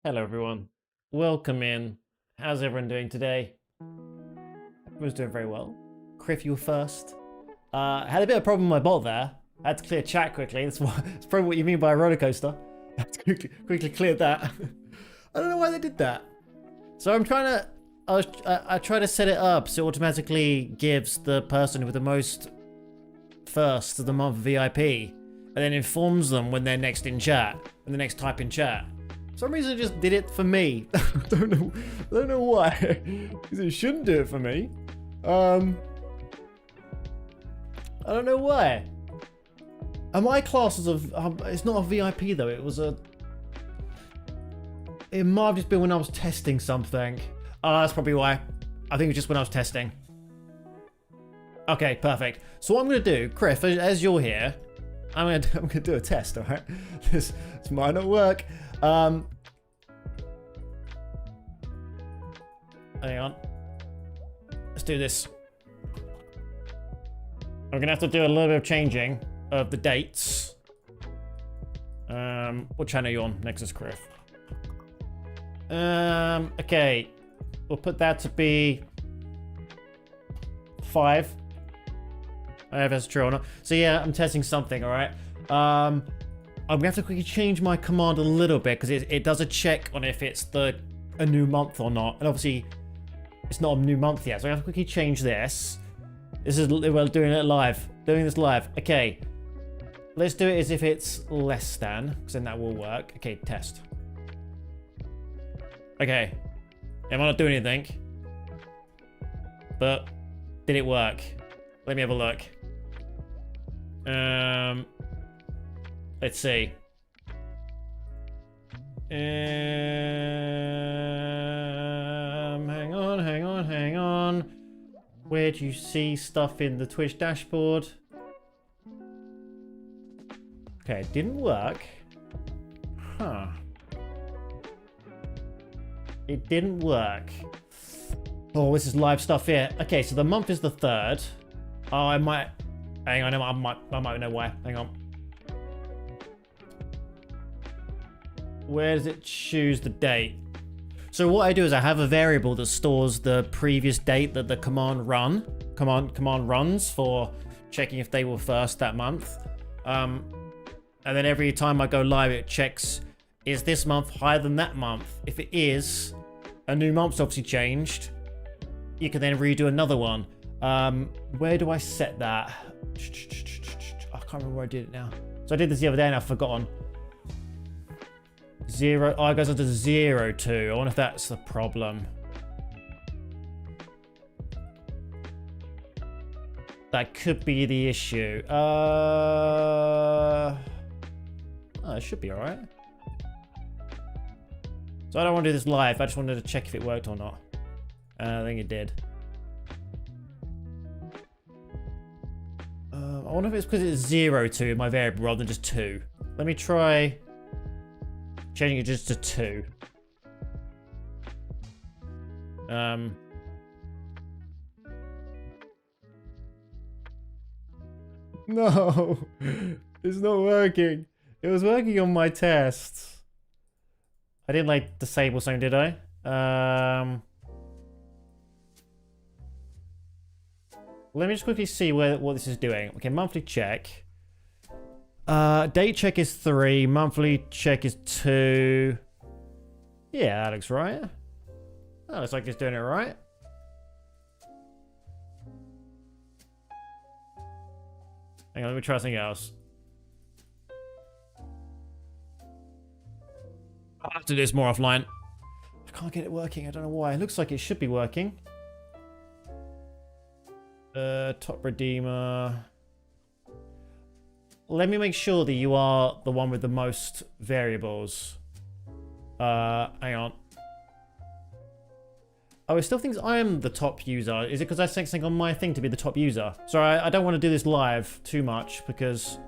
Hello everyone, welcome in. How's everyone doing today? Everyone's doing very well. Criff, you were first. I had a bit of a problem with my bot there. I had to clear chat quickly. That's probably what you mean by a roller coaster. I had to quickly cleared that. I don't know why they did that. So I'm trying to, I try to set it up so it automatically gives the person with the most first of the month VIP, and then informs them when they're next in chat, when the next type in chat. For some reason it just did it for me. I don't know why. Because it shouldn't do it for me. I don't know why. And my class is it's not a VIP though, it was a... It might have just been when I was testing something. Oh, that's probably why. I think it was just when I was testing. Okay, perfect. So what I'm gonna do, Criff, as you're here, I'm gonna do a test, alright? This might not work. Hang on. Let's do this. I'm gonna have to do a little bit of changing of the dates. What channel are you on? Nexus Criff. Okay. We'll put that to be 5. I don't know if that's true or not. So yeah, I'm testing something, alright? I'm gonna have to quickly change my command a little bit because it does a check on if it's a new month or not. And obviously, it's not a new month yet. So I have to quickly change this. We're doing it live. Doing this live. Okay. Let's do it as if it's less than, because then that will work. Okay, test. Okay. Am I not doing anything? But did it work? Let me have a look. Let's see. Hang on. Where do you see stuff in the Twitch dashboard? Okay, it didn't work. Huh. It didn't work. Oh, this is live stuff here. Okay, so the month is the 3rd. Oh, I might... Hang on, I might know why. Hang on. Where does it choose the date? So what I do is I have a variable that stores the previous date that the command runs for checking if they were first that month. And then every time I go live, it checks, is this month higher than that month? If it is, a new month's obviously changed. You can then redo another one. Where do I set that? I can't remember where I did it now. So I did this the other day and I've forgotten. 0. Oh, it goes on to 0, 2. I wonder if that's the problem. That could be the issue. Oh, it should be alright. So I don't want to do this live. I just wanted to check if it worked or not. I think it did. I wonder if it's because it's 0, 2 in my variable rather than just 2. Let me try changing it just to 2. No, it's not working. It was working on my tests. I didn't like disable something, did I? Let me just quickly see what this is doing. Okay, monthly check. Date check is 3. Monthly check is 2. Yeah, that looks right. That looks like it's doing it right. Hang on, let me try something else. I'll have to do this more offline. I can't get it working. I don't know why. It looks like it should be working. Top redeemer. Let me make sure that you are the one with the most variables. Hang on. Oh, it still thinks I am the top user. Is it because I set something on my thing to be the top user? Sorry, I don't want to do this live too much because...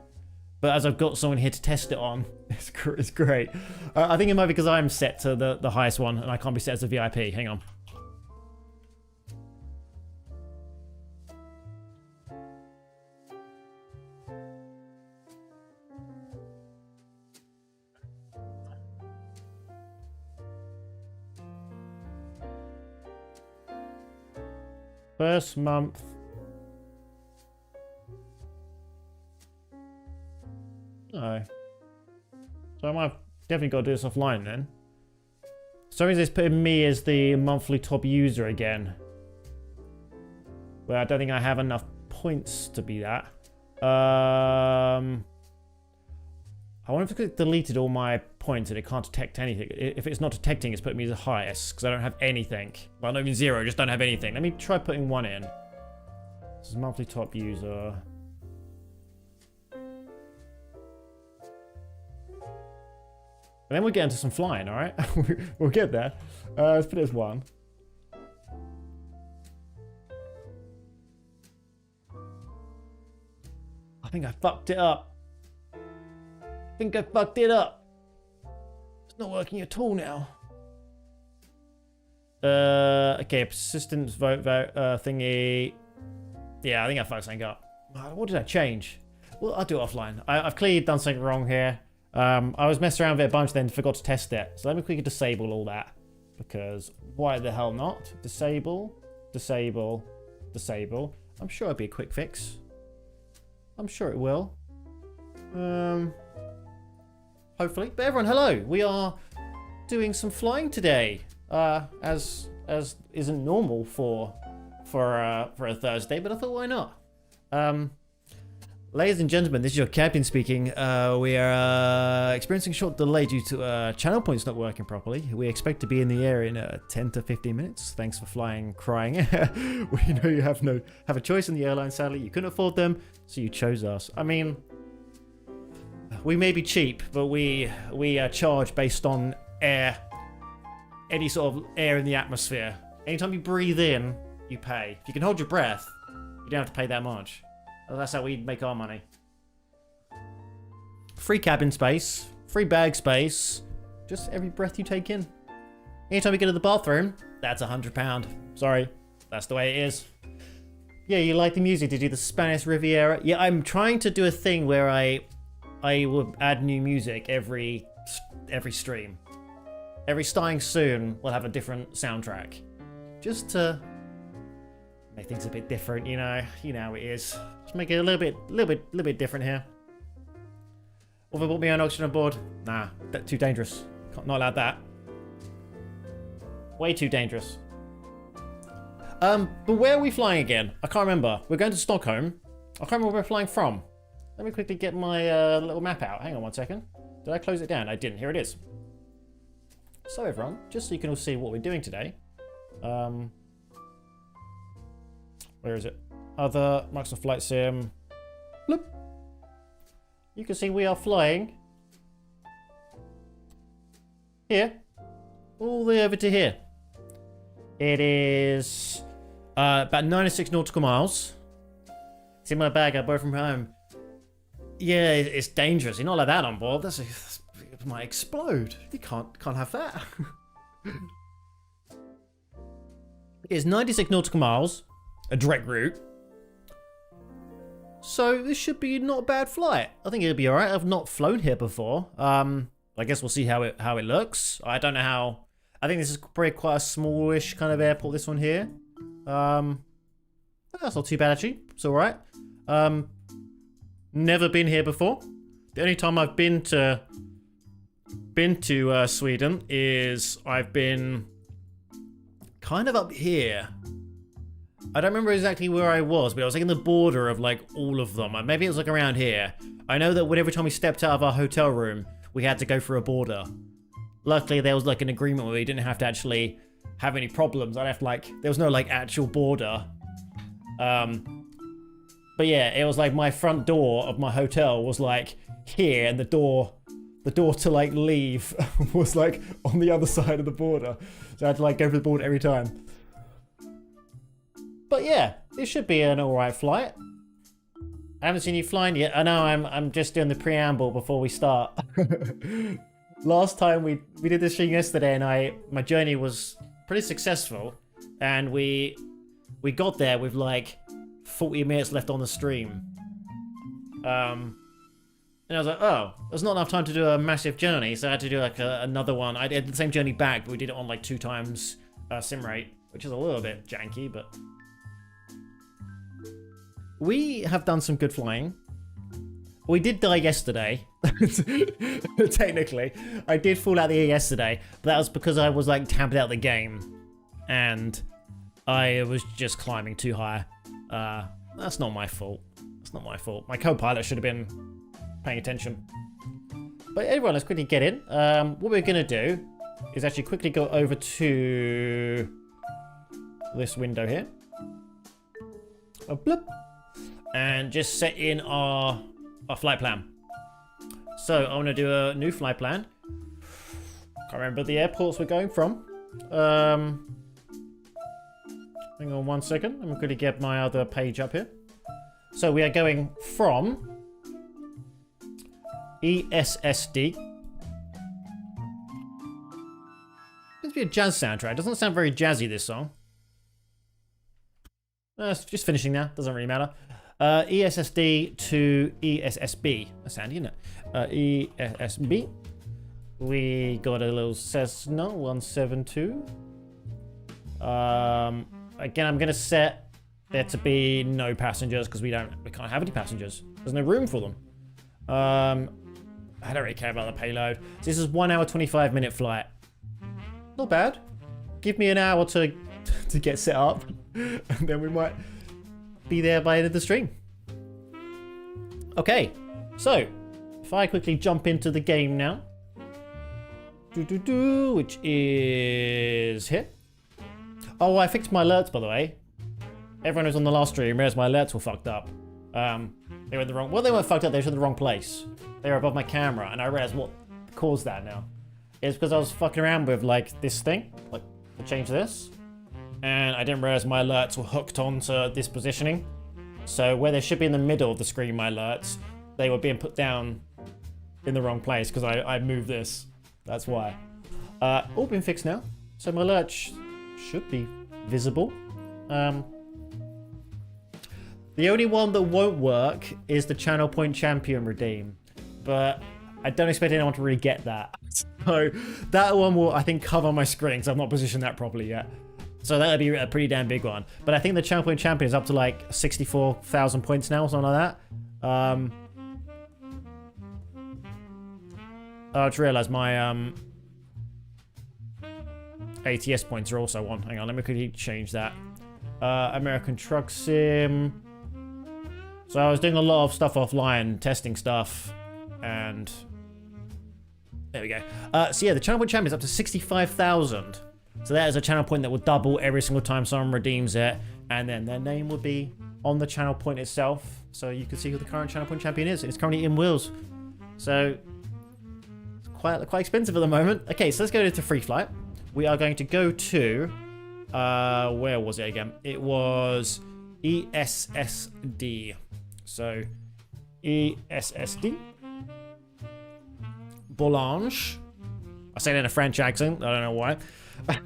But as I've got someone here to test it on, it's great. I think it might be because I'm set to the highest one and I can't be set as a VIP. Hang on. First month. No. So I might have definitely got to do this offline then. So that means it's putting me as the monthly top user again. Well, I don't think I have enough points to be that. I wonder if it's deleted all my points and it can't detect anything. If it's not detecting, it's putting me as the highest because I don't have anything. Well, not even 0, just don't have anything. Let me try putting 1 in. This is monthly top user. And then we'll get into some flying, alright? We'll get there. Let's put it as 1. I think I fucked it up. It's not working at all now. Okay, persistence vote thingy. Yeah, I think I fucked something up. What did I change? Well, I'll do it offline. I've clearly done something wrong here. I was messing around with it a bunch, then forgot to test it. So let me quickly disable all that. Because why the hell not? Disable, disable, disable. I'm sure it'll be a quick fix. I'm sure it will. Hopefully. But everyone, hello. We are doing some flying today. As isn't normal for a Thursday, but I thought why not? Ladies and gentlemen, this is your captain speaking. We are experiencing a short delay due to channel points not working properly. We expect to be in the air in 10 to 15 minutes. Thanks for flying, crying. We know you have a choice in the airline, sadly. You couldn't afford them, so you chose us. I mean, we may be cheap, but we charge based on air. Any sort of air in the atmosphere. Anytime you breathe in, you pay. If you can hold your breath, you don't have to pay that much. That's how we make our money. Free cabin space, free bag space, just every breath you take in. Anytime you go to the bathroom, that's £100. Sorry, that's the way it is. Yeah, you like the music? Did you do the Spanish Riviera? Yeah, I'm trying to do a thing where I will add new music every stream. Every starting soon, we'll have a different soundtrack, just to make things a bit different. You know how it is. Just make it a little bit different here. Or if I bought me an oxygen on board, nah, that's too dangerous. Not allowed that. Way too dangerous. But where are we flying again? I can't remember. We're going to Stockholm. I can't remember where we're flying from. Let me quickly get my little map out. Hang on 1 second. Did I close it down? I didn't. Here it is. So everyone, just so you can all see what we're doing today. Where is it? Other, Microsoft Flight Sim. Bloop. You can see we are flying here, all the way over to here. It is about 96 nautical miles. It's in my bag I bought from home. Yeah, it's dangerous. You're not allowed that on board. It might explode. You can't have that. It's 96 nautical miles, a direct route. So this should be not a bad flight. I think it'll be alright. I've not flown here before. I guess we'll see how it looks. I don't know how. I think this is probably quite a smallish kind of airport, this one here. That's not too bad actually. It's alright. Never been here before. The only time I've been to Sweden is I've been kind of up here. I don't remember exactly where I was, but I was like in the border of like all of them. Maybe it was like around here. I know that every time we stepped out of our hotel room, we had to go through a border. Luckily, there was like an agreement where we didn't have to actually have any problems. I'd have there was no like actual border. But yeah, it was like my front door of my hotel was like here, and the door to like leave was like on the other side of the border. So I had to like go through the border every time. But yeah, this should be an alright flight. I haven't seen you flying yet. I know I'm just doing the preamble before we start. Last time we did this thing yesterday, and my journey was pretty successful, and we got there with like 40 minutes left on the stream. And I was like, oh, there's not enough time to do a massive journey, so I had to do like another one. I did the same journey back, but we did it on like 2 times sim rate, which is a little bit janky, but we have done some good flying. We did die yesterday. Technically. I did fall out the air yesterday, but that was because I was like tabbed out the game. And I was just climbing too high. That's not my fault. That's not my fault. My co-pilot should have been paying attention. But everyone, let's quickly get in. What we're going to do is actually quickly go over to this window here. A bloop. And just set in our flight plan. So I want to do a new flight plan. Can't remember the airports we're going from. Hang on 1 second. I'm going to get my other page up here. So we are going from ESSD. Seems to be a jazz soundtrack. It doesn't sound very jazzy, this song. It's just finishing now. Doesn't really matter. ESSD to ESSB. That's handy, isn't it? ESSB. We got a little Cessna 172. Again, I'm gonna set there to be no passengers because we can't have any passengers. There's no room for them. I don't really care about the payload. So this is 1 hour 25-minute flight. Not bad. Give me an hour to get set up, and then we might be there by the end of the stream. Okay, so if I quickly jump into the game now, which is here. Oh, I fixed my alerts, by the way. Everyone who's on the last stream realized my alerts were fucked up. They were in the wrong. Well, they weren't fucked up. They were in the wrong place. They were above my camera, and I realized what caused that now. It's because I was fucking around with like this thing, like to change this, and I didn't realize my alerts were hooked onto this positioning. So where they should be in the middle of the screen, my alerts, they were being put down in the wrong place because I moved this. That's why. All been fixed now. So my alerts should be visible. The only one that won't work is the Channel Point Champion redeem, but I don't expect anyone to really get that. So that one will, I think, cover my screen because I've not positioned that properly yet. So that'll be a pretty damn big one. But I think the Channel Point Champion is up to like 64,000 points now or something like that. I just realised my ATS points are also on. Hang on, let me quickly change that. American Truck Sim. So I was doing a lot of stuff offline, testing stuff, and there we go. So yeah, the Channel Point Champion is up to 65,000. So that is a channel point that will double every single time someone redeems it, and then their name will be on the channel point itself, so you can see who the current Channel Point Champion is. It's currently in Wheels, so it's quite expensive at the moment. Okay, so let's go to free flight. We are going to go to where was it again? It was ESSD. So ESSD. Boulogne. I say it in a French accent. I don't know why.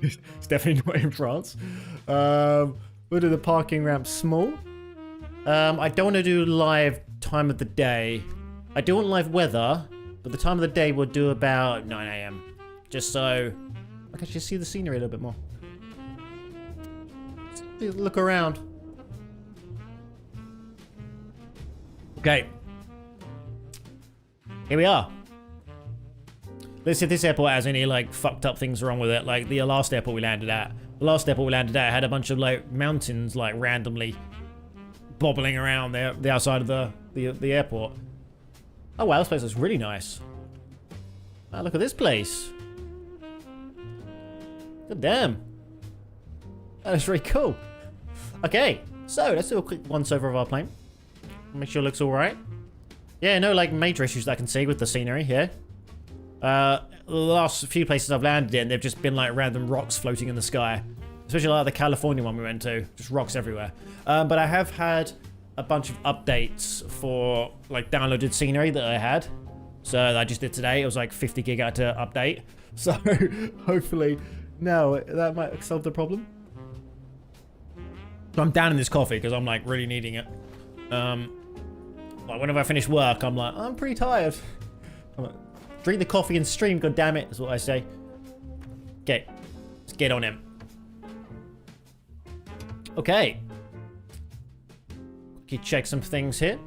It's definitely not in France. We'll do the parking ramp small. I don't want to do live time of the day. I do want live weather, but the time of the day we'll do about 9 AM. Just so I can just see the scenery a little bit more. Look around. Okay. Here we are. Let's see if this airport has any like fucked up things wrong with it. Like the last airport we landed at. The last airport we landed at had a bunch of like mountains like randomly bobbling around the outside of the airport. Oh wow, this place looks really nice. Oh, look at this place. God damn. That was really cool. Okay, so let's do a quick once over of our plane. Make sure it looks alright. Yeah, no like major issues that I can see with the scenery here. The last few places I've landed in, they've just been like random rocks floating in the sky. Especially like the California one we went to. Just rocks everywhere. But I have had a bunch of updates for like downloaded scenery that I had. So I just did today. It was like 50 gig I had to update. So hopefully now that might solve the problem. So I'm down in this coffee because I'm like really needing it. Like whenever I finish work, I'm like, I'm pretty tired. I'm like, drink the coffee and stream, god damn it, is what I say. Okay, let's get on him. Okay. quickly check some things here.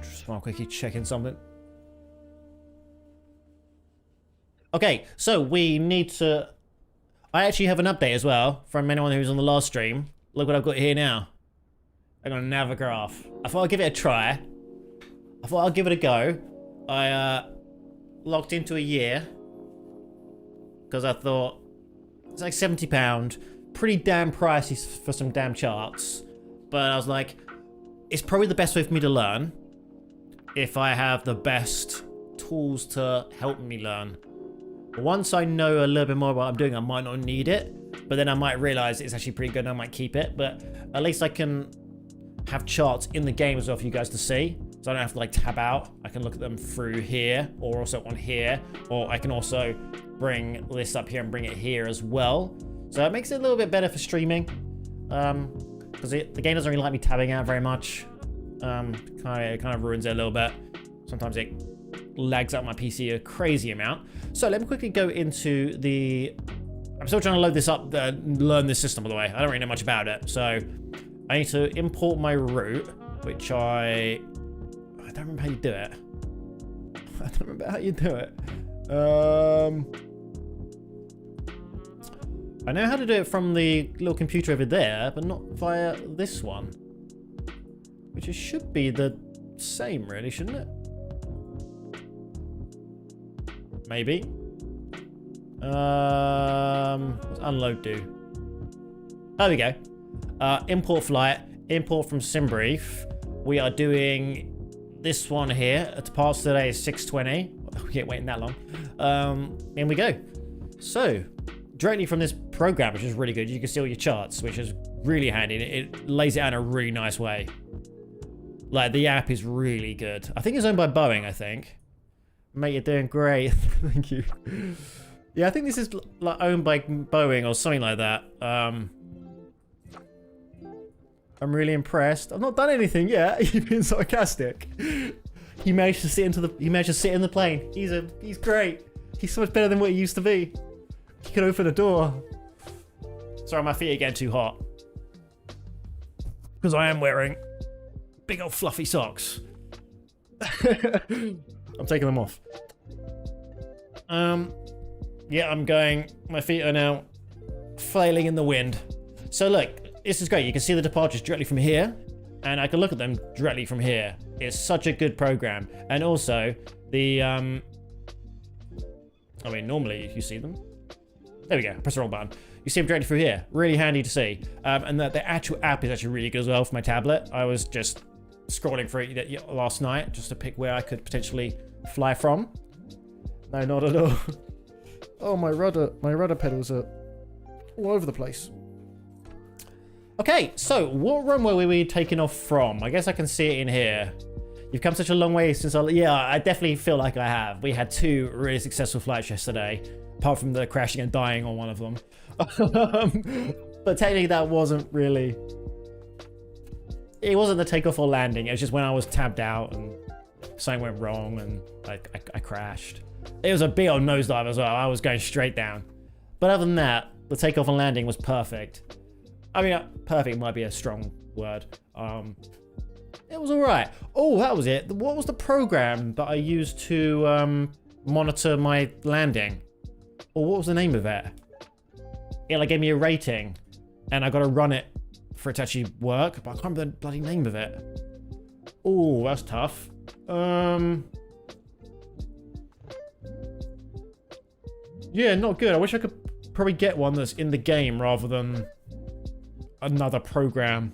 Just want to quickly check in something. Okay, so we need to... I actually have an update as well from anyone who's on the last stream. Look what I've got here now. I got a Navigraph. I thought I'd give it a try. I thought I'd give it a go. I logged into a year because I thought it's like £70. Pretty damn pricey for some damn charts. But I was like, it's probably the best way for me to learn if I have the best tools to help me learn. Once I know a little bit more about what I'm doing, I might not need it, but then I might realize it's actually pretty good and I might keep it. But at least I can have charts in the game as well for you guys to see. So I don't have to like tab out. I can look at them through here or also on here, or I can also bring this up here and bring it here as well. So it makes it a little bit better for streaming. Because the game doesn't really like me tabbing out very much. It kind of ruins it a little bit. Sometimes it lags out my PC a crazy amount. So let me quickly go into the... I'm still trying to load this up, learn this system, by the way. I don't really know much about it. So I need to import my route, which I don't remember how you do it. I don't remember how you do it. I know how to do it from the little computer over there, but not via this one. Which should be the same, really, shouldn't it? Maybe. What's unload do? There we go. Import flight. Import from SimBrief. We are doing this one here. Its parts today is 620. We can't wait that long. In we go. So, directly from this program, which is really good, you can see all your charts, which is really handy. It lays it out in a really nice way. Like, the app is really good. I think it's owned by Boeing, I think. Mate, you're doing great. Thank you. Yeah, I think this is like owned by Boeing or something like that. I'm really impressed. I've not done anything yet. You've been sarcastic. He managed to sit in the plane. He's great. He's so much better than what he used to be. He can open a door. Sorry, my feet are getting too hot. Because I am wearing big old fluffy socks. I'm taking them off. Yeah, I'm going. My feet are now flailing in the wind. So look, this is great. You can see the departures directly from here, and I can look at them directly from here. It's such a good program. And also, the, I mean, normally you see them. There we go, press the wrong button. You see them directly through here. Really handy to see. And that the actual app is actually really good as well for my tablet. I was just scrolling through it last night just to pick where I could potentially fly from. No, not at all. Oh, my rudder pedals are all over the place. Okay, so what runway were we taking off from? I guess I can see it in here. You've come such a long way since yeah, I definitely feel like I have. We had 2 really successful flights yesterday, apart from the crashing and dying on one of them. But technically that wasn't really... It wasn't the takeoff or landing. It was just when I was tabbed out and something went wrong and I crashed. It was a big old nosedive as well. I was going straight down. But other than that, the takeoff and landing was perfect. I mean, perfect might be a strong word. It was all right. Oh, that was it. What was the program that I used to monitor my landing? Or what was the name of it? It like gave me a rating, and I got to run it for it to actually work, but I can't remember the bloody name of it. Oh, that's tough. Yeah, not good. I wish I could probably get one that's in the game rather than another program.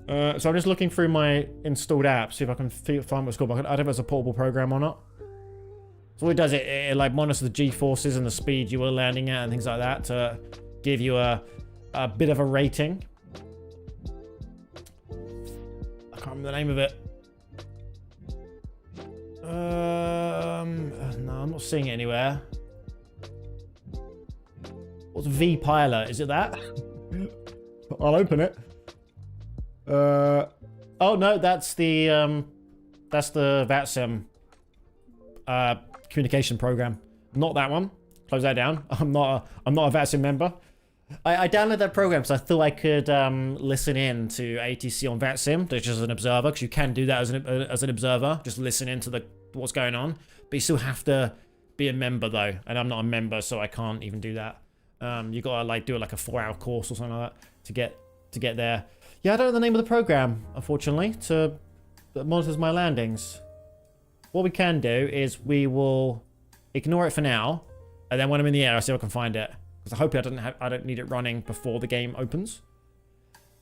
So I'm just looking through my installed apps, see if I can find what's called. I don't know if it's a portable program or not. So what it does, it like monitors the G-forces and the speed you were landing at and things like that to give you a bit of a rating. I can't remember the name of it. No, I'm not seeing it anywhere. What's V-Pilot? Is it that? I'll open it. Oh no, that's the VATSIM communication program. Not that one. Close that down. I'm not a VATSIM member. I downloaded that program because I thought I could listen in to ATC on VATSIM, just as an observer, because you can do that as an observer, just listen into what's going on. But you still have to be a member though, and I'm not a member, so I can't even do that. You gotta like do like a 4-hour course or something like that to get there. Yeah, I don't know the name of the program, unfortunately, that monitors my landings. What we can do is we will ignore it for now, and then when I'm in the air, I'll see if I can find it. Because I hope I don't need it running before the game opens.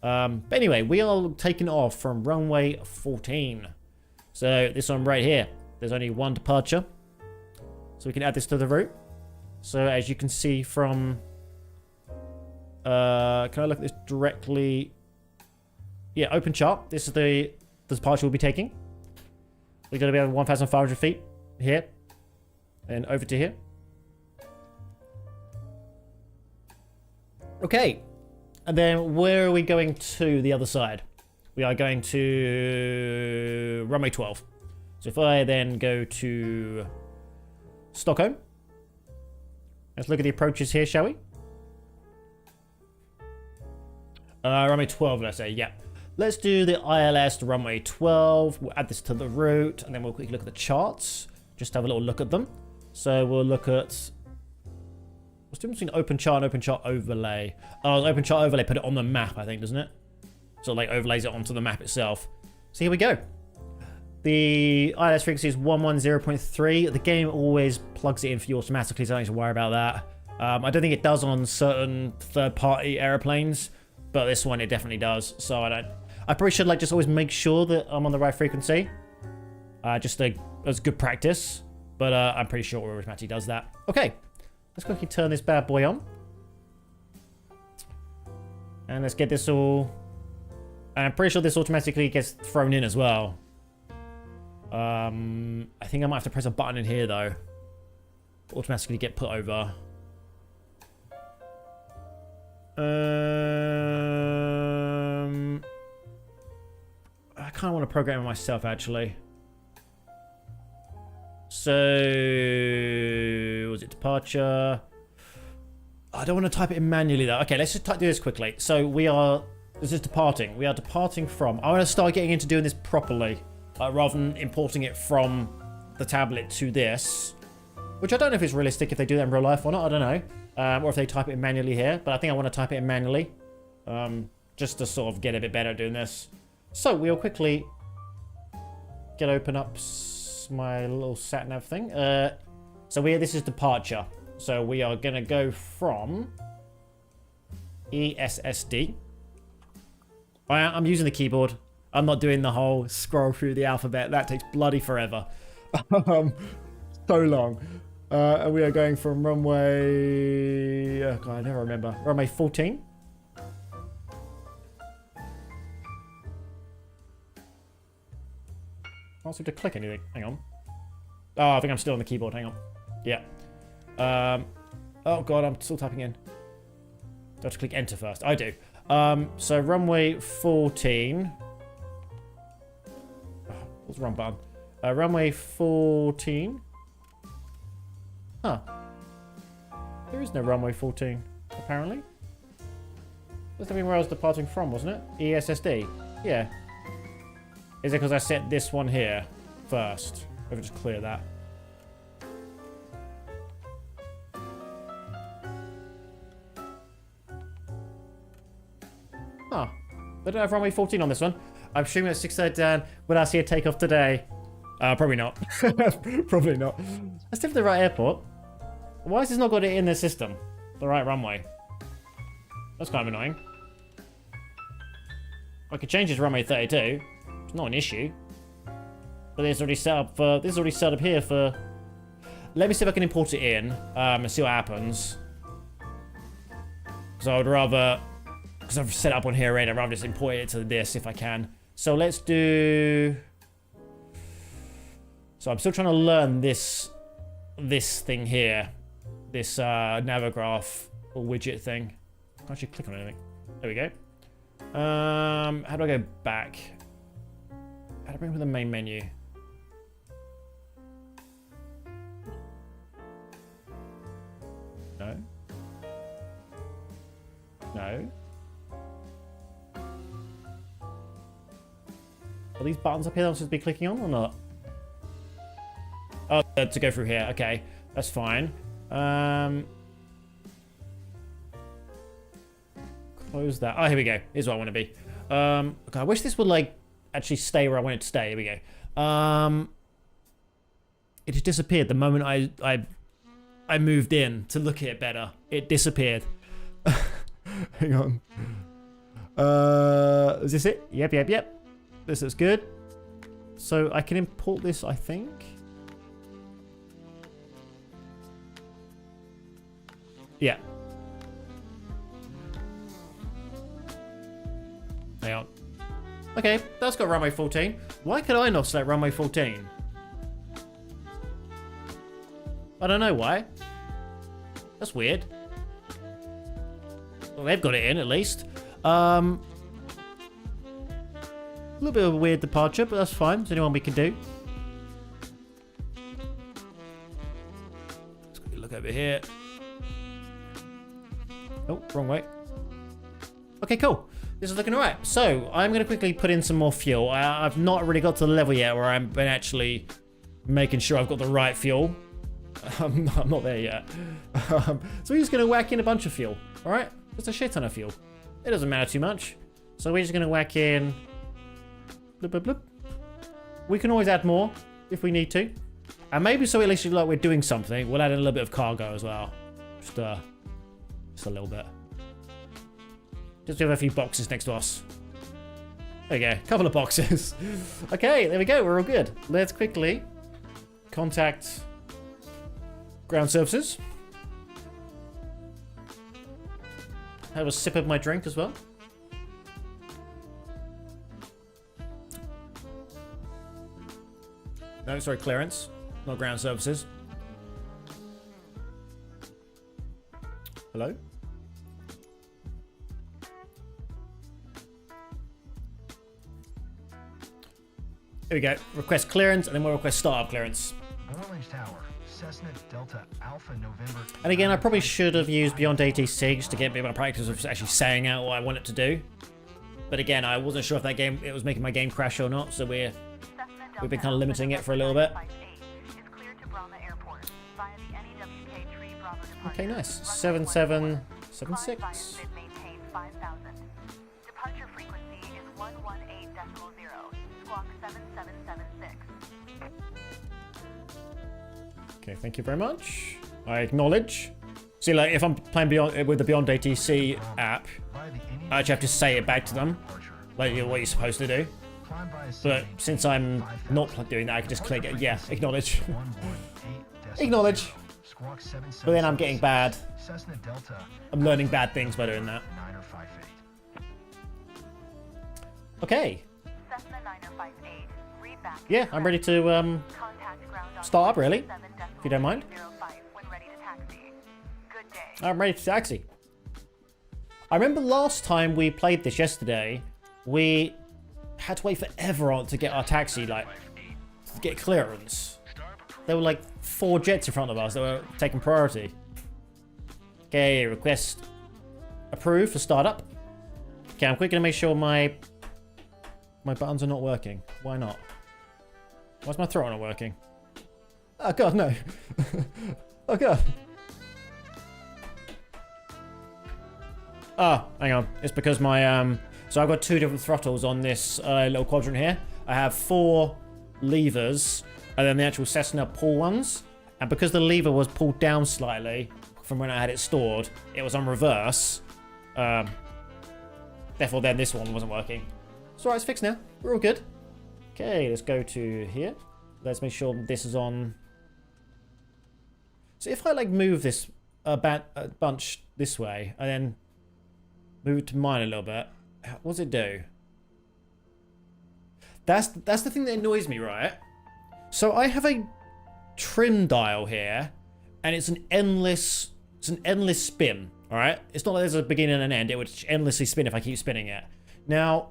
But anyway, we are taking off from runway 14. So this one right here, there's only one departure. So we can add this to the route. So as you can see from, can I look at this directly? Yeah, open chart. This is the departure we'll be taking. We're going to be at 1,500 feet here. And over to here. Okay. And then where are we going to the other side? We are going to runway 12. So if I then go to Stockholm. Let's look at the approaches here, shall we? Runway 12, let's say, yeah. Let's do the ILS to runway 12. We'll add this to the route, and then we'll quickly look at the charts. Just have a little look at them. So we'll look at... What's the difference between open chart and open chart overlay? Oh, open chart overlay, put it on the map, I think, doesn't it? So like overlays it onto the map itself. So here we go. The ILS frequency is 110.3. The game always plugs it in for you automatically, so I don't need to worry about that. I don't think it does on certain third-party airplanes, but this one it definitely does. So I probably should like just always make sure that I'm on the right frequency, just as good practice. But I'm pretty sure it automatically does that. Okay, let's quickly turn this bad boy on, and let's get this all. And I'm pretty sure this automatically gets thrown in as well. I think I might have to press a button in here though. Automatically get put over. I kind of want to program it myself actually. So, was it departure? I don't want to type it in manually though. Okay, let's just do this quickly. So this is departing. We are departing from. I want to start getting into doing this properly. Rather than importing it from the tablet to this. Which I don't know if it's realistic if they do that in real life or not, I don't know. Or if they type it in manually here, but I think I want to type it in manually. Just to sort of get a bit better at doing this. So we'll quickly open up my little sat nav thing. So this is departure. So we are going to go from ESSD. I'm using the keyboard. I'm not doing the whole scroll through the alphabet. That takes bloody forever. So long. And we are going from runway... Oh God, I never remember. Runway 14. I don't seem to click anything. Hang on. Oh, I think I'm still on the keyboard. Hang on. Yeah. Oh God, I'm still typing in. Do I have to click enter first? I do. So runway 14... What's the wrong button? Runway 14. Huh. There is no runway 14, apparently. That's the where I was departing from, wasn't it? ESSD. Yeah. Is it because I set this one here first? Let me just clear that. Huh. They don't have runway 14 on this one. I'm assuming at 6:30 Dan. Will I see a takeoff today? Probably not. Probably not. That's definitely the right airport. Why has this not got it in the system? The right runway. That's kind of annoying. I could change this to runway 32. It's not an issue. But it's already set up for. This is already set up here for. Let me see if I can import it in and see what happens. Because I would rather. Because I've set up on here already. I'd rather just import it to this if I can. So let's do... So I'm still trying to learn this thing here. This Navigraph or widget thing. I can't actually click on anything. There we go. How do I go back? How do I bring up the main menu? No. No. Are these buttons up here that I'm supposed to be clicking on or not? Oh, to go through here. Okay, that's fine. Close that. Oh, here we go. Here's where I want to be. Okay, I wish this would like actually stay where I want it to stay. Here we go. It just disappeared the moment I moved in to look at it better. It disappeared. Hang on. Is this it? Yep. This looks good. So I can import this, I think. Yeah. Hang on. Okay, that's got runway 14. Why could I not select runway 14? I don't know why. That's weird. Well, they've got it in, at least. A little bit of a weird departure, but that's fine. It's the only one we can do. Let's quickly look over here. Oh, wrong way. Okay, cool. This is looking alright. So, I'm going to quickly put in some more fuel. I've not really got to the level yet where I'm actually making sure I've got the right fuel. I'm not there yet. So we're just going to whack in a bunch of fuel. Alright? Just a shit ton of fuel. It doesn't matter too much. So we're just going to whack in... Bloop, bloop, bloop. We can always add more if we need to. And maybe so at least like we're doing something, we'll add in a little bit of cargo as well. Just a little bit. Just have a few boxes next to us. There we go. A couple of boxes. Okay, there we go. We're all good. Let's quickly contact ground services. Have a sip of my drink as well. No, sorry, clearance, not ground services. Hello? Here we go. Request clearance, and then we'll request startup clearance. Tower, Cessna Delta Alpha November. And again, I probably should have used Beyond ATC just to get a bit of practice of actually saying out what I want it to do. But again, I wasn't sure if that game it was making my game crash or not, so we've been kind of limiting it for a little bit. Okay, nice. 7776. Departure frequency is 118.0. Squawk 7776. Okay, thank you very much. I acknowledge. See, like, if I'm playing Beyond with the Beyond ATC app, I actually have to say it back to them, like what you're supposed to do. But since I'm not doing that, I can just click it. Yeah, acknowledge. Acknowledge. But then I'm getting bad. I'm learning bad things by doing that. Okay. Yeah, I'm ready to start up, really, if you don't mind. I'm ready to taxi. I remember last time we played this yesterday, we had to wait forever to get our taxi, like, to get clearance. There were like 4 jets in front of us that were taking priority. Okay, request approved for startup. Okay, I'm quick gonna make sure my buttons are not working. Why not? Why's my throttle not working? Oh god, no. Oh god. Ah, hang on. It's because my so I've got 2 different throttles on this little quadrant here. I have 4 levers, and then the actual Cessna pull ones. And because the lever was pulled down slightly from when I had it stored, it was on reverse. Therefore, then this one wasn't working. It's alright, it's fixed now. We're all good. Okay, let's go to here. Let's make sure this is on. So if I like move this bunch this way, and then move it to mine a little bit, what does it do? That's the thing that annoys me, right? So I have a trim dial here, and it's an endless spin. All right, it's not like there's a beginning and an end. It would endlessly spin if I keep spinning it. Now,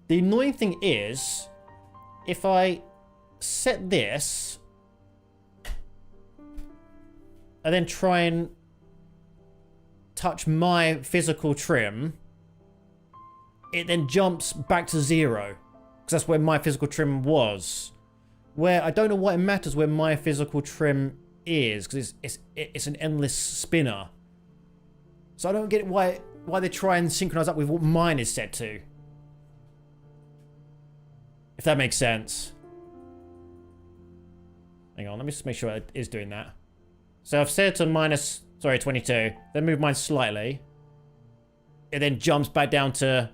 the annoying thing is, if I set this and then try and touch my physical trim, it then jumps back to 0. Because that's where my physical trim was. Where I don't know why it matters where my physical trim is, because it's an endless spinner. So I don't get why they try and synchronize up with what mine is set to. If that makes sense. Hang on, let me just make sure it is doing that. So I've set it to minus, sorry, 22. Then move mine slightly. It then jumps back down to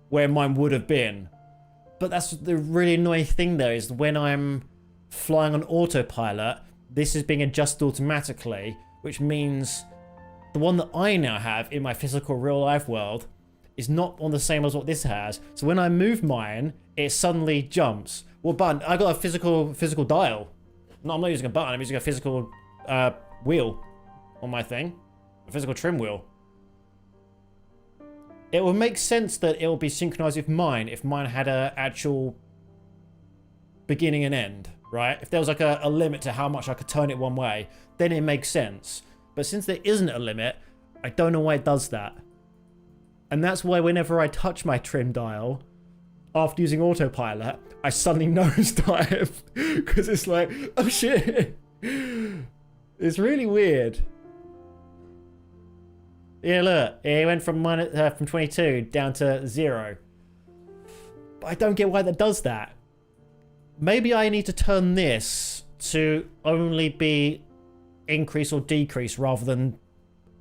where mine would have been. But that's the really annoying thing though, is when I'm flying on autopilot, this is being adjusted automatically, which means the one that I now have in my physical real life world is not on the same as what this has. So when I move mine, it suddenly jumps. Well, button, I got a physical dial. No, I'm not using a button, I'm using a physical wheel on my thing. A physical trim wheel. It would make sense that it will be synchronized with mine if mine had a actual beginning and end, right? If there was like a limit to how much I could turn it one way, then it makes sense. But since there isn't a limit, I don't know why it does that. And that's why whenever I touch my trim dial, after using autopilot, I suddenly nosedive. Because it's like, oh shit. It's really weird. Yeah, look, it went from 22 down to 0. But I don't get why that does that. Maybe I need to turn this to only be increase or decrease rather than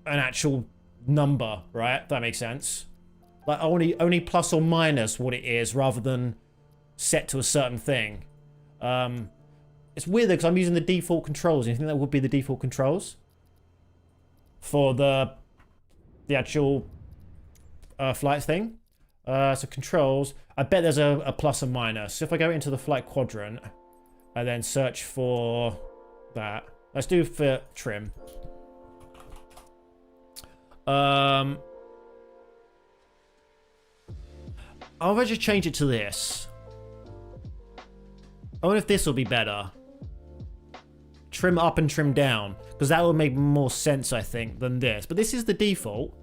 an actual number, right? If that makes sense. Like only plus or minus what it is rather than set to a certain thing. It's weird though because I'm using the default controls. You think that would be the default controls? For the actual flight thing. So controls, I bet there's a plus and minus. So if I go into the flight quadrant and then search for that. Let's do for trim. I'll just change it to this. I wonder if this will be better. Trim up and trim down. Because that will make more sense, I think, than this. But this is the default.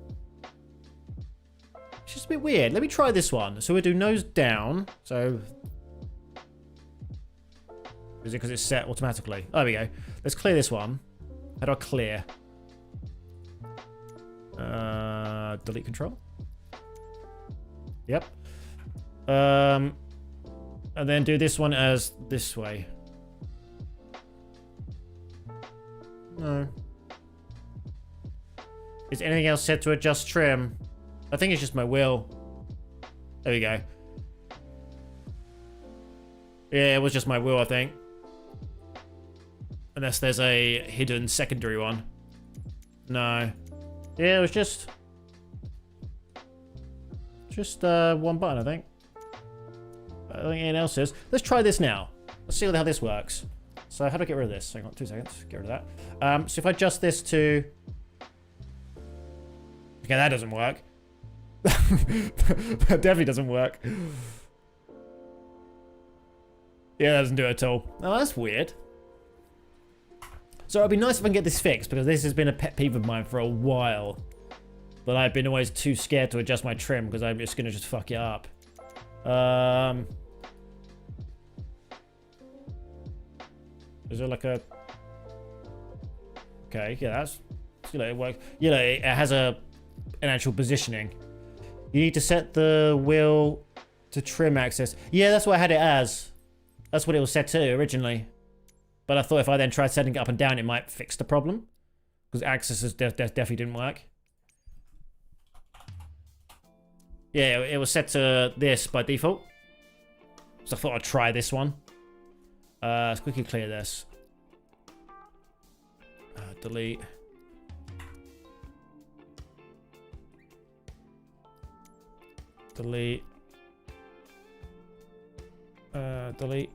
It's just a bit weird. Let me try this one. So we'll do nose down. So... is it because it's set automatically? Oh, there we go. Let's clear this one. How do I clear? Delete control. Yep. And then do this one as this way. No. Is anything else set to adjust trim? I think it's just my wheel. There we go. Yeah, it was just my wheel, I think. Unless there's a hidden secondary one. No. Yeah, it was just one button, I think. I don't think anything else is. Let's try this now. Let's see how this works. So how do I get rid of this? Hang on, 2 seconds. Get rid of that. So if I adjust this to... okay, that doesn't work. That definitely doesn't work. Yeah, that doesn't do it at all. Oh, that's weird. So it'd be nice if I can get this fixed, because this has been a pet peeve of mine for a while. But I've been always too scared to adjust my trim, because I'm just going to just fuck it up. Is there like a... okay, yeah, that's... you know, it works. You know, it has an actual positioning. You need to set the wheel to trim axis. Yeah, that's what I had it as. That's what it was set to originally. But I thought if I then tried setting it up and down, it might fix the problem. Because axis definitely didn't work. Yeah, it was set to this by default. So I thought I'd try this one. Let's quickly clear this. Delete. Delete. Delete.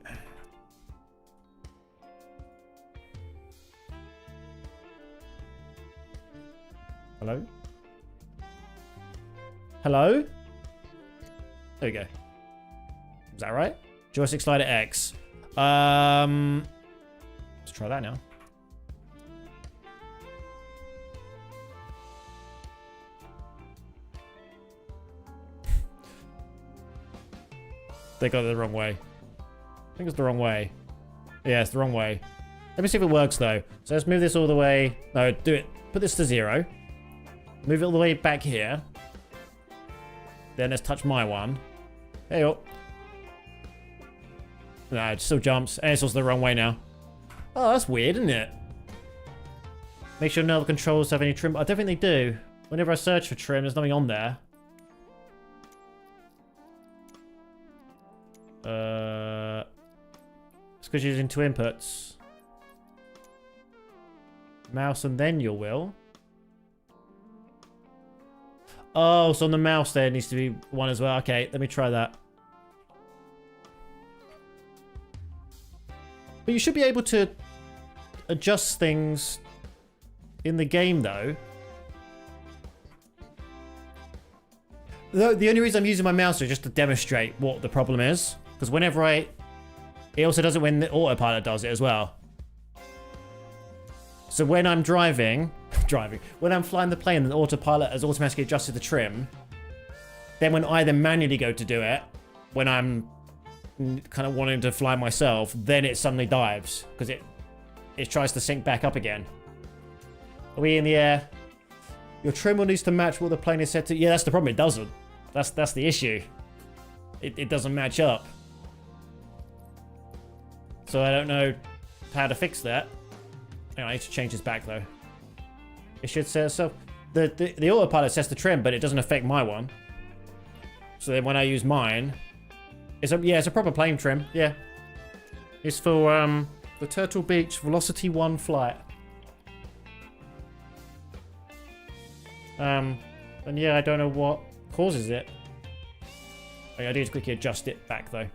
Hello? Hello? There we go. Is that right? Joystick slider X. Let's try that now. they got it the wrong way. I think it's the wrong way. Yeah, it's the wrong way. Let me see if it works though. So let's move this all the way. No, do it. Put this to 0. Move it all the way back here. Then let's touch my one. Hey, oh. No, it still jumps. And it's also the wrong way now. Oh, that's weird, isn't it? Make sure none of the controls have any trim. I don't think they do. Whenever I search for trim, there's nothing on there. It's because you're using 2 inputs. Mouse and then your wheel. Oh, so on the mouse there needs to be 1 as well. Okay, let me try that. But you should be able to adjust things in the game, though. The only reason I'm using my mouse is just to demonstrate what the problem is. Because whenever it also does it when the autopilot does it as well. So when I'm driving, when I'm flying the plane and the autopilot has automatically adjusted the trim, then when I then manually go to do it, when I'm kind of wanting to fly myself, then it suddenly dives because it tries to sync back up again. Are we in the air? Your trim will needs to match what the plane is set to. Yeah, that's the problem. It doesn't. That's the issue. It doesn't match up. So I don't know how to fix that. Hang on, I need to change this back though. It should say so. The autopilot sets the trim, but it doesn't affect my one. So then when I use mine, it's a proper plane trim. Yeah, it's for the Turtle Beach Velocity 1 flight. And yeah, I don't know what causes it. I do just quickly adjust it back though.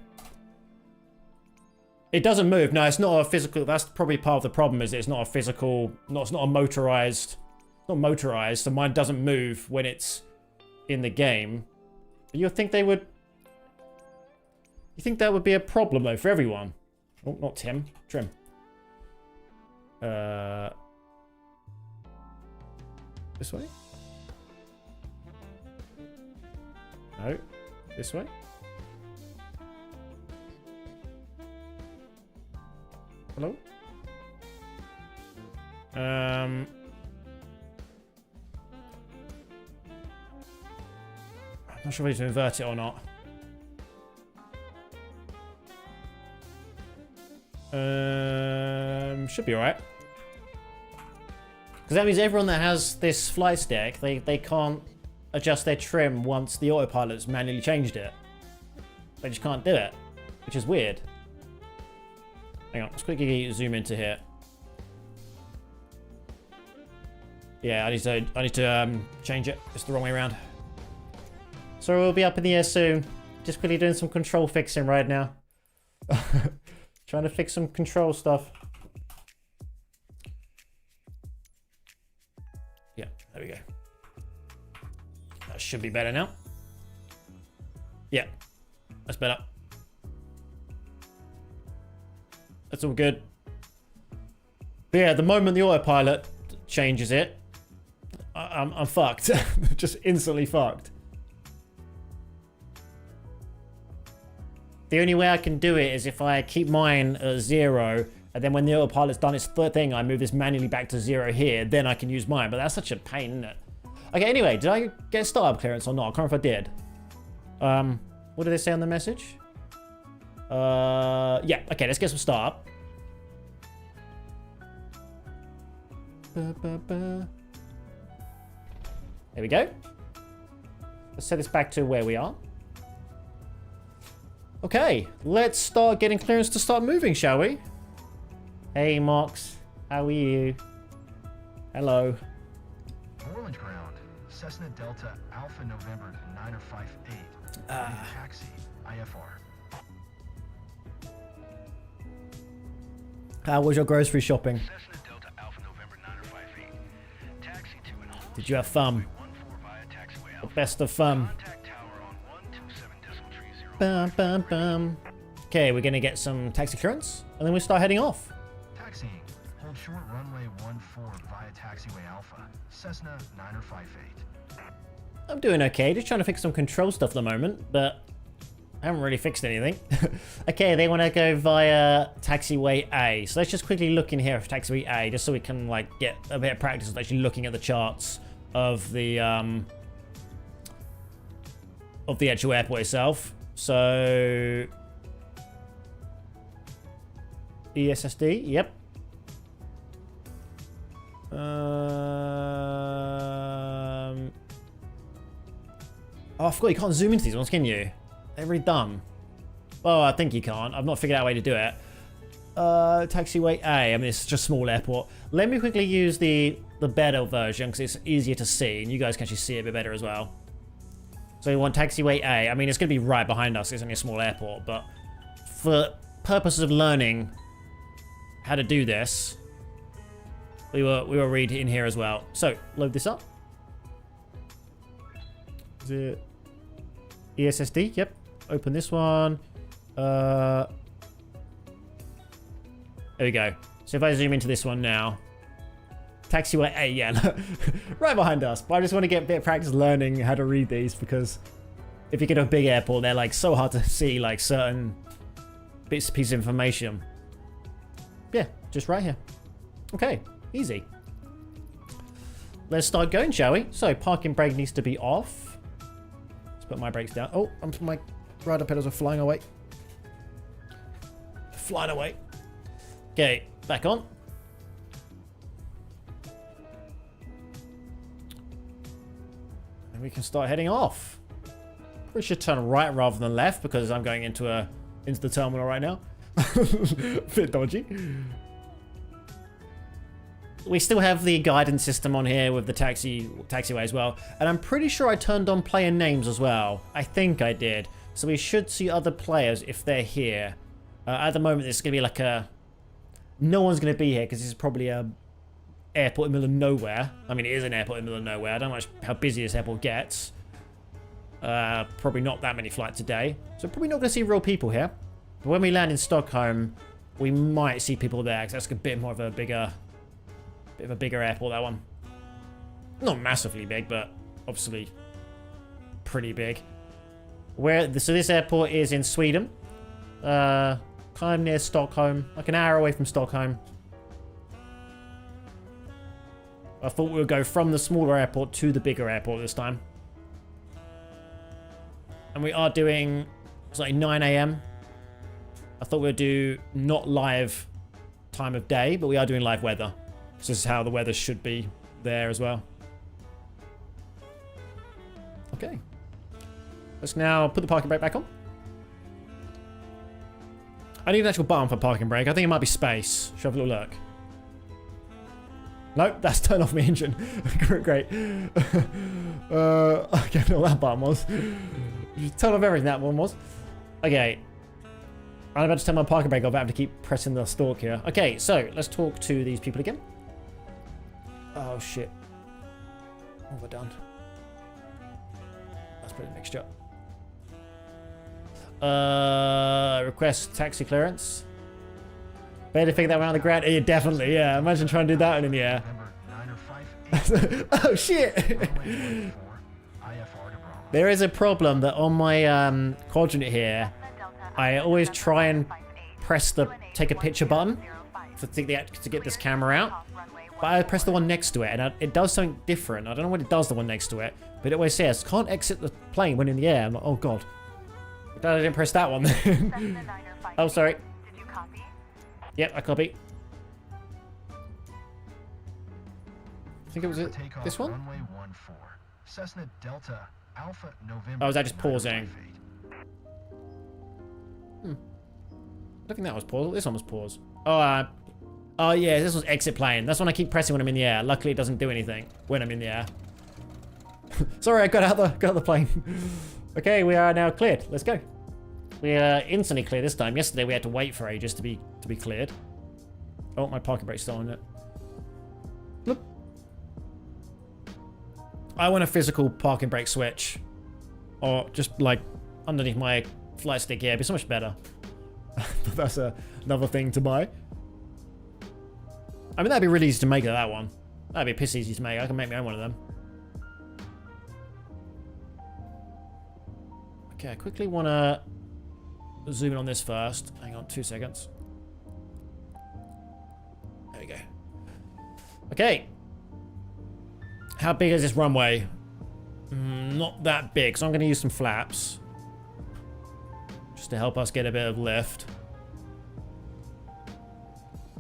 It doesn't move. No, it's not a physical. That's probably part of the problem. Is it's not a physical. It's not a motorized. It's not motorized, so mine doesn't move when it's in the game. You think they would? You think that would be a problem though for everyone? Oh, not Tim. Trim. This way? No. This way? Hello? I'm not sure if I need to invert it or not. Should be alright. Because that means everyone that has this flight stick, they can't adjust their trim once the autopilot's manually changed it. They just can't do it, which is weird. Hang on, let's quickly zoom into here. Yeah, I need to change it. It's the wrong way around. So we'll be up in the air soon. Just quickly doing some control fixing right now. Trying to fix some control stuff. Yeah, there we go. That should be better now. Yeah, that's better. That's all good. But yeah, the moment the autopilot changes it, I'm fucked. Just instantly fucked. The only way I can do it is if I keep mine at 0, and then when the autopilot's done its third thing, I move this manually back to 0 here, then I can use mine. But that's such a pain, isn't it? Okay, anyway, did I get startup clearance or not? I can't remember if I did. What did they say on the message? Yeah, okay, let's get some startup. There we go. Let's set this back to where we are. Okay, let's start getting clearance to start moving, shall we? Hey, Mox. How are you? Hello. Moreland ground. Cessna Delta Alpha November 9058. Taxi. IFR. How was your grocery shopping? Cessna Delta Alpha November 9058. Taxi to and home. Did you have fun? The best of fun. Bum, bum, bum. Okay, we're gonna get some taxi clearance, and then we start heading off. Taxiing. Hold short runway 14 via taxiway Alpha. Cessna 9058. I'm doing okay, just trying to fix some control stuff at the moment, but I haven't really fixed anything. Okay, they want to go via taxiway A. So let's just quickly look in here for taxiway A, just so we can like get a bit of practice of actually looking at the charts of the actual airport itself. So ESSD, yep. Oh, I forgot you can't zoom into these ones, can you? They're really dumb. Oh, I think you can't. I've not figured out a way to do it. Taxiway A. I mean, it's just a small airport. Let me quickly use the better version because it's easier to see, and you guys can actually see it a bit better as well. So we want taxiway A. I mean, it's going to be right behind us. It's only a small airport, but for purposes of learning how to do this, we will read in here as well. So load this up. Is it ESSD? Yep. Open this one. There we go. So if I zoom into this one now, taxiway A, yeah, right behind us. But I just want to get a bit of practice learning how to read these because if you get to a big airport, they're like so hard to see like certain pieces of information. Yeah, just right here. Okay, easy. Let's start going, shall we? So parking brake needs to be off. Let's put my brakes down. Oh, my rider pedals are flying away. Flying away. Okay, back on. And we can start heading off. We should turn right rather than left because I'm going into the terminal right now. Bit dodgy. We still have the guidance system on here with the taxiway as well. And I'm pretty sure I turned on player names as well. I think I did. So we should see other players if they're here. At the moment, it's going to be like a... No one's going to be here because this is probably a airport in the middle of nowhere. I mean, it is an airport in the middle of nowhere. I don't know how busy this airport gets. Probably not that many flights a day. So probably not going to see real people here. But when we land in Stockholm, we might see people there because that's a bit more of a bigger airport, that one. Not massively big, but obviously pretty big. So this airport is in Sweden. Kind of near Stockholm, like an hour away from Stockholm. I thought we would go from the smaller airport to the bigger airport this time. And we are doing, it's like 9 AM. I thought we'd do not live time of day, but we are doing live weather. So this is how the weather should be there as well. Okay. Let's now put the parking brake back on. I need an actual button for parking brake. I think it might be space. Should have a little look. Nope, that's turned off my engine. Great. I can't know what that button was. Turn off everything that one was. Okay. I'm about to turn my parking brake off. I have to keep pressing the stalk here. Okay, so let's talk to these people again. Oh shit. What have I done? Let's put a mixture. Request taxi clearance. Better figure that one out on the ground. Yeah, definitely, yeah. Imagine trying to do that one in the air. Oh shit! There is a problem that on my quadrant here, I always try and press the take a picture button to get this camera out. But I press the one next to it and it does something different. I don't know what it does, the one next to it. But it always says, can't exit the plane when in the air. I'm like, oh god. I didn't press that one then. Oh, sorry. Did you copy? Yep, I copy. I think it was this one? Runway 14. Cessna Delta Alpha November. Oh, was that just pausing? I don't think that was pause. This one was pause. Oh yeah, this was exit plane. That's when I keep pressing when I'm in the air. Luckily, it doesn't do anything when I'm in the air. Sorry, I got out the plane. Okay, we are now cleared. Let's go. We are instantly clear this time. Yesterday we had to wait for ages to be cleared. Oh, my parking brake's still on it. Look. I want a physical parking brake switch, or just like underneath my flight stick. Yeah, it'd be so much better. But that's another thing to buy. I mean, that'd be really easy to make that one. That'd be piss easy to make. I can make my own one of them. Okay, I quickly want to zoom in on this first. Hang on 2 seconds. There we go. Okay. How big is this runway? Not that big, so I'm going to use some flaps. Just to help us get a bit of lift.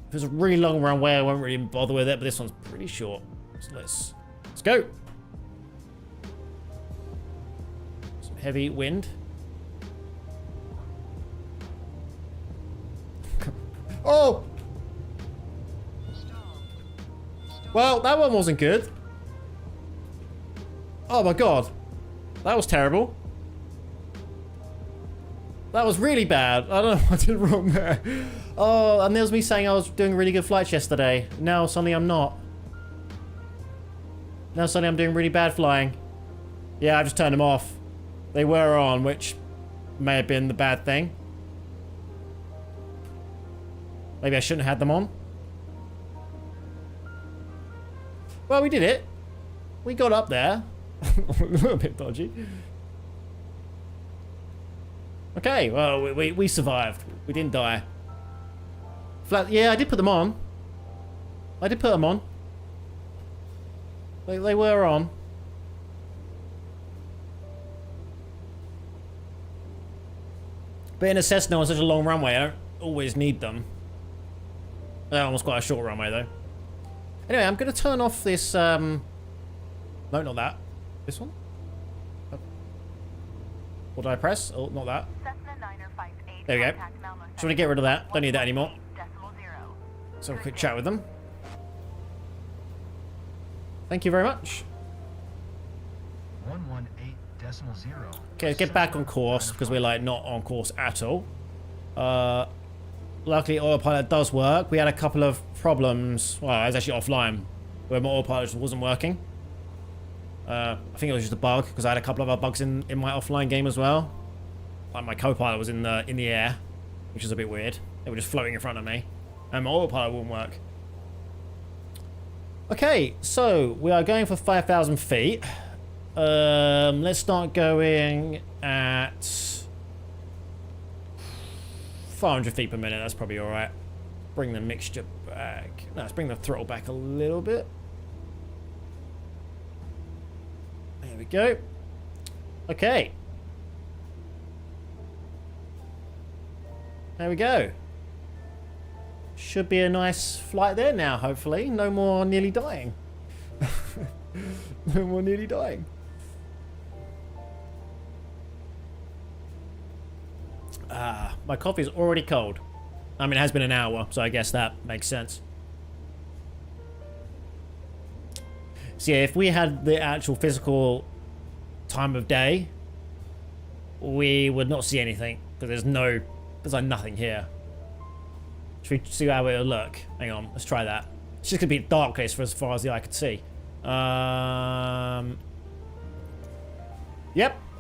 If it's a really long runway, I won't really bother with it, but this one's pretty short. So let's go. Some heavy wind. Oh! Well, that one wasn't good. Oh my god. That was terrible. That was really bad. I don't know what I did wrong there. Oh, and there was me saying I was doing really good flights yesterday. Now suddenly I'm not. Now suddenly I'm doing really bad flying. Yeah, I just turned them off. They were on, which may have been the bad thing. Maybe I shouldn't have had them on. Well, we did it. We got up there. A little bit dodgy. Okay, well, we survived. We didn't die. Flat, yeah, I did put them on. I did put them on. They were on. But in a Cessna on such a long runway, I don't always need them. That one was quite a short runway, though. Anyway, I'm going to turn off this, No, not that. This one? Oh. What did I press? Oh, not that. There we go. Just want to get rid of that. Don't need that anymore. Let's have a quick chat with them. Thank you very much. 118.0. Okay, let's get back on course, because we're, like, not on course at all. Luckily, autopilot does work. We had a couple of problems. Well, I was actually offline, where my autopilot wasn't working. I think it was just a bug, because I had a couple of other bugs in my offline game as well. Like my co-pilot was in the air, which is a bit weird. They were just floating in front of me, and my autopilot wouldn't work. Okay, so we are going for 5,000 feet. Let's start going at 400 feet per minute. That's probably all right. Bring the mixture back. No, let's bring the throttle back a little bit. There we go. Okay. There we go. Should be a nice flight there now, hopefully. No more nearly dying. No more nearly dying. My coffee is already cold. I mean, it has been an hour, so I guess that makes sense. So yeah, if we had the actual physical time of day, we would not see anything, because there's like nothing here. Should we see how it'll look? Hang on, let's try that. It's just gonna be a darkness for as far as the eye could see. Yep.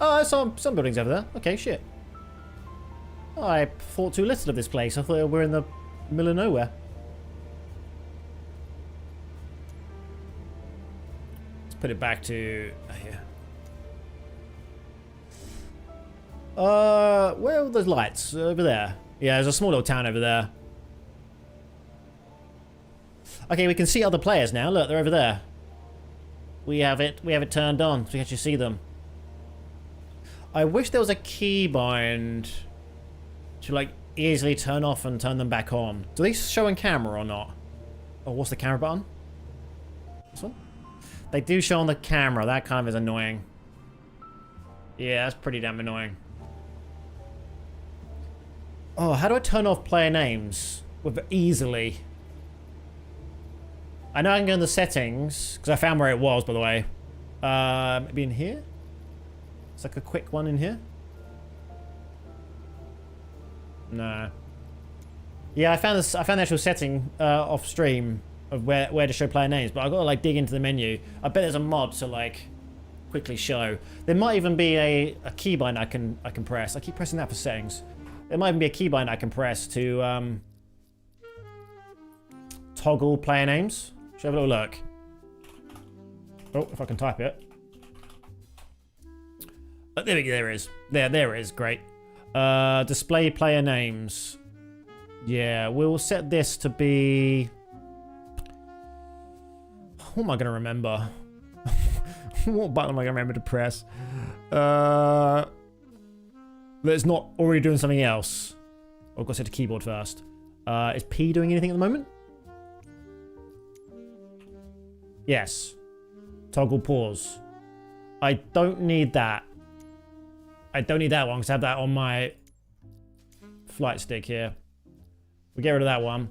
Oh, there's some buildings over there. Okay, shit. Oh, I thought too little of this place. I thought we were in the middle of nowhere. Let's put it back to here. Where are those lights? Over there. Yeah, there's a small little town over there. Okay, we can see other players now. Look, they're over there. We have it turned on, so we can actually see them. I wish there was a keybind to like easily turn off and turn them back on. Do they show on camera or not? Oh, what's the camera button? This one? They do show on the camera. That kind of is annoying. Yeah, that's pretty damn annoying. Oh, how do I turn off player names with easily? I know I can go in the settings, because I found where it was, by the way. Maybe in here? It's like a quick one in here. Nah. Yeah, I found the actual setting off stream of where to show player names, but I've got to like dig into the menu. I bet there's a mod to like quickly show. There might even be a keybind I can press. I keep pressing that for settings. There might even be a keybind I can press to toggle player names. Should have a little look. Oh, if I can type it. Oh, there we go. There it is. There it is. Great. Display player names. Yeah, we'll set this to be... What am I going to remember? What button am I going to remember to press? That's not already doing something else. I've got to set the keyboard first. Is P doing anything at the moment? Yes. Toggle pause. I don't need that. I don't need that one because I have that on my flight stick here. We get rid of that one.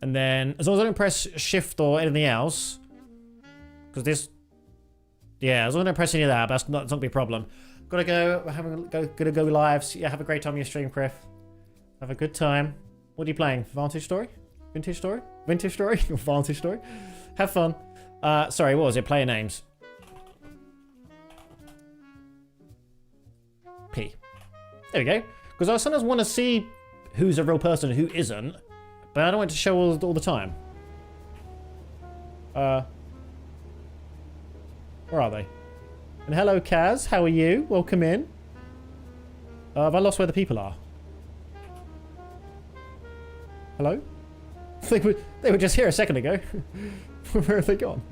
And then, as long as I don't press shift or anything else, because this, yeah, as long as I don't press any of that, that's not going to be a problem. Gotta go, gonna go live. So yeah, have a great time on your stream, Criff. Have a good time. What are you playing? Vantage Story? Vintage Story? Vintage Story? Vantage Story? Have fun. Sorry, what was it? Player names. P. There we go. Because I sometimes want to see who's a real person and who isn't, but I don't want it to show all the time. Where are they? And hello, Kaz. How are you? Welcome in. Have I lost where the people are? Hello? They were just here a second ago. Where have they gone?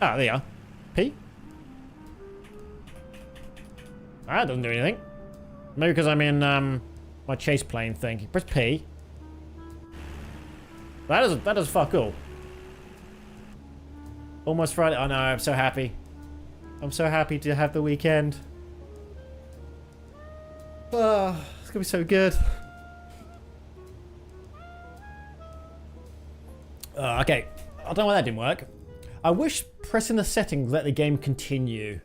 Ah, there you are. P? That doesn't do anything. Maybe because I'm in my chase plane thing. Press P. That does fuck all. Almost Friday. Oh no, I'm so happy. I'm so happy to have the weekend. Oh, it's gonna be so good. Okay. I don't know why that didn't work. I wish pressing the settings let the game continue.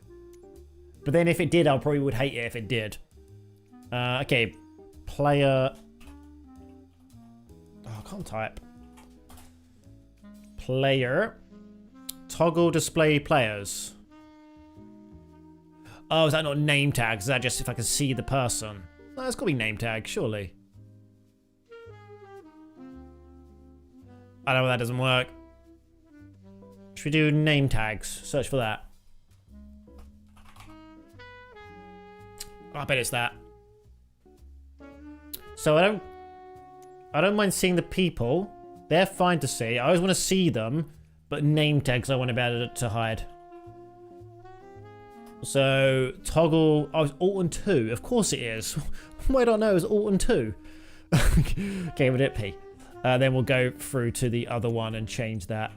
But then if it did, I probably would hate it if it did. Okay. Player... Oh, I can't type. Player. Toggle display players. Oh, is that not name tags? Is that just if I can see the person? No, it's got to be name tag, surely. I know that doesn't work. Should we do name tags? Search for that. I bet it's that. So I don't mind seeing the people. They're fine to see. I always want to see them, but name tags I want to be able to hide. So toggle. Oh, it's Alt and 2. Of course it is. Why don't I know it's Alt and 2? Okay, with it P. Then we'll go through to the other one and change that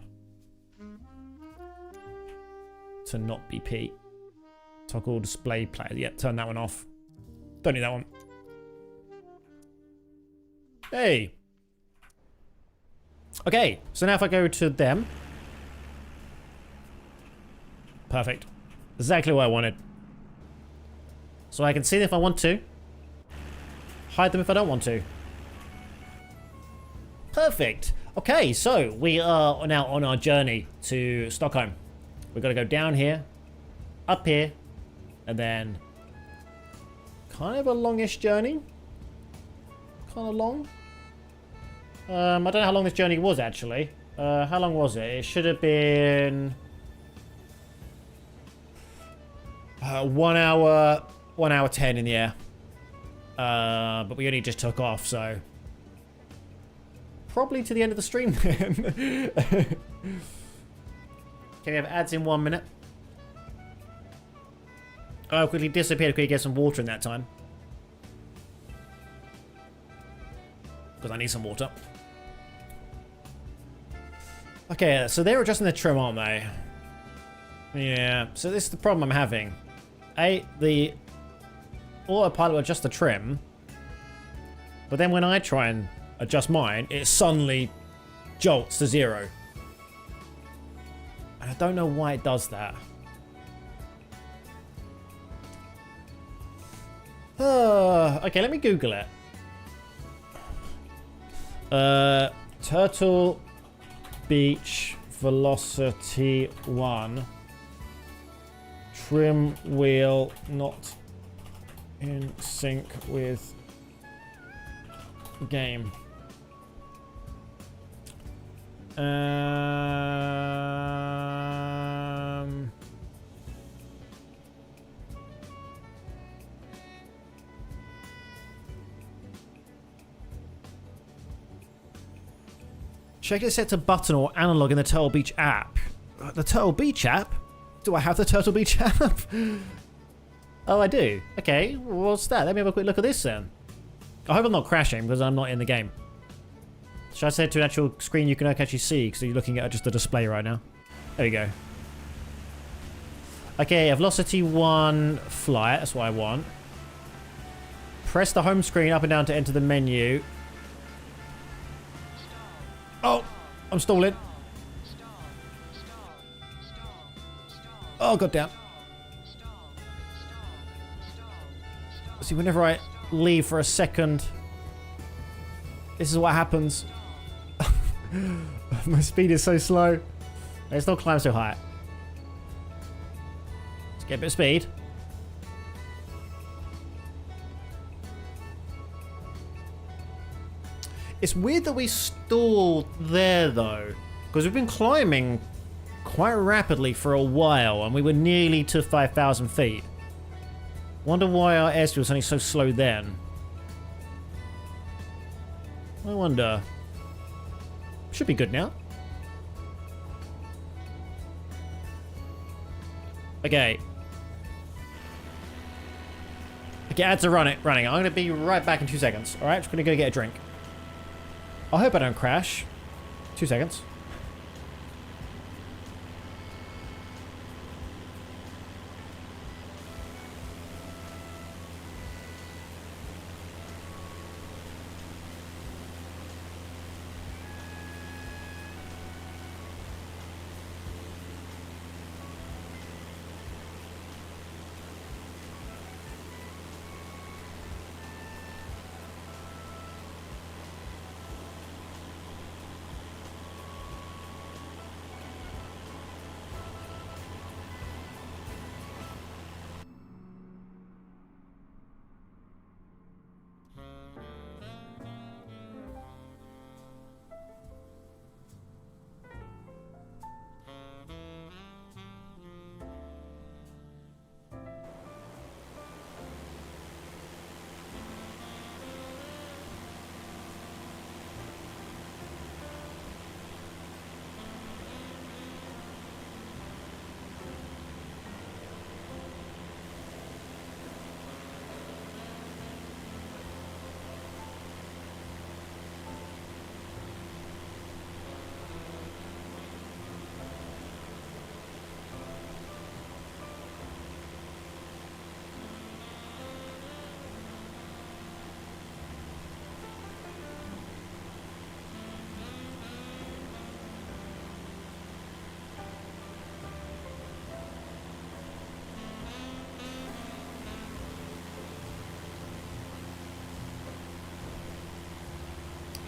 to not be P. Toggle display player. Yeah, turn that one off. Don't need that one. Hey. Okay, so now if I go to them. Perfect. Exactly what I wanted. So I can see them if I want to. Hide them if I don't want to. Perfect. Okay, so we are now on our journey to Stockholm. We've got to go down here, up here, and then kind of a longish journey. Kind of long. I don't know how long this journey was actually. How long was it? It should have been 1 hour, 1 hour 10 in the air. But we only just took off, so probably to the end of the stream then. Okay, we have ads in 1 minute. Oh, quickly disappeared. Quickly get some water in that time. Because I need some water. Okay, so they're adjusting the trim, aren't they? Yeah, so this is the problem I'm having. The autopilot will adjust the trim, but then when I try and adjust mine, it suddenly jolts to 0. And I don't know why it does that. Okay, let me Google it. Turtle Beach Velocity 1. Trim wheel not in sync with game. Check it set to button or analog in the Turtle Beach app. The Turtle Beach app? Do I have the Turtle Beach app? Oh, I do. Okay, what's that? Let me have a quick look at this then. I hope I'm not crashing because I'm not in the game. Should I set it to an actual screen you can actually see because you're looking at just the display right now? There we go. Okay, Velocity 1 flight. That's what I want. Press the home screen up and down to enter the menu. Oh, I'm stalling. Oh, goddamn. See, whenever I leave for a second, this is what happens. My speed is so slow. Let's not climb so high. Let's get a bit of speed. It's weird that we stalled there though, because we've been climbing quite rapidly for a while and we were nearly to 5,000 feet. Wonder why our airspeed was only so slow then. I wonder. Should be good now. Okay. Okay, ads are running. I'm going to be right back in 2 seconds. Alright, just going to go get a drink. I hope I don't crash. 2 seconds.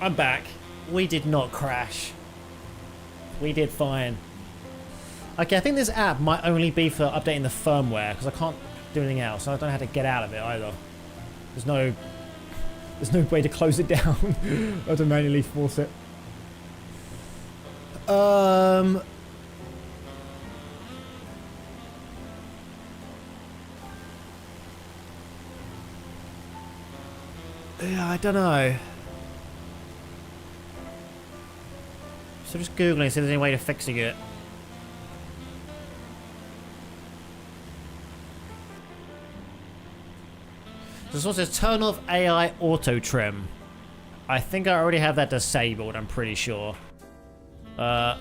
I'm back. We did not crash. We did fine. Okay, I think this app might only be for updating the firmware because I can't do anything else. I don't know how to get out of it either. There's no way to close it down. I have to manually force it. Yeah, I don't know. So just Googling, see if there's any way to fixing it. So this one says turn off AI auto trim. I think I already have that disabled, I'm pretty sure. I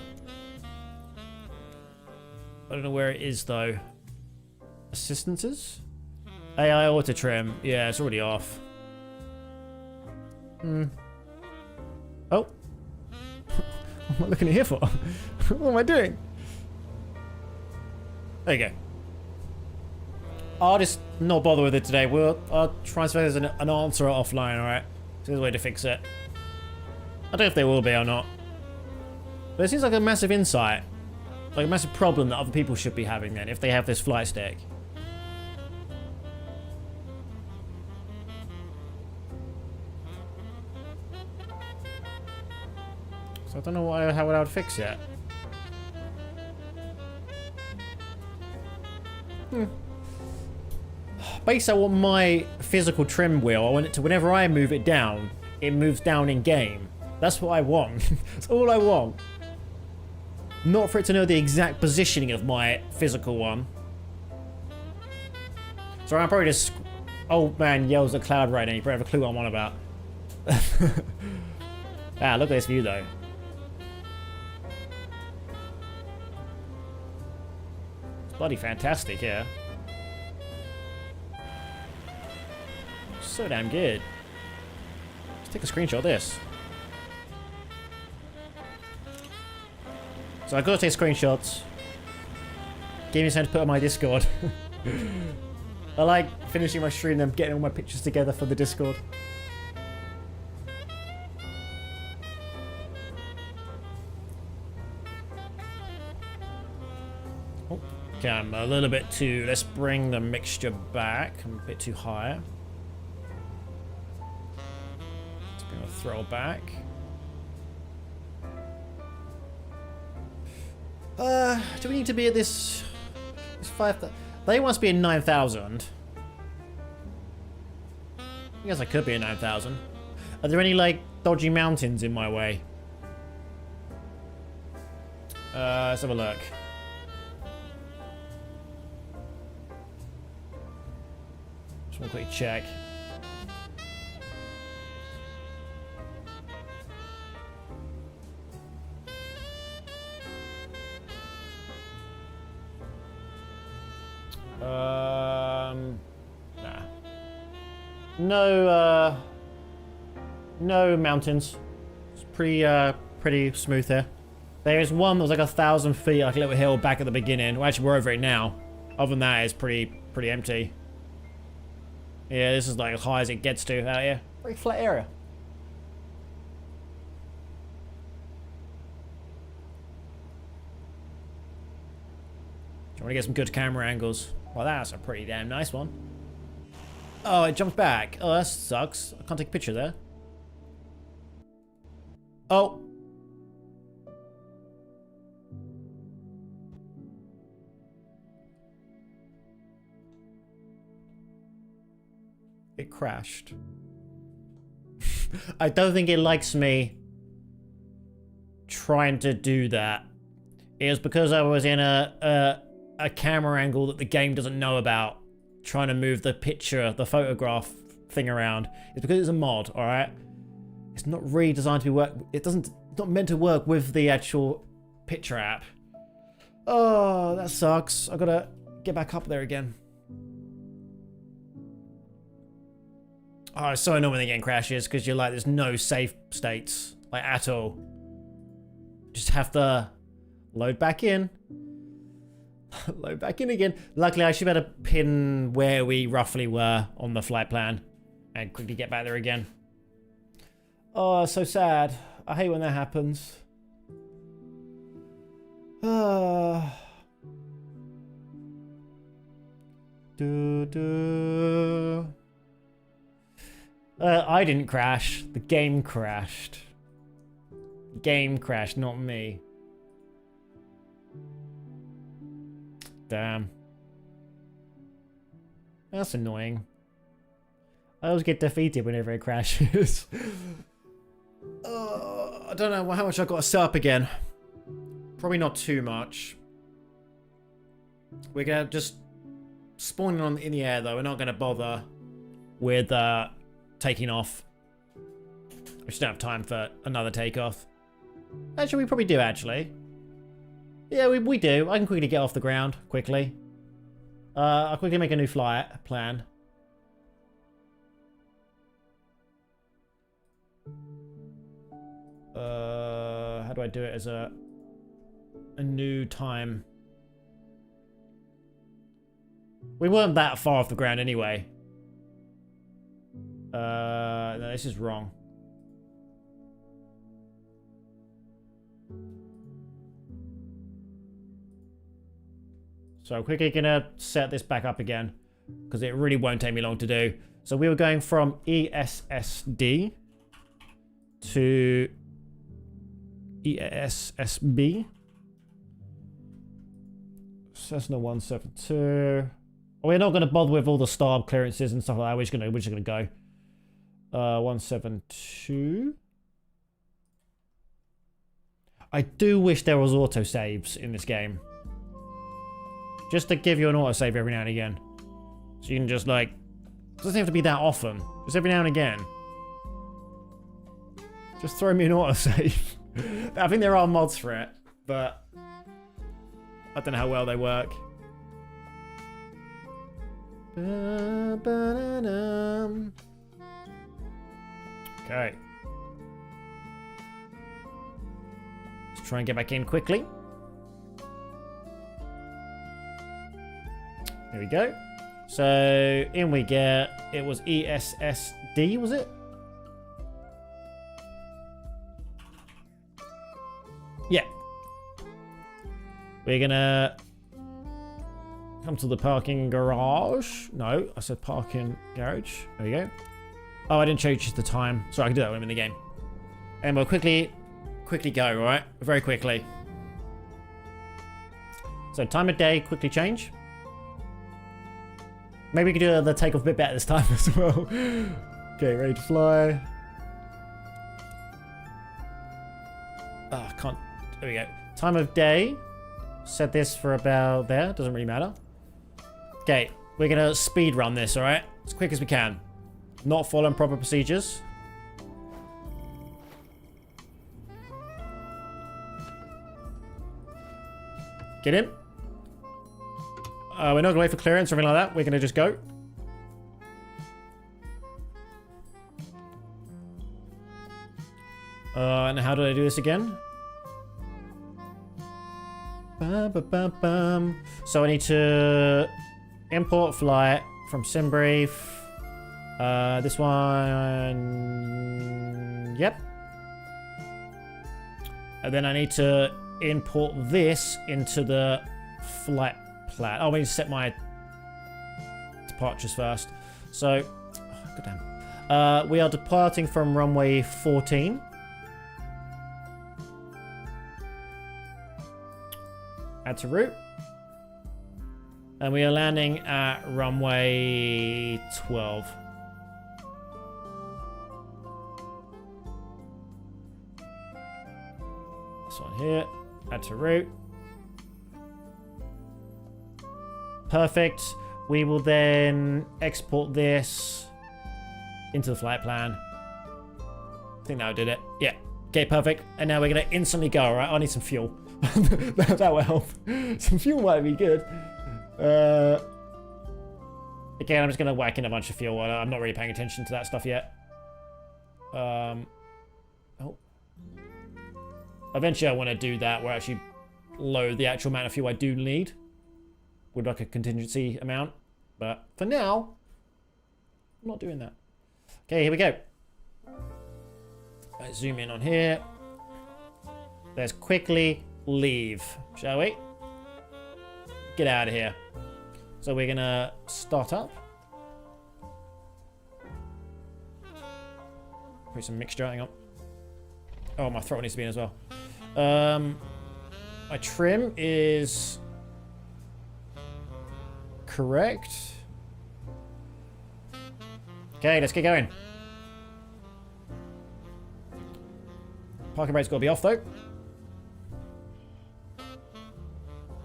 don't know where it is though. Assistances? AI auto trim. Yeah, it's already off. Oh. What am I looking at here for? What am I doing? There you go. I'll just not bother with it today. I'll try and see if there's an answer offline, alright? So there's a way to fix it. I don't know if there will be or not. But it seems like a massive insight. Like a massive problem that other people should be having then, if they have this flight stick. So So I don't know how I would fix it. Basically, I want my physical trim wheel. I want it to, whenever I move it down, it moves down in game. That's what I want. That's all I want. Not for it to know the exact positioning of my physical one. So I'm probably just... Old man yells at cloud right now. You probably have a clue what I'm on about. Ah, look at this view though. It's bloody fantastic here. So damn good. Let's take a screenshot of this. So I gotta take screenshots. Give me something to put on my Discord. I like finishing my stream and getting all my pictures together for the Discord. Oh, okay, I'm a little bit too... Let's bring the mixture back. I'm a bit too high. Let's bring the throw back. Do we need to be at this... This 5,000... They want us to be in 9,000. I guess I could be in 9,000. Are there any, like, dodgy mountains in my way? Let's have a look. Just want to quickly check. Nah. No mountains. It's pretty smooth here. There is one that was like 1,000 feet, like a little hill back at the beginning. Well, actually, we're over it now. Other than that, it's pretty empty. Yeah, this is like as high as it gets to out here. Very flat area. Do you want to get some good camera angles? Well, that's a pretty damn nice one. Oh, it jumped back. Oh, that sucks. I can't take a picture there. Oh. It crashed. I don't think it likes me trying to do that. It was because I was in a camera angle that the game doesn't know about, trying to move the picture, the photograph thing around. It's because it's a mod, alright? It's not really designed to be it's not meant to work with the actual picture app. Oh, that sucks. I gotta get back up there again. Oh, it's so annoying when the game crashes, because you're like, there's no safe states, like, at all. Just have to load back in. Load back in again. Luckily, I should be able to pin where we roughly were on the flight plan and quickly get back there again. Oh, so sad. I hate when that happens. I didn't crash. The game crashed. The game crashed, not me. Damn. That's annoying. I always get defeated whenever it crashes. I don't know how much I've got to set up again. Probably not too much. We're gonna just spawn on in the air though. We're not gonna bother with taking off. We should have time for another takeoff. Actually, we probably do actually. Yeah, we do. I can quickly get off the ground, quickly. I'll quickly make a new flight plan. How do I do it as a new time? We weren't that far off the ground anyway. No, this is wrong. So I'm quickly gonna set this back up again, because it really won't take me long to do. So we were going from ESSD to ESSB. Cessna 172. We're not going to bother with all the starb clearances and stuff like that. We're just gonna go. 172. I do wish there was autosaves in this game. Just to give you an autosave every now and again. So you can just like... It doesn't have to be that often. Just every now and again. Just throw me an autosave. I think there are mods for it, but... I don't know how well they work. Okay. Let's try and get back in quickly. Here we go. So, in we get... It was ESSD, was it? Yeah. We're gonna... come to the parking garage. No, I said parking garage. There we go. Oh, I didn't change the time. Sorry, I can do that when I'm in the game. And we'll quickly go, alright? Very quickly. So, time of day, quickly change. Maybe we could do the takeoff a bit better this time as well. Okay, ready to fly. Ah, can't. There we go. Time of day. Set this for about there. Doesn't really matter. Okay, we're gonna speed run this, alright? As quick as we can. Not following proper procedures. Get in. We're not gonna wait for clearance or anything like that. We're gonna just go. And how do I do this again? So I need to import flight from SimBrief. This one, yep. And then I need to import this into the flight plan. Oh, I need to set my departures first. So, oh, goddamn. We are departing from runway 14. Add to route. And we are landing at runway 12. This one here. Add to route. Perfect. We will then export this into the flight plan. I think that did it. Yeah. Okay, perfect. And now we're going to instantly go, alright? I need some fuel. that will help. Some fuel might be good. Again, I'm just going to whack in a bunch of fuel. I'm not really paying attention to that stuff yet. Oh. Eventually I want to do that where I actually load the actual amount of fuel I do need. With like a contingency amount. But for now, I'm not doing that. Okay, here we go. Let's zoom in on here. Let's quickly leave, shall we? Get out of here. So we're gonna start up. Put some mixture, hang on. Oh, my throat needs to be in as well. My trim is correct. Okay, let's get going. Parking brake's got to be off though.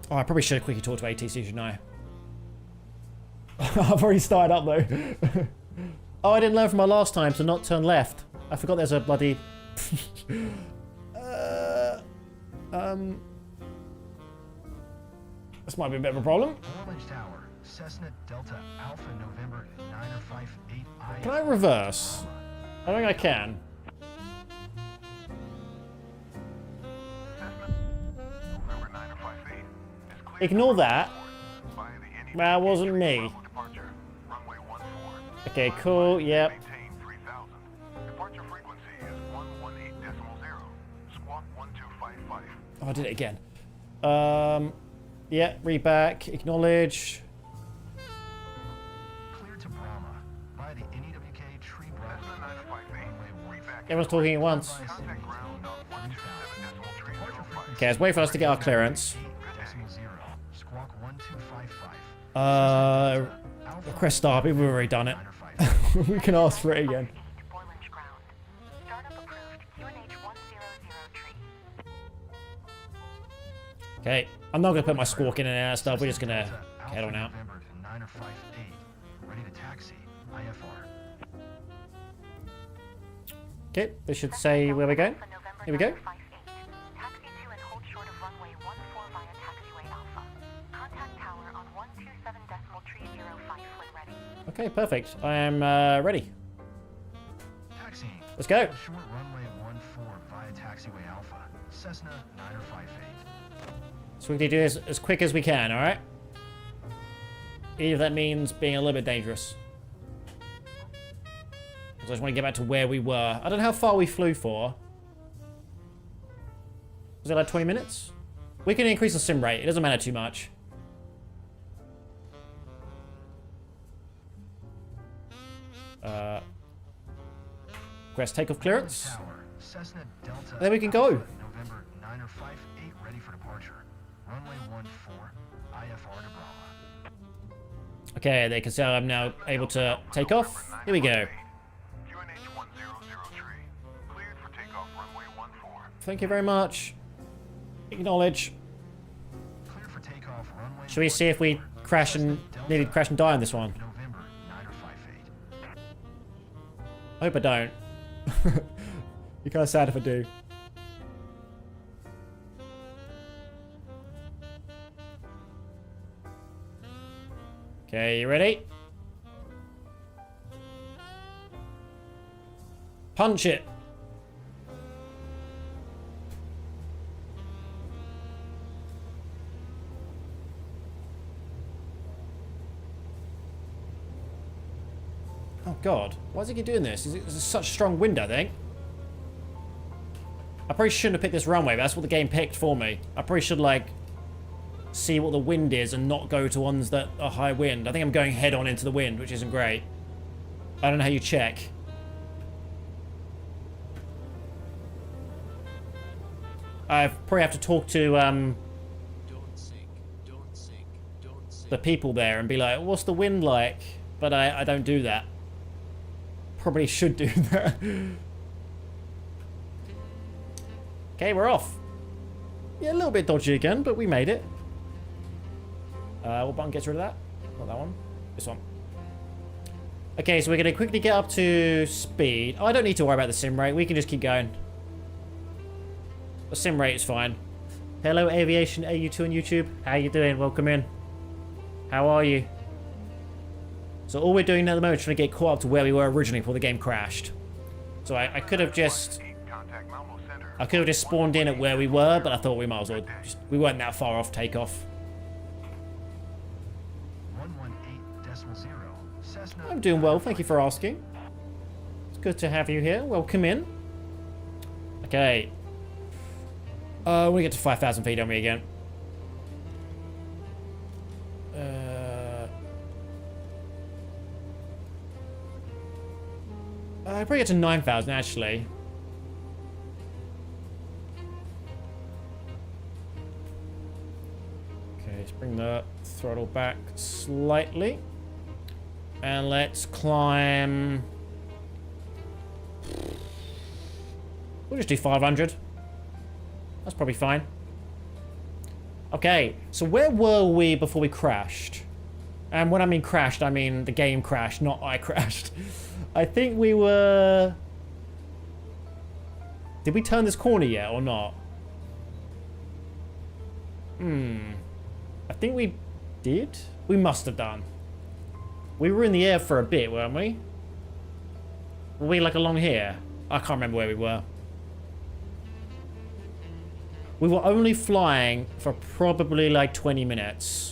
Oh, I probably should have quickly talked to ATC, shouldn't I? I've already started up though. Oh, I didn't learn from my last time to not turn left. I forgot there's a bloody... This might be a bit of a problem. Orange Tower, Cessna Delta Alpha November 958I. Can I reverse? I think I can. Ignore that. That wasn't me. Okay, cool, yep. Oh, I did it again. Yeah, read back, acknowledge. Clear to Brahma by the NEWK Tree Bravo. Everyone's talking at once. Okay, let's wait for us to get our clearance. Squawk 1255. Request start, we've already done it. We can ask for it again. Boilinge ground. Startup approved QNH 100 tree. Okay, I'm not gonna put my squawk in and out of stuff. We're just gonna head on out. November to 958. Ready to taxi. IFR. Okay, this should say where we're going. Here we go. Taxi to and hold short of runway 14 via taxiway Alpha. Contact tower on 127.305 when ready. Okay, perfect. I am ready. Taxiing. Let's go. Short runway 14 via taxiway Alpha. Cessna 9058. So we can do this as quick as we can, alright? Even if that means being a little bit dangerous. Because I just want to get back to where we were. I don't know how far we flew for. Was it like 20 minutes? We can increase the sim rate. It doesn't matter too much. Request takeoff clearance. Tower. Cessna Delta. There we can go. November 958. Ready for departure. Runway 14. IFR to Brahma. Okay, they can see I'm now able to take off. Here we go. QNH 1003. Cleared for takeoff runway 14. Thank you very much. Acknowledge. Clear for takeoff. Runway. Should we see if we crash and nearly crash and die on this one? November 958. I hope I don't. You're kind of sad if I do. Okay, you ready? Punch it. Oh god, why does he keep doing this? Is it such a strong wind, I think? I probably shouldn't have picked this runway, but that's what the game picked for me. I probably should, like, see what the wind is and not go to ones that are high wind. I think I'm going head on into the wind, which isn't great. I don't know how you check. I probably have to talk to the people there and be like, what's the wind like? But I don't do that. Probably should do that. Okay, we're off. Yeah, a little bit dodgy again, but we made it. What button gets rid of that? Not that one. This one. Okay, so we're going to quickly get up to speed. Oh, I don't need to worry about the sim rate. We can just keep going. The sim rate is fine. Hello, Aviation AU2 on YouTube. How you doing? Welcome in. How are you? So all we're doing at the moment is trying to get caught up to where we were originally before the game crashed. So I could have just... Contact Malmo Center. I could have just spawned in at where we were, but I thought we might as well... we weren't that far off takeoff. 118.0. Cessna. I'm doing well, thank you for asking. It's good to have you here. Welcome in. Okay. We get to 5,000 feet on me again. I probably get to 9,000 actually. Okay, let's bring the throttle back slightly. And let's climb... we'll just do 500. That's probably fine. Okay, so where were we before we crashed? And when I mean crashed, I mean the game crashed, not I crashed. I think we were... did we turn this corner yet or not? I think we did? We must have done. We were in the air for a bit, weren't we? Were we like along here? I can't remember where we were. We were only flying for probably like 20 minutes.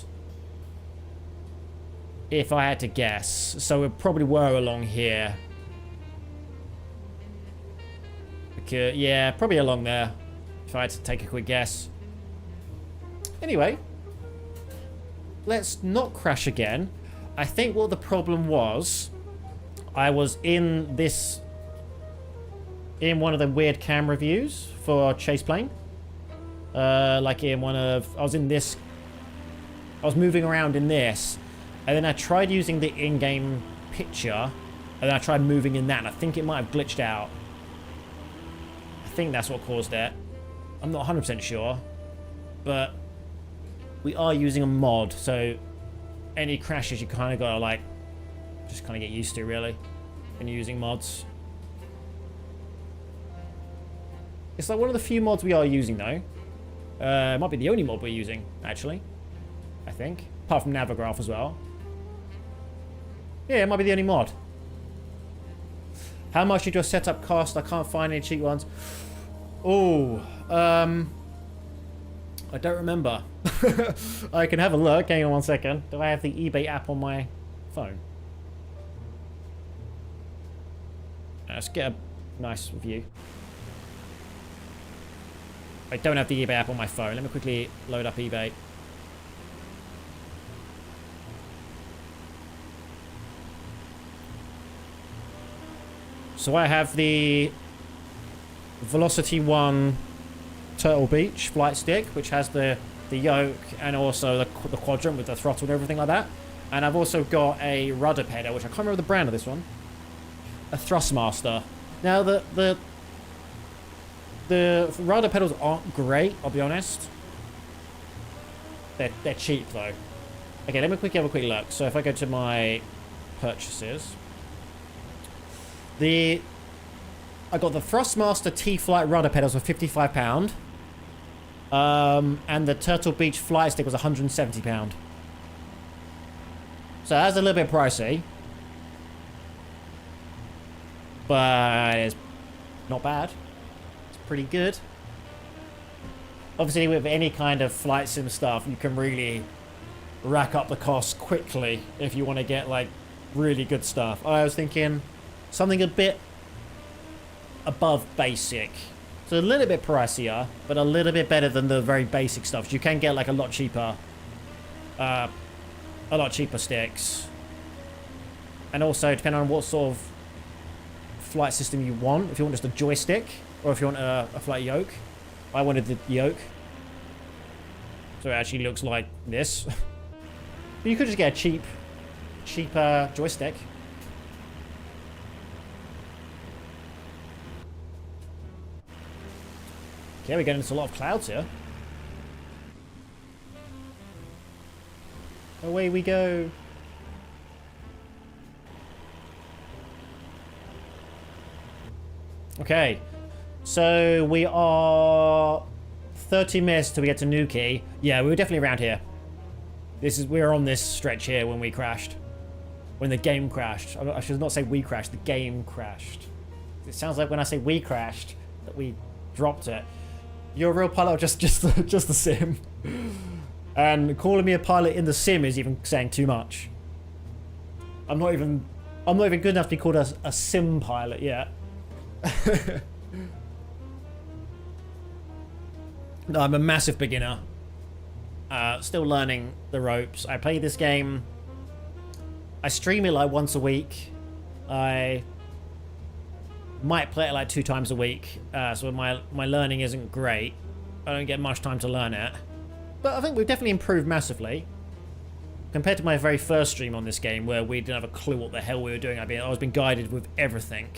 If I had to guess. So we probably were along here. Okay, yeah, probably along there. If I had to take a quick guess. Anyway. Let's not crash again. I think what the problem was... I was in this in one of the weird cam reviews for Chase Plane. Like in one of... I was moving around in this, and then I tried using the in-game picture, and then I tried moving in that, and I think it might have glitched out. I think that's what caused it. I'm not 100% sure, but we are using a mod, so any crashes you kind of gotta like just kind of get used to, really, when you're using mods. It's like one of the few mods we are using, though. It might be the only mod we're using, actually. I think, apart from Navigraph as well. Yeah, it might be the only mod. How much did your setup cost? I can't find any cheap ones. Oh, I don't remember. I can have a look. Hang on one second. Do I have the eBay app on my phone? Let's get a nice review. I don't have the eBay app on my phone. Let me quickly load up eBay. So I have the Velocity 1 Turtle Beach flight stick, which has the yoke and also the quadrant with the throttle and everything like that. And I've also got a rudder pedal, which I can't remember the brand of this one. A Thrustmaster. Now the rudder pedals aren't great, I'll be honest. They're cheap though. Okay, let me quickly have a quick look. So if I go to my purchases, I got the Thrustmaster T-Flight rudder pedals for £55. And the Turtle Beach flight stick was £170. So that's a little bit pricey. But it's not bad. It's pretty good. Obviously, with any kind of flight sim stuff, you can really rack up the costs quickly if you want to get, like, really good stuff. I was thinking something a bit above basic. So a little bit pricier, but a little bit better than the very basic stuff. You can get, like, a lot cheaper sticks. And also, depending on what sort of flight system you want, if you want just a joystick, or if you want a flight yoke. I wanted the yoke. So it actually looks like this. But you could just get a cheaper joystick. Okay, we're getting into a lot of clouds here. Away we go. Okay, so we are 30 minutes till we get to Nuki. Yeah, we were definitely around here. We're on this stretch here when we crashed. When the game crashed. I should not say we crashed, the game crashed. It sounds like when I say we crashed, that we dropped it. You're a real pilot or just the sim? And calling me a pilot in the sim is even saying too much. I'm not even good enough to be called a sim pilot yet. No, I'm a massive beginner. Still learning the ropes. I play this game. I stream it like once a week. I might play it like 2 times a week. So my learning isn't great. I don't get much time to learn it. But I think we've definitely improved massively. Compared to my very first stream on this game, where we didn't have a clue what the hell we were doing. I was being guided with everything.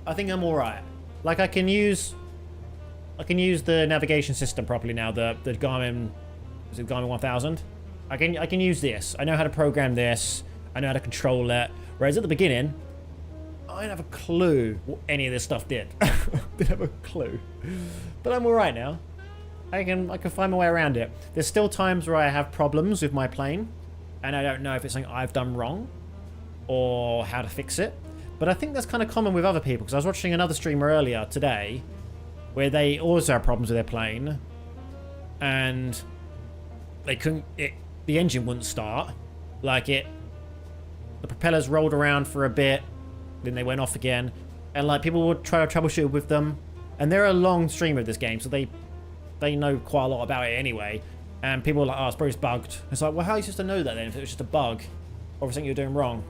I think I'm alright. Like, I can use the navigation system properly now. The Garmin, is it Garmin 1000? I can use this. I know how to program this. I know how to control it. Whereas at the beginning, I didn't have a clue what any of this stuff did. Didn't have a clue. But I'm alright now. I can find my way around it. There's still times where I have problems with my plane, and I don't know if it's something I've done wrong or how to fix it. But I think that's kind of common with other people, because I was watching another streamer earlier today where they also had problems with their plane, and they couldn't. The engine wouldn't start. The propellers rolled around for a bit, then they went off again, and like people would try to troubleshoot with them. And they're a long streamer of this game, so they know quite a lot about it anyway. And people were like, "Oh, it's probably just bugged." It's like, well, how are you supposed to know that then if it was just a bug or something you're doing wrong?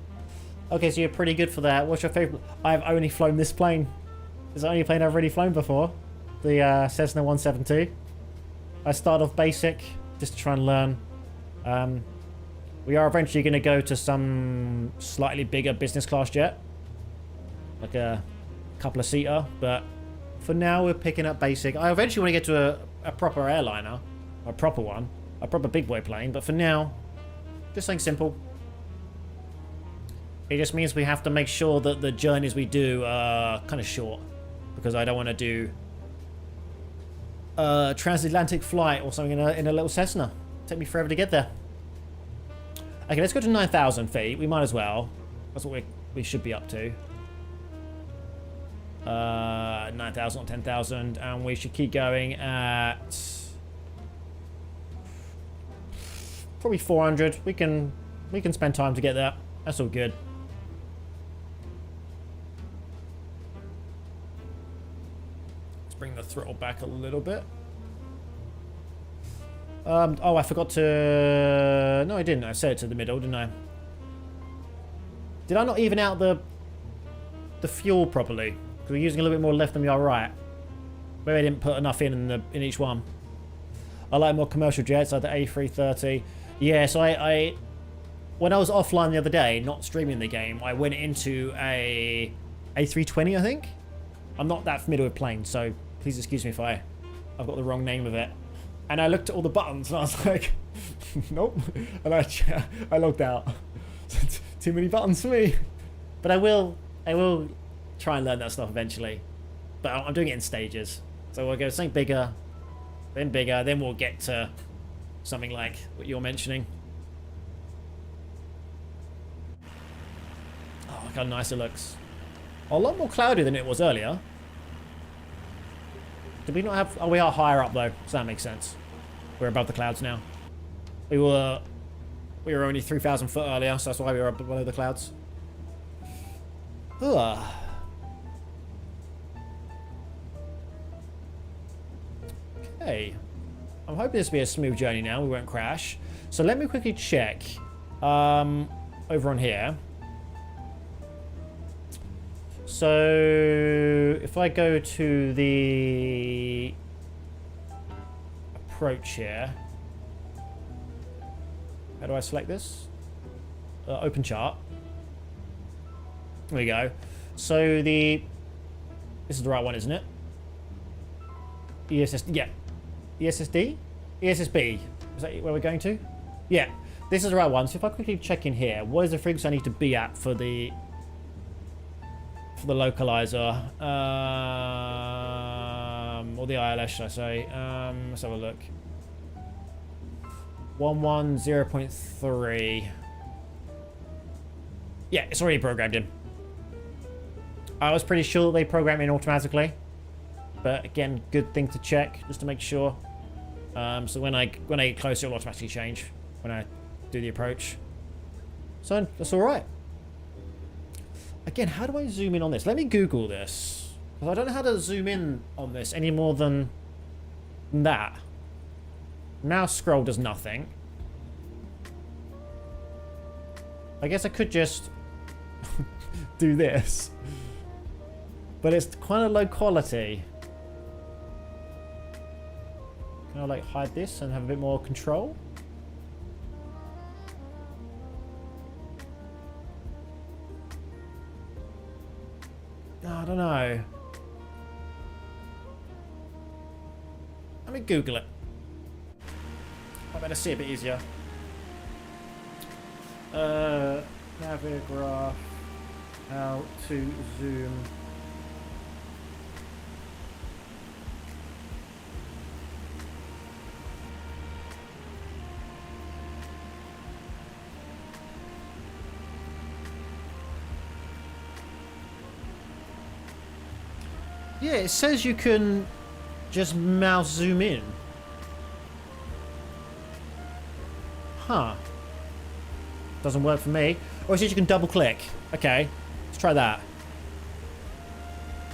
Okay, so you're pretty good for that. What's your favorite? I've only flown this plane. It's the only plane I've really flown before. The Cessna 172. I started off basic just to try and learn. We are eventually going to go to some slightly bigger business class jet. Like a couple of seater. But for now, we're picking up basic. I eventually want to get to a proper airliner. A proper one. A proper big boy plane. But for now, just something simple. It just means we have to make sure that the journeys we do are kind of short. Because I don't want to do a transatlantic flight or something in a little Cessna. Take me forever to get there. Okay, let's go to 9,000 feet. We might as well. That's what we should be up to. 9,000 or 10,000. And we should keep going at... probably 400. We can spend time to get there. That's all good. Let's bring the throttle back a little bit. Oh, I forgot to... No, I didn't. I set it to the middle, didn't I? Did I not even out the fuel properly? Because we're using a little bit more left than we are right. Maybe I didn't put enough in each one. I like more commercial jets, like the A330. Yeah, so I when I was offline the other day, not streaming the game, I went into a A320, I think. I'm not that familiar with planes, so please excuse me if I've got the wrong name of it. And I looked at all the buttons and I was like, nope. And I logged out. Too many buttons for me. But I will try and learn that stuff eventually. But I'm doing it in stages. So we'll go something bigger, then we'll get to something like what you're mentioning. Oh, look how nice it looks. A lot more cloudy than it was earlier. Did we not have... Oh, we are higher up though, so that makes sense. We're above the clouds now. We were only 3,000 foot earlier, so that's why we were up below the clouds. Ugh. Okay. I'm hoping this will be a smooth journey now. We won't crash. So let me quickly check over on here. So if I go to the approach here, how do I select this? Open chart. There we go. So this is the right one, isn't it? ESSD, yeah. ESSD? ESSB. Is that where we're going to? Yeah. This is the right one. So if I quickly check in here, what is the frequency I need to be at for the localizer? Or the ILS, should I say? Let's have a look. 110.3. Yeah, it's already programmed in. I was pretty sure they program in automatically. But again, good thing to check, just to make sure. So when I get closer, it'll automatically change when I do the approach. So that's all right. Again, how do I zoom in on this? Let me Google this, because I don't know how to zoom in on this any more than that. Mouse scroll does nothing. I guess I could just do this, but it's quite a low quality. Can I like hide this and have a bit more control? I don't know. Let me Google it. I better see a bit easier. Navigraph. How to zoom. Yeah, it says you can just mouse zoom in. Huh. Doesn't work for me. Or it says you can double click. Okay, let's try that.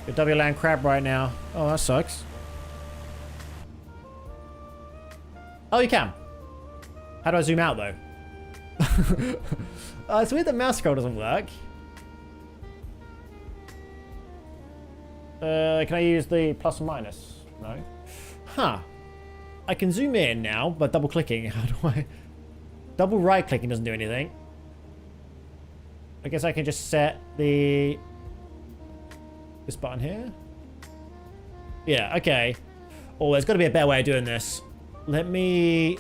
You're double land crab right now. Oh, that sucks. Oh, you can. How do I zoom out though? It's weird that mouse scroll doesn't work. Can I use the plus and minus? No. Huh. I can zoom in now by double clicking. How do I... Double right clicking doesn't do anything. I guess I can just set the... This button here. Yeah, okay. Oh, there's got to be a better way of doing this. Let me...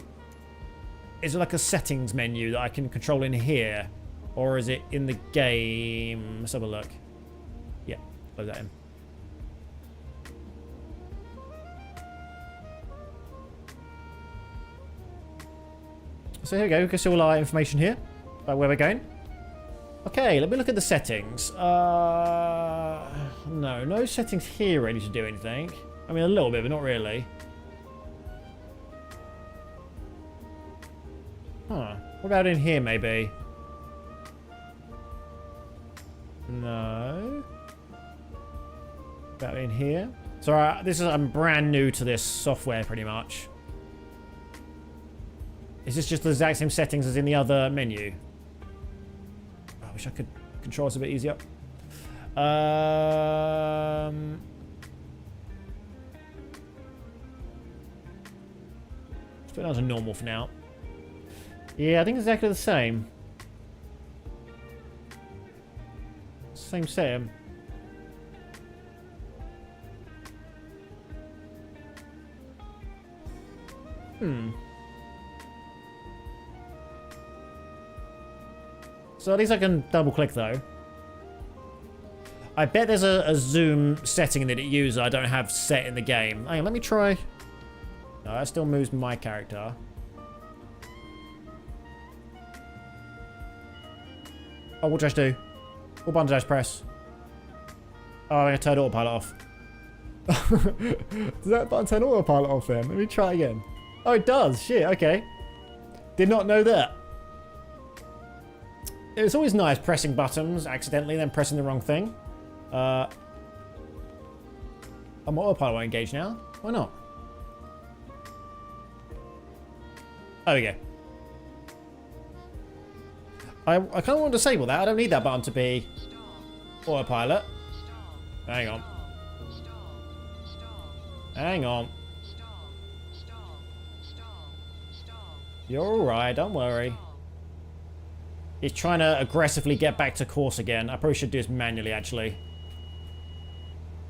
Is it like a settings menu that I can control in here? Or is it in the game? Let's have a look. Yeah, load that in. So here we go, we can see all our information here about where we're going. Okay, let me look at the settings. No settings here ready to do anything. I mean, a little bit, but not really. Huh. What about in here, maybe? No. About in here? So I'm brand new to this software, pretty much. Is this just the exact same settings as in the other menu? I wish I could control this a bit easier. Let's put it down to normal for now. Yeah, I think it's exactly the same. Same setting. So at least I can double click though. I bet there's a zoom setting that it uses I don't have set in the game. Hang on, let me try. No, that still moves my character. Oh, what did I just do? What button did I just press? Oh, I'm going to turn autopilot off. Does that button turn autopilot off then? Let me try again. Oh, it does. Shit, okay. Did not know that. It's always nice pressing buttons accidentally, then pressing the wrong thing. I'm autopilot won't engage now. Why not? There we go. I kind of want to disable that. I don't need that button to be autopilot. Hang on. Hang on. You're alright, don't worry. He's trying to aggressively get back to course again. I probably should do this manually, actually.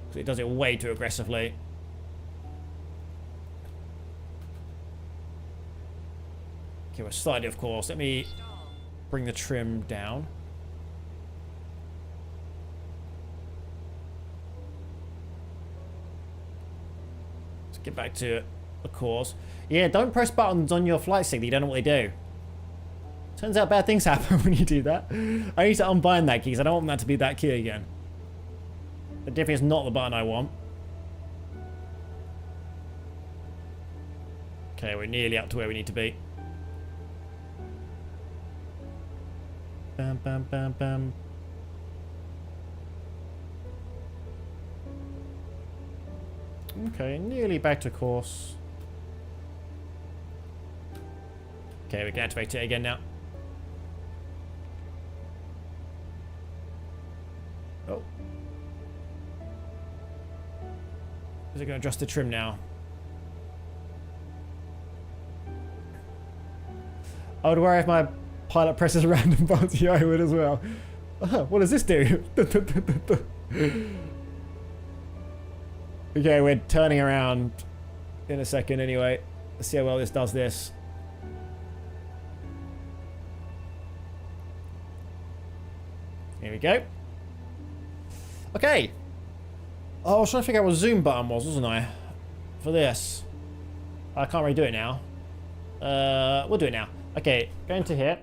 Because it does it way too aggressively. Okay, we're slightly off course. Let me bring the trim down. Let's get back to the course. Yeah, don't press buttons on your flight stick that you don't know what they do. Turns out bad things happen when you do that. I need to unbind that key because I don't want that to be that key again. It definitely is not the button I want. Okay, we're nearly up to where we need to be. Bam, bam, bam, bam. Okay, nearly back to course. Okay, we can activate it again now. Oh. Is it going to adjust the trim now? I would worry if my pilot presses random buttons. Yeah, I would as well. What does this do? Okay, we're turning around in a second anyway. Let's see how well this does this. Here we go. Okay. Oh, I was trying to figure out what zoom button was, wasn't I? For this. I can't really do it now. We'll do it now. Okay, going to here.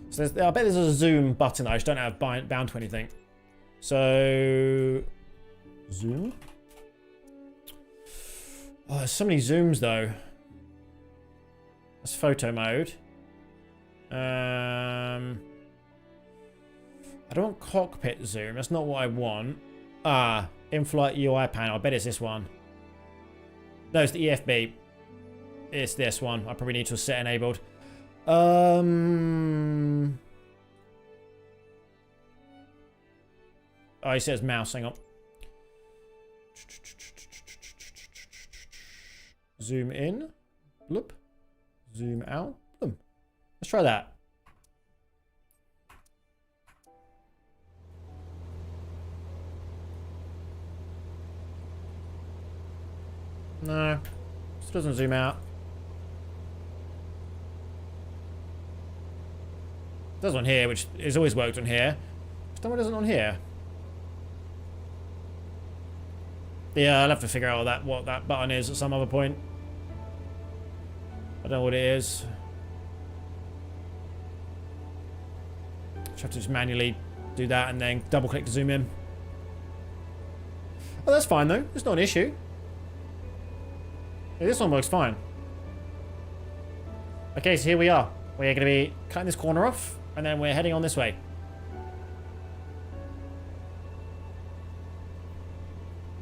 So I bet there's a zoom button. I just don't have bound to anything. So zoom. Oh, there's so many zooms though. That's photo mode. I don't want cockpit zoom. That's not what I want. Ah, in-flight UI panel. I bet it's this one. No, it's the ESSB. It's this one. I probably need to set enabled. Oh, he says mouse. Hang on. Zoom in. Bloop. Zoom out. Boom. Let's try that. No. This doesn't zoom out. It does on here, which has always worked on here. Still doesn't on here. Yeah, I'll have to figure out what that button is at some other point. I don't know what it is. Just have to just manually do that and then double click to zoom in. Oh, that's fine though. It's not an issue. Yeah, this one works fine. Okay, so here we are. We're going to be cutting this corner off, and then we're heading on this way.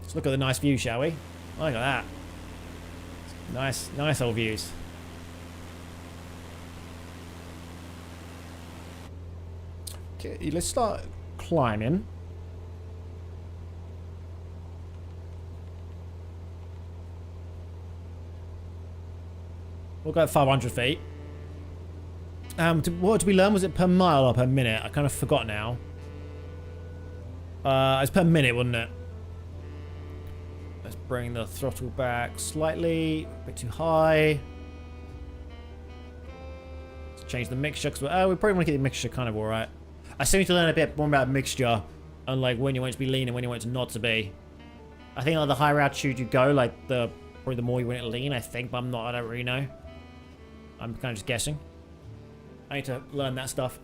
Let's look at the nice view, shall we? Oh, look at that. Nice old views. Okay, let's start climbing. We'll go at 500 feet. What did we learn? Was it per mile or per minute? I kind of forgot now. It's per minute, wasn't it? Let's bring the throttle back slightly. A bit too high. Let's change the mixture, because we probably want to get the mixture kind of alright. I still need to learn a bit more about mixture, and like when you want it to be lean and when you want it to not to be. I think like the higher altitude you go, like probably the more you want it lean, I think, but I don't really know. I'm kind of just guessing. I need to learn that stuff.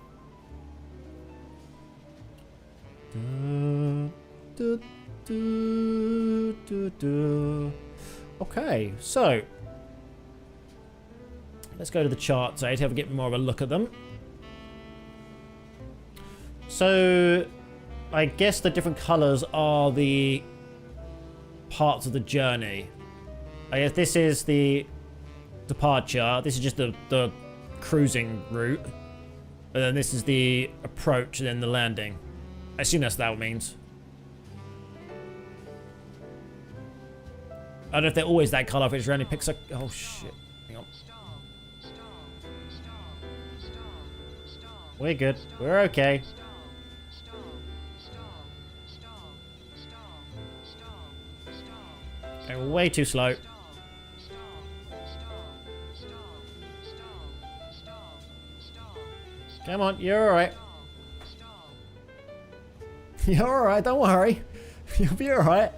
Okay, so let's go to the charts to have a get more of a look at them. So I guess the different colors are the parts of the journey. I guess this is the departure. This is just the cruising route. And then this is the approach and then the landing. I assume that's what that means. I don't know if they're always that color, if it just randomly picks up. Oh shit. Hang on. We're good. We're okay. Okay, we're way too slow. Come on, you're alright. You're alright, don't worry. You'll be alright.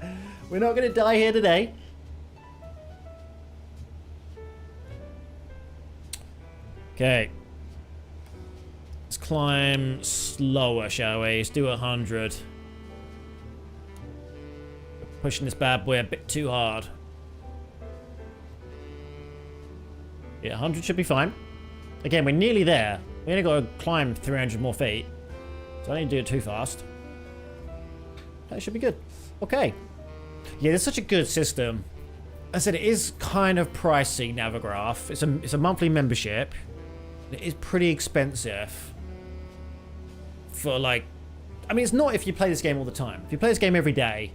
We're not going to die here today. Okay. Let's climb slower, shall we? Let's do 100. Pushing this bad boy a bit too hard. Yeah, 100 should be fine. Again, we're nearly there. We only got to climb 300 more feet. So I don't need to do it too fast. That should be good. Okay. Yeah, it's such a good system. I said it is kind of pricey, Navigraph. It's a monthly membership. It is pretty expensive. For like... I mean, it's not if you play this game all the time. If you play this game every day,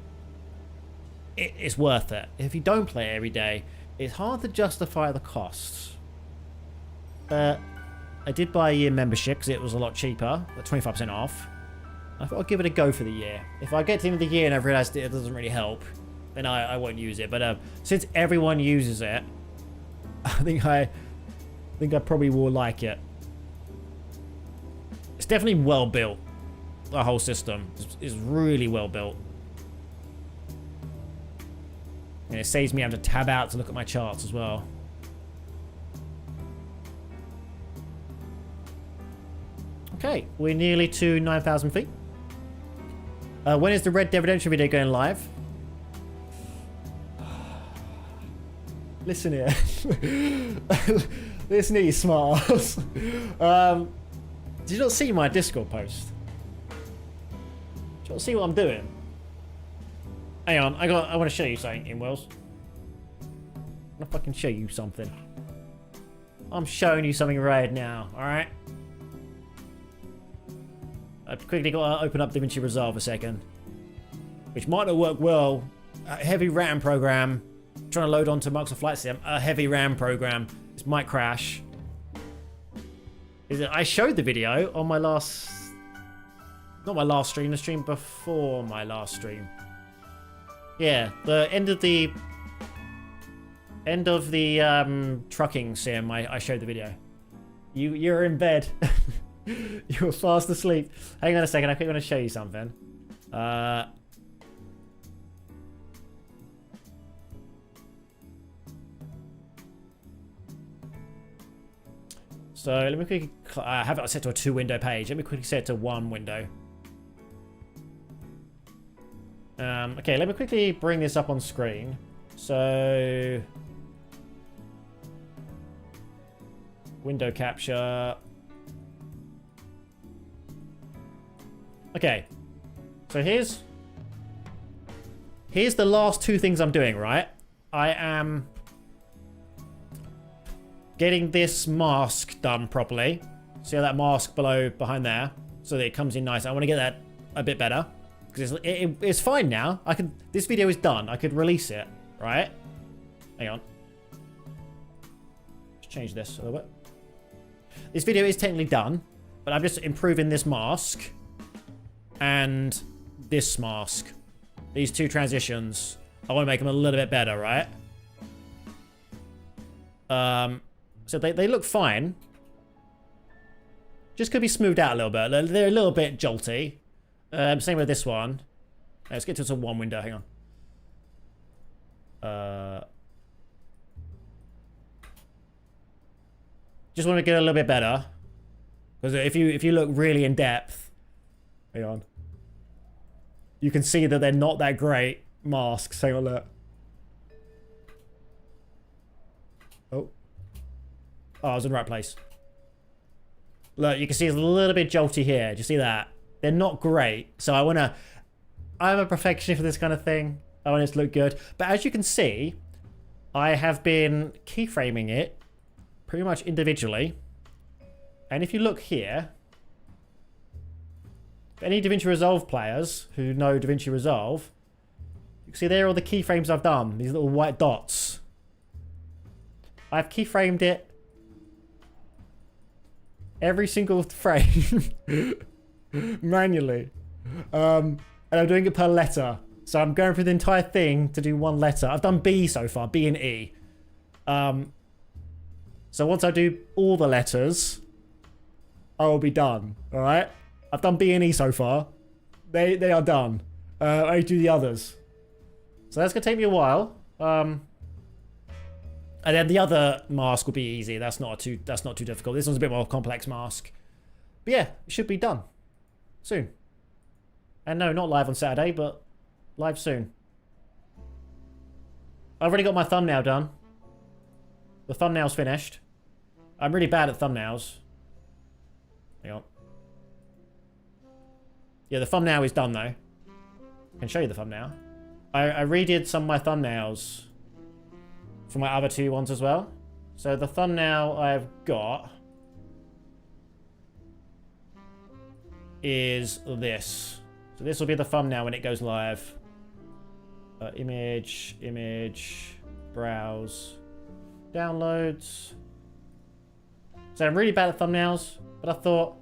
it's worth it. If you don't play it every day, it's hard to justify the costs. I did buy a year membership because it was a lot cheaper, at 25% off. I thought I'd give it a go for the year. If I get to the end of the year and I've realised it doesn't really help, then I won't use it. But since everyone uses it, I think I probably will like it. It's definitely well built. The whole system is really well built. And it saves me having to tab out to look at my charts as well. Okay, we're nearly to 9,000 feet. When is the Red Dead Redemption video going live? Listen here. Listen here, you smart ass. Did you not see my Discord post? Did you not see what I'm doing? Hang on, I want to show you something, InWells. I want to fucking show you something. I'm showing you something right now, alright? I've quickly got to open up DaVinci Resolve a second. Which might not work well. A heavy RAM program trying to load onto Microsoft Flight Sim, a heavy RAM program. This might crash. Is it? I showed the video on my last, not my last stream, the stream before my last stream. Yeah, the end of the trucking sim. I showed the video. You're in bed. You were fast asleep. Hang on a second. I think I'm going to show you something. So let me quickly have it set to a 2-window page. Let me quickly set it to 1 window. Okay, let me quickly bring this up on screen. So window capture. Okay, so here's the last 2 things I'm doing, right? I am getting this mask done properly. See how that mask behind there? So that it comes in nice. I want to get that a bit better. Because it's fine now. This video is done. I could release it, right? Hang on. Let's change this a little bit. This video is technically done, but I'm just improving this mask and this mask. These 2 transitions. I want to make them a little bit better, right? So they look fine. Just could be smoothed out a little bit. They're a little bit jolty. Same with this one. Let's get to 1 window. Hang on. Just want to get a little bit better, because if you look really in depth, hang on, you can see that they're not that great masks. Hang on, look. Oh, I was in the right place. Look, you can see it's a little bit jolty here. Do you see that? They're not great, so I'm a perfectionist for this kind of thing. I want it to look good. But as you can see, I have been keyframing it pretty much individually. And if you look here, any DaVinci Resolve players who know DaVinci Resolve, you can see there are all the keyframes I've done, these little white dots. I've keyframed it every single frame manually. And I'm doing it per letter. So I'm going through the entire thing to do 1 letter. I've done B so far, B and E. So once I do all the letters, I will be done. Alright? I've done B and E so far. They are done. I need to do the others. So that's going to take me a while. And then the other mask will be easy. That's not too difficult. This one's a bit more complex mask. But yeah, it should be done soon. And no, not live on Saturday, but live soon. I've already got my thumbnail done. The thumbnail's finished. I'm really bad at thumbnails. Hang on. Yeah, the thumbnail is done though. I can show you the thumbnail. I redid some of my thumbnails for my other 2 ones as well. So the thumbnail I've got is this. So this will be the thumbnail when it goes live. Image, browse, downloads. So I'm really bad at thumbnails, but I thought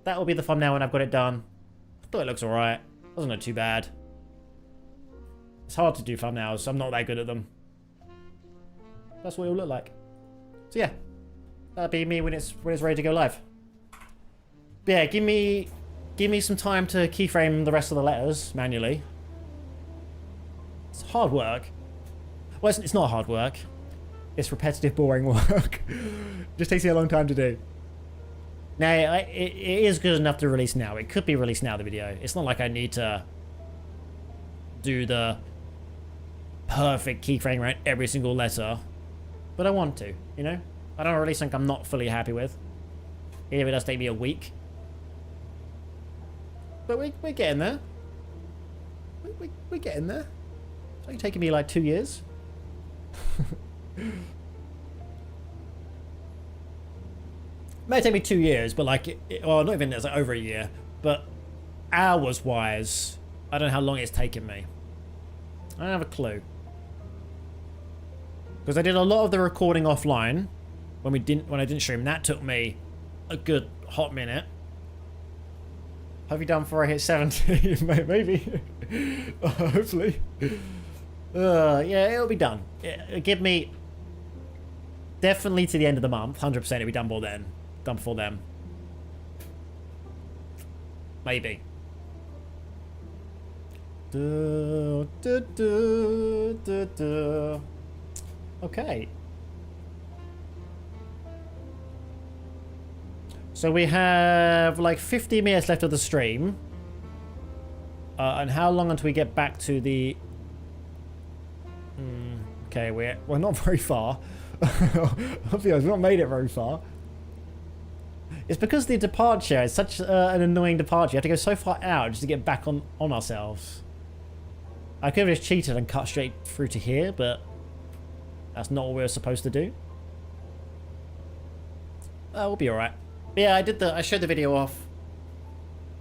that will be the thumbnail when I've got it done. I thought it looks alright. Doesn't look too bad. It's hard to do thumbnails. I'm not that good at them. That's what it'll look like. So yeah, that'll be me when it's ready to go live. But yeah, give me some time to keyframe the rest of the letters manually. It's hard work. Well, it's not hard work. It's repetitive, boring work. Just takes me a long time to do. Now, it is good enough to release now. It could be released now, the video. It's not like I need to do the perfect keyframe around every single letter. But I want to, you know? I don't release something I'm not fully happy with. Even if it does take me a week. But we're getting there. We're getting there. It's only taking me like 2 years. Might take me 2 years, but like, well, not even, it's like over a year. But hours-wise, I don't know how long it's taken me. I don't have a clue. Because I did a lot of the recording offline when I didn't stream. That took me a good hot minute. Have you done before I hit 70? Maybe. Hopefully. Yeah, it'll be done. It'll give me definitely to the end of the month. 100% it'll be done before then. Done before then. Maybe. Okay. So we have like 50 minutes left of the stream. And how long until we get back to the... Okay, we're not very far. I'll be honest, we've not made it very far. It's because the departure is such an annoying departure. You have to go so far out just to get back on ourselves. I could have just cheated and cut straight through to here, but that's not what we were supposed to do. We'll be alright. Yeah, I showed the video off.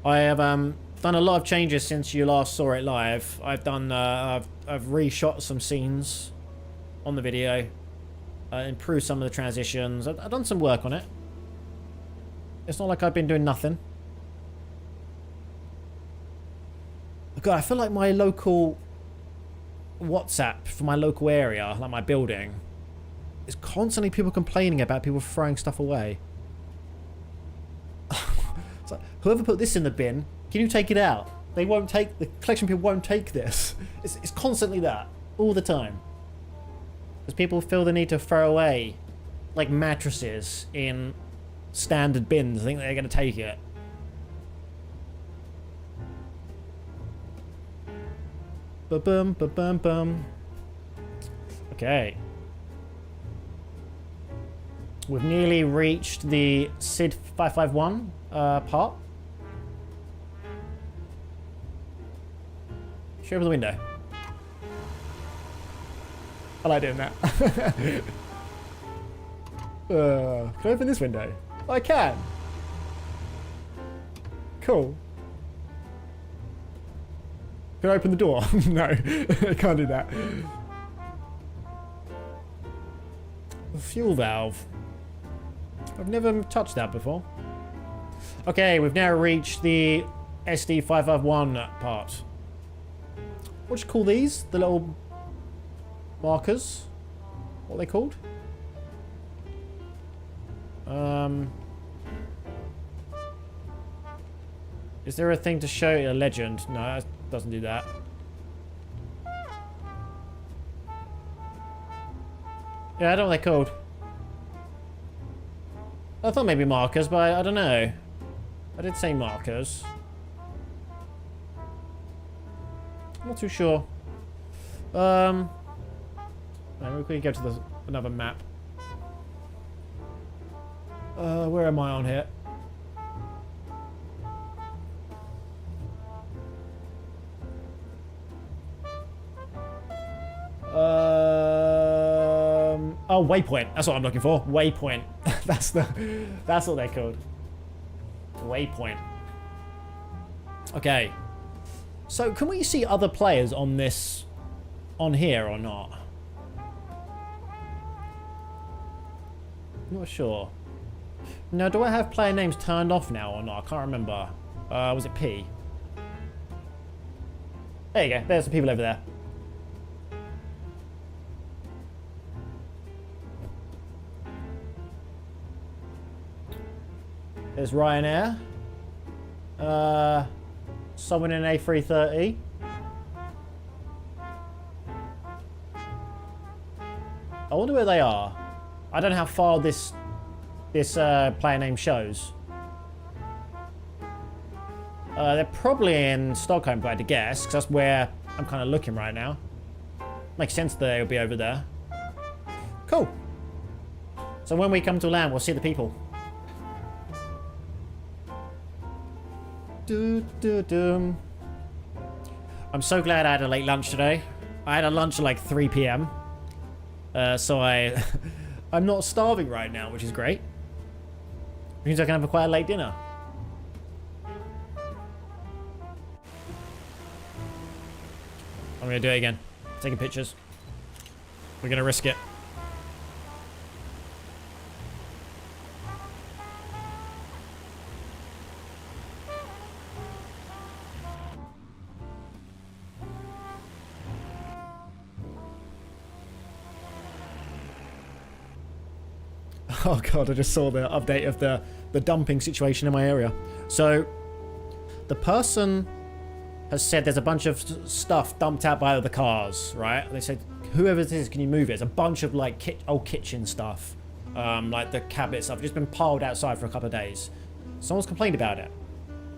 I have done a lot of changes since you last saw it live. I've reshot some scenes on the video, improved some of the transitions. I've done some work on it. It's not like I've been doing nothing. God, I feel like my local WhatsApp for my local area, like my building, is constantly people complaining about people throwing stuff away. It's like, whoever put this in the bin, can you take it out? They won't take, the collection people won't take this. It's constantly that, all the time. Because people feel the need to throw away, like, mattresses in standard bins. I think they're going to take it. Ba-bum, ba-bum, bum. Okay. We've nearly reached the SID 551 part. Should open the window. I like doing that. Can I open this window? I can. Cool. Can I open the door? No, I can't do that. The fuel valve. I've never touched that before. Okay, we've now reached the SD 551 part. What do you call these? The little markers? What are they called? Is there a thing to show a legend? No, that doesn't do that. Yeah, I don't know what they're called. I thought maybe markers, but I don't know. I did say markers. I'm not too sure. Maybe we could go to another map. Where am I on here? Oh, waypoint. That's what I'm looking for. Waypoint. That's what they're called. Waypoint. Okay. So, can we see other players on this, on here or not? Not sure. No, do I have player names turned off now or not? I can't remember. Was it P? There you go. There's some people over there. There's Ryanair. Someone in A330. I wonder where they are. I don't know how far this player name shows. They're probably in Stockholm, if I had to guess, because that's where I'm kind of looking right now. Makes sense that they'll be over there. Cool. So when we come to land, we'll see the people. I'm so glad I had a late lunch today. I had a lunch at like 3 PM. So I'm not starving right now, which is great. Means I can have quite a late dinner. I'm gonna do it again. Taking pictures. We're gonna risk it. Oh god, I just saw the update of the dumping situation in my area. So, the person has said there's a bunch of stuff dumped out by other cars, right? They said, whoever it is, can you move it? It's a bunch of like old kitchen stuff, like the cabinet stuff, just been piled outside for a couple of days. Someone's complained about it.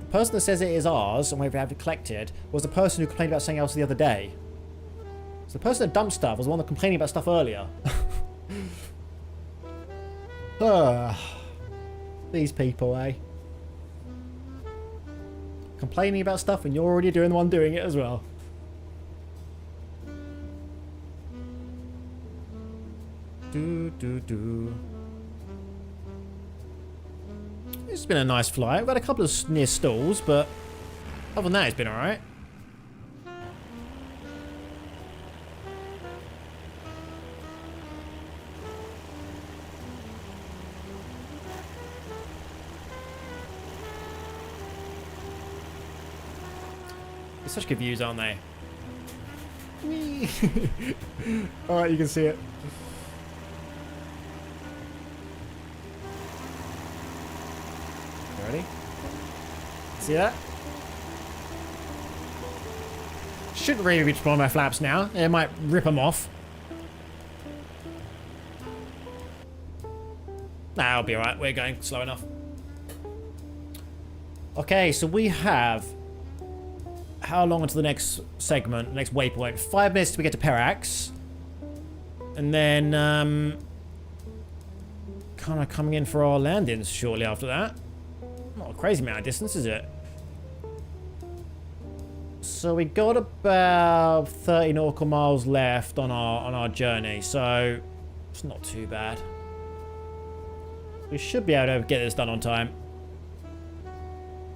The person that says it is ours and we have to collect it was the person who complained about something else the other day. So the person that dumped stuff was the one that complaining about stuff earlier. These people, eh? Complaining about stuff and you're already doing the one doing it as well. It's been a nice flight. We've had a couple of near stalls, but other than that, it's been alright. They're such good views, aren't they? Alright, you can see it. Ready? See that? Shouldn't really be deploying my flaps now. It might rip them off. Nah, I'll be alright. We're going slow enough. Okay, so we have... How long until the next segment, next waypoint? 5 minutes till we get to Perax. And then, kind of coming in for our landings shortly after that. Not a crazy amount of distance, is it? So we got about 30 nautical miles left on our journey, so it's not too bad. We should be able to get this done on time.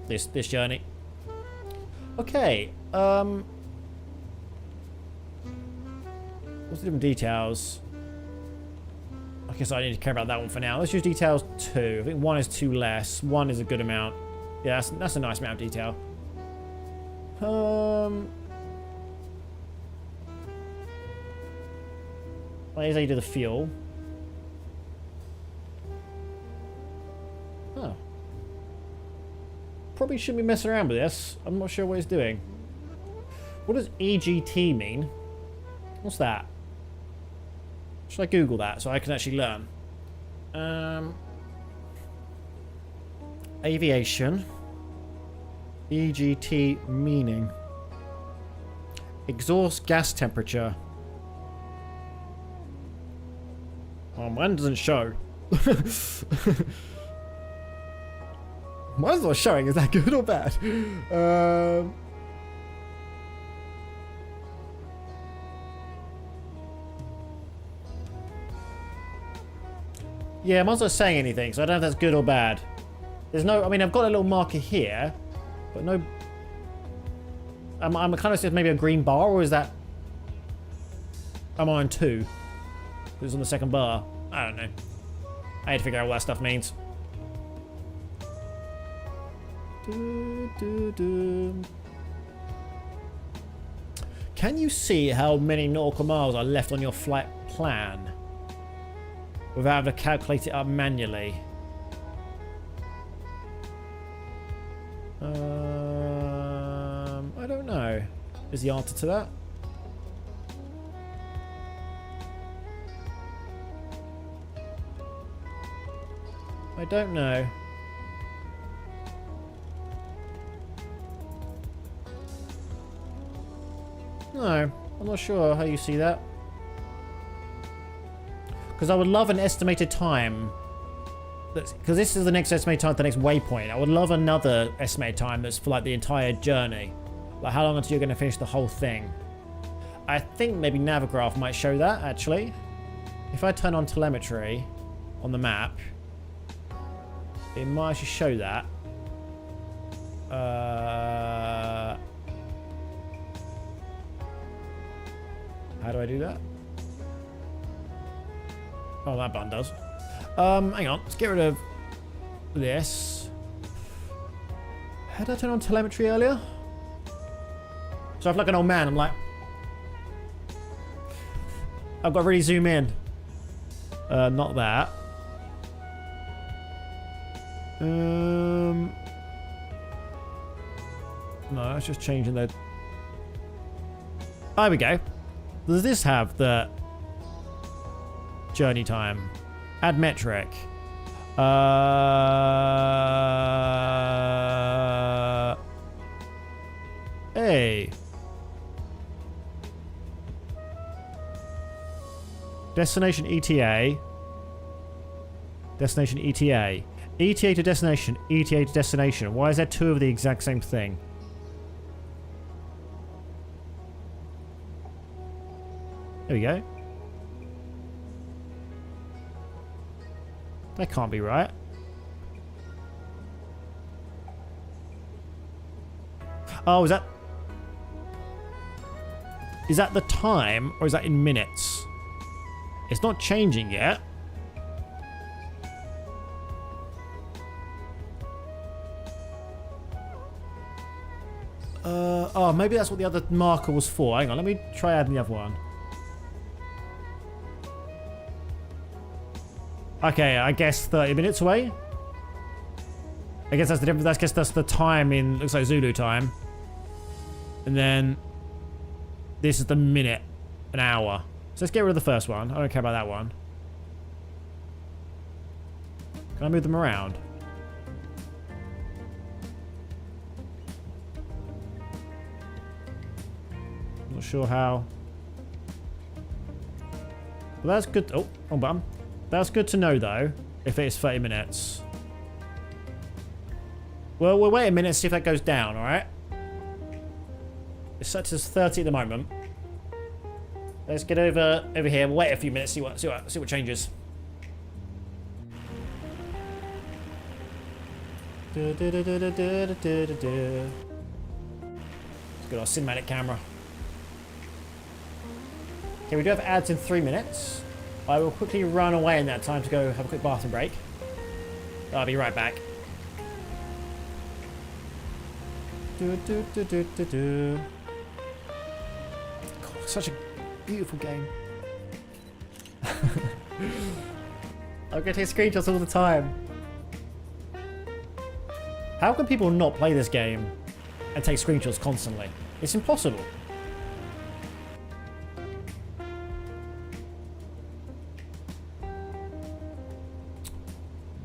This journey. Okay. What's the different details? I guess I need to care about that one for now. Let's use details 2. I think 1 is 2 less. 1 is a good amount. Yeah, that's a nice amount of detail. Here's how you do the fuel. Oh. Probably shouldn't be messing around with this. I'm not sure what it's doing. What does EGT mean? What's that? Should I Google that so I can actually learn? Aviation. EGT meaning. Exhaust gas temperature. Oh, mine doesn't show. Mine's not showing. Is that good or bad? Yeah, mine's not saying anything, so I don't know if that's good or bad. There's no... I mean, I've got a little marker here, but no... I'm kind of saying maybe a green bar, or is that... Am I on 2? It's on the second bar. I don't know. I need to figure out what that stuff means. Can you see how many nautical miles are left on your flight plan without having to calculate it up manually? I don't know. Is the answer to that? I don't know. No, I'm not sure how you see that. Because I would love an estimated time. Because this is the next estimated time, the next waypoint. I would love another estimated time that's for like the entire journey. Like how long until you're going to finish the whole thing. I think maybe Navigraph might show that, actually. If I turn on telemetry on the map, it might actually show that. How do I do that? Oh, that button does. Hang on. Let's get rid of this. How did I turn on telemetry earlier? So I feel like an old man. I'm like... I've got to really zoom in. Not that. No, that's just changing the... There we go. Does this have the journey time? Add metric. Hey. Destination ETA. Destination ETA. ETA to destination. ETA to destination. Why is there two of the exact same thing? There we go. That can't be right. Oh, is that... Is that the time, or is that in minutes? It's not changing yet. Oh, maybe that's what the other marker was for. Hang on, let me try adding the other one. Okay, I guess 30 minutes away. I guess that's the difference. I guess that's the time in, looks like Zulu time. And then this is the minute, an hour. So let's get rid of the first one. I don't care about that one. Can I move them around? Not sure how. Well, that's good. Oh, wrong button. That's good to know, though, if it is 30 minutes. Well, we'll wait a minute and see if that goes down, alright? It's set as 30 at the moment. Let's get over here. We'll wait a few minutes, see what changes. Let's get our cinematic camera. Okay, we do have ads in 3 minutes. I will quickly run away in that time to go have a quick bathroom break. I'll be right back. God, such a beautiful game. I'm gonna take screenshots all the time. How can people not play this game and take screenshots constantly? It's impossible.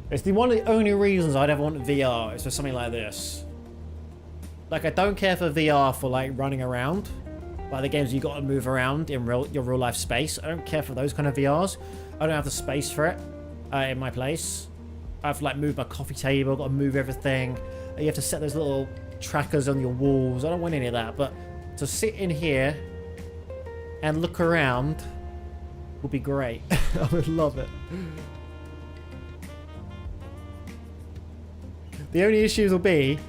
It's one of the only reasons I'd ever want VR is for something like this. Like, I don't care for VR for, like, running around. Like the games you got to move around in your real life space. I don't care for those kind of VRs. I don't have the space for it in my place. I have to, like, move my coffee table. I've got to move everything. You have to set those little trackers on your walls. I don't want any of that. But to sit in here and look around would be great. I would love it. The only issues will be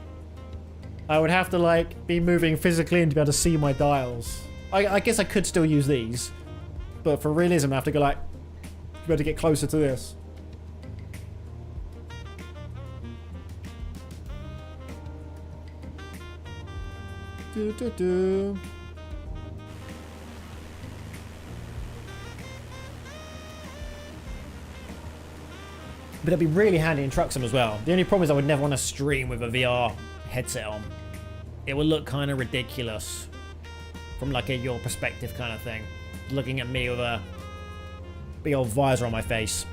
I would have to, like, be moving physically and to be able to see my dials. I guess I could still use these, but for realism I have to go, like, be able to get closer to this. But it'd be really handy in truck sim as well. The only problem is I would never want to stream with a VR headset on. It would look kind of ridiculous from, like, your perspective kind of thing. Looking at me with a big old visor on my face.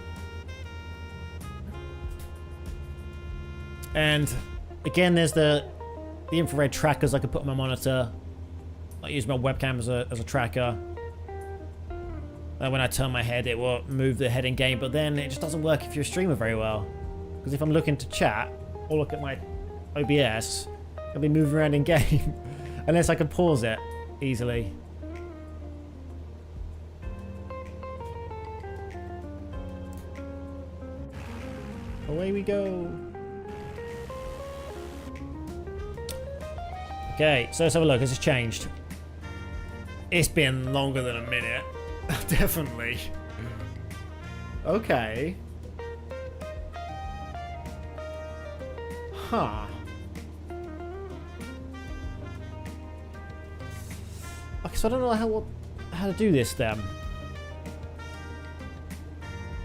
And again, there's the infrared trackers I could put on my monitor. I use my webcam as a tracker. And when I turn my head, it will move the head in game, but then it just doesn't work if you're a streamer very well. Because if I'm looking to chat or look at my OBS, I'll be moving around in game unless I can pause it easily. Away we go. Okay, so let's have a look. Has this changed? It's been longer than a minute. Definitely. Okay. Huh. Okay, so I don't know how to do this then.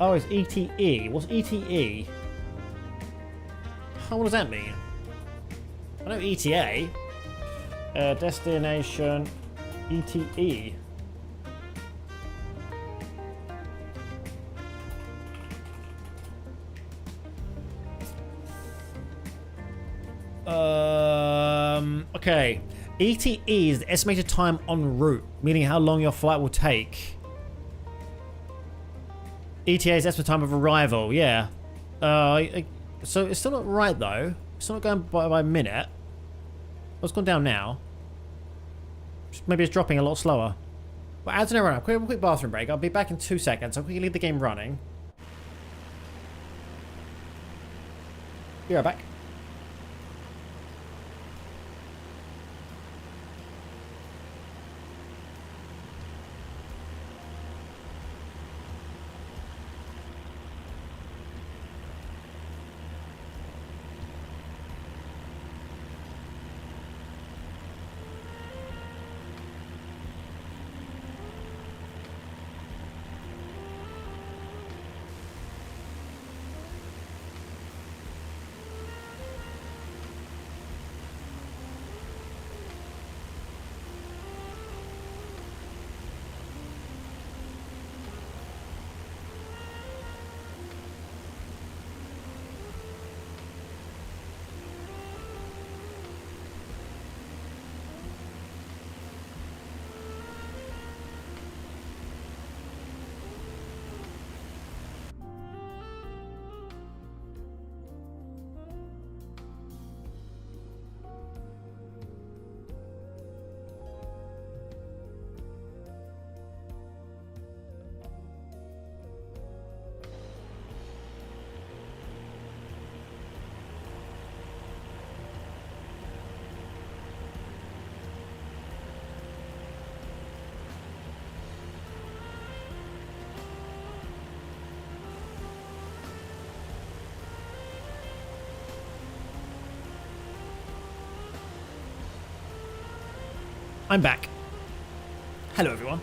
Oh, it's ETE. What's ETE? What does that mean? I know ETA. Destination ETE. Okay. ETE is the estimated time en route, meaning how long your flight will take. ETA is estimated time of arrival, yeah. So it's still not right though. It's not going by minute. What's gone down now? Maybe it's dropping a lot slower. But as an error, quick bathroom break. I'll be back in 2 seconds. I'll quickly leave the game running. Be right back. I'm back. Hello, everyone.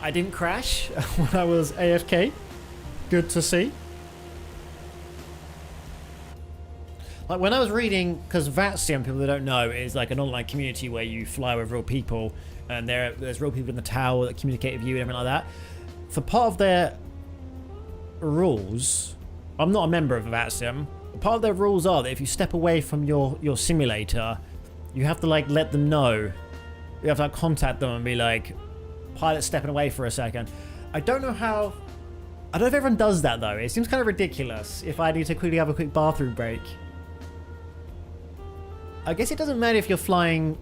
I didn't crash when I was AFK. Good to see. Like when I was reading, because VATSIM, people that don't know, is like an online community where you fly with real people, and there's real people in the tower that communicate with you and everything like that. For part of their rules, I'm not a member of VATSIM. Part of their rules are that if you step away from your simulator, you have to like let them know. You have to like, contact them and be like, pilot's stepping away for a second. I don't know how. I don't know if everyone does that though. It seems kind of ridiculous if I need to quickly have a quick bathroom break. I guess it doesn't matter if you're flying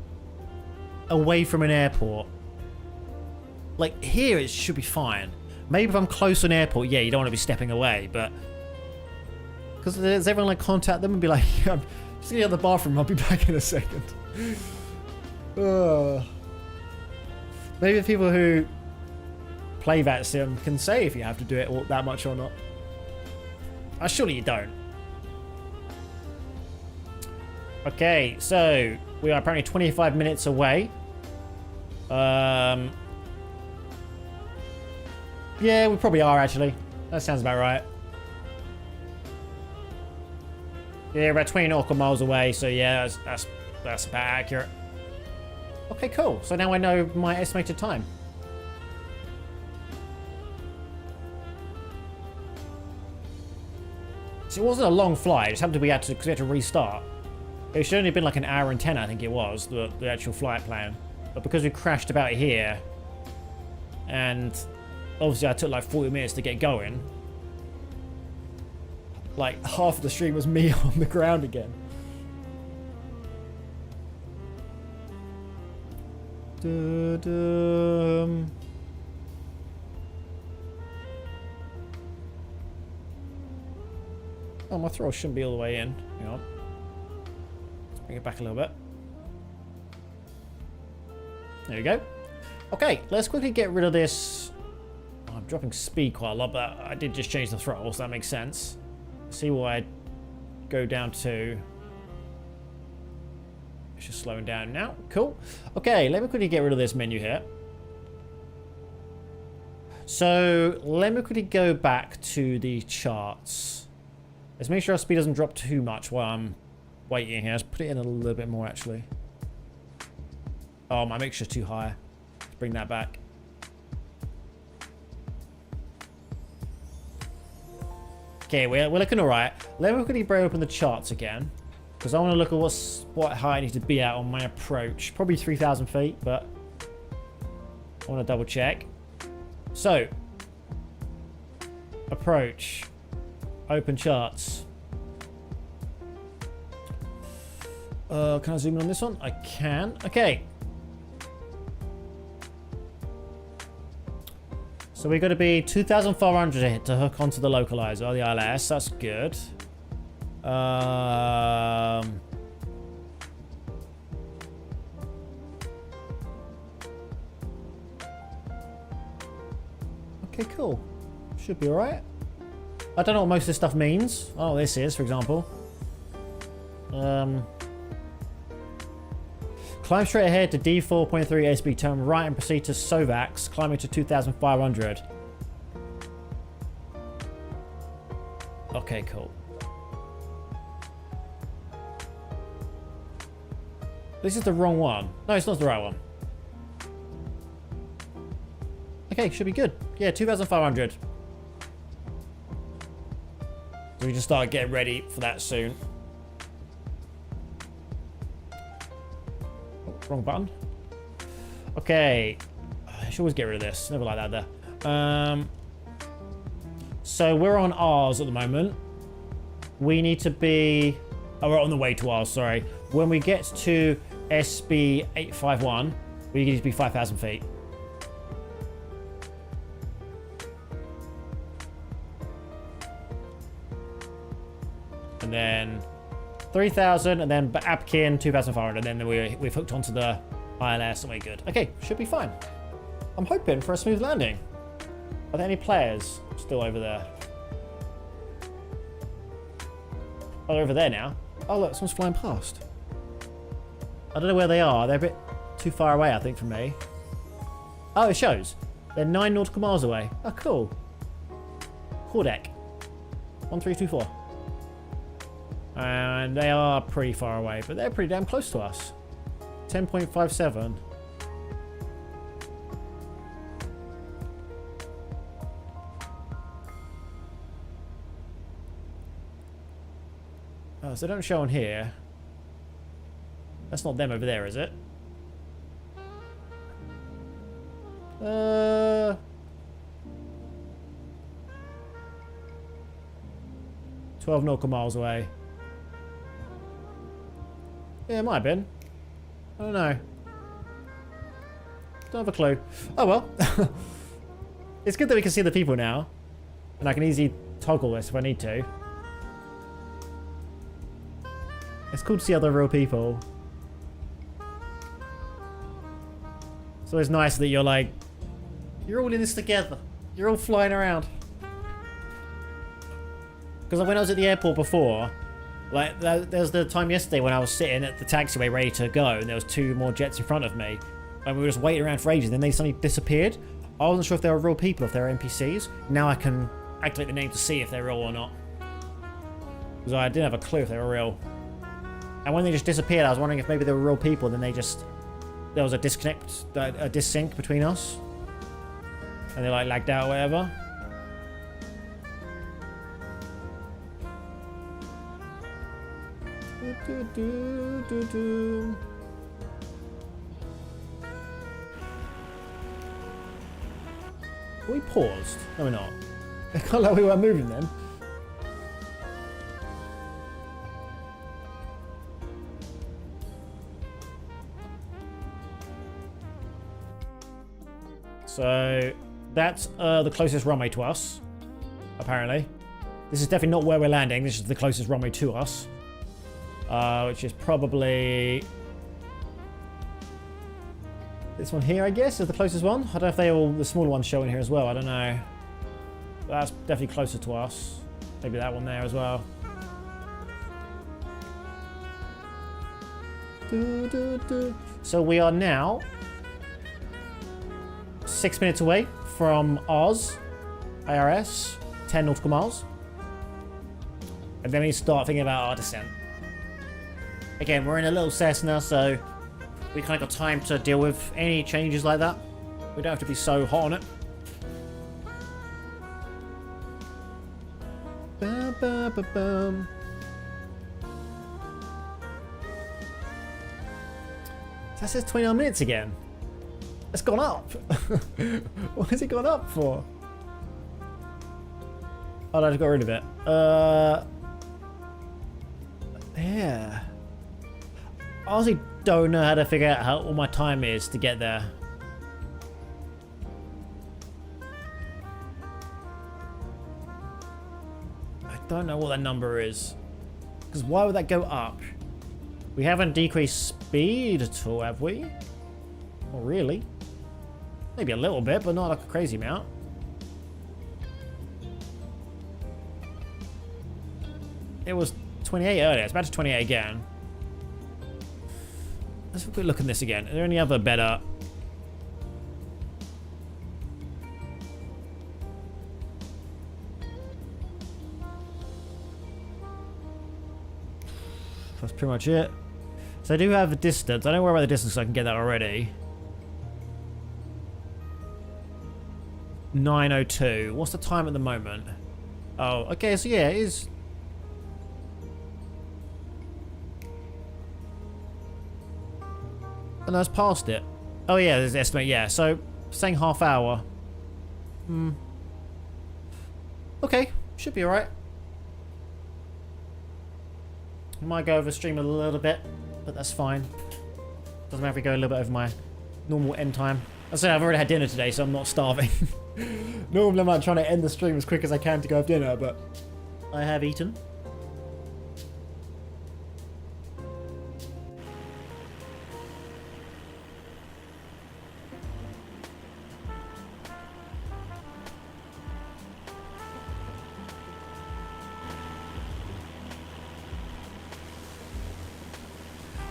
away from an airport. Like here it should be fine. Maybe if I'm close to an airport, yeah, you don't want to be stepping away, but because does everyone like contact them and be like, I'm just gonna go to the bathroom, I'll be back in a second. Maybe the people who play VATSIM can say if you have to do it all that much or not. Surely you don't. Okay, so we are apparently 25 minutes away. Yeah, we probably are actually. That sounds about right. Yeah, we're about 20 nautical miles away, so yeah, that's about accurate. Okay, cool. So now I know my estimated time. So it wasn't a long flight. It just happened to be because we had to restart. It should only have been like an hour and 10, I think it was, the actual flight plan. But because we crashed about here, and obviously I took like 40 minutes to get going, like half of the stream was me on the ground again. Oh, my throw shouldn't be all the way in. Hang on. Let's bring it back a little bit. There we go. Okay, let's quickly get rid of this. Oh, I'm dropping speed quite a lot, but I did just change the throttle, so that makes sense. See what I go down to. It's just slowing down now. Cool. Okay, let me quickly get rid of this menu here. So let me quickly go back to the charts. Let's make sure our speed doesn't drop too much while I'm waiting here. Let's put it in a little bit more actually. Oh, my mixture's too high. Let's bring that back. Okay, we're looking alright. Let me quickly break open the charts again. Because I want to look at what height I need to be at on my approach. Probably 3,000 feet, but I want to double check. So, approach. Open charts. Can I zoom in on this one? I can. Okay. So we're going to be 2,400 to hook onto the localizer, the ILS. That's good. Okay, cool. Should be alright. I don't know what most of this stuff means. I don't know what this is, for example. Climb straight ahead to D4.3 ESSB, turn right and proceed to Sovax, climbing to 2,500. Okay, cool. This is the wrong one. No, it's not the right one. Okay, should be good. Yeah, 2,500. So we just start getting ready for that soon. Oh, wrong button. Okay. I should always get rid of this. Never like that there. So we're on R's at the moment. We need to be... Oh, we're on the way to R's, sorry. When we get to SB 851, we need to be 5,000 feet. And then 3,000, and then Apkin 2,500, and then we've hooked onto the ILS, and we're good. Okay, should be fine. I'm hoping for a smooth landing. Are there any players still over there? Oh, they're over there now. Oh, look, someone's flying past. I don't know where they are. They're a bit too far away, I think, from me. Oh, it shows. They're 9 nautical miles away. Oh, cool. Cordec. 1324. And they are pretty far away, but they're pretty damn close to us. 10.57. Oh, so they don't show on here. That's not them over there, is it? 12 nautical miles away. Yeah, it might have been. I don't know. Don't have a clue. Oh well. It's good that we can see the people now. And I can easily toggle this if I need to. It's cool to see other real people. It's always nice that you're like, you're all in this together. You're all flying around. Because when I was at the airport before, like, there was the time yesterday when I was sitting at the taxiway ready to go, and there was 2 more jets in front of me, and we were just waiting around for ages, and then they suddenly disappeared. I wasn't sure if they were real people, if they were NPCs. Now I can activate the name to see if they're real or not. Because I didn't have a clue if they were real. And when they just disappeared, I was wondering if maybe they were real people, then there was a disconnect, a dissync between us. And they like lagged out or whatever. We paused. No, we're not. I can't like we were moving then. So that's the closest runway to us, apparently. This is definitely not where we're landing. This is the closest runway to us, which is probably this one here, I guess, is the closest one. I don't know if they all the smaller ones show in here as well. I don't know. But that's definitely closer to us. Maybe that one there as well. So we are now 6 minutes away from Oz, ARS, 10 nautical miles. And then we start thinking about our descent. Again, we're in a little Cessna, so we kind of got time to deal with any changes like that. We don't have to be so hot on it. Ba, ba, ba, bum. That says 29 minutes again. It's gone up. What has it gone up for? Oh, I just got rid of it. Yeah. I honestly don't know how to figure out how all my time is to get there. I don't know what that number is. Because why would that go up? We haven't decreased speed at all, have we? Not really. Maybe a little bit, but not like a crazy amount. It was 28 earlier. It's back to 28 again. Let's have a quick look at this again. Are there any other better... That's pretty much it. So I do have a distance. I don't worry about the distance, so I can get that already. 9:02. What's the time at the moment? Oh, okay, so yeah, it is... Oh, no, it's past it. Oh yeah, there's the estimate, yeah. So, saying half hour. Okay, should be alright. Might go over stream a little bit, but that's fine. Doesn't matter if we go a little bit over my normal end time. I said I've already had dinner today, so I'm not starving. Normally I'm trying to end the stream as quick as I can to go have dinner, but I have eaten.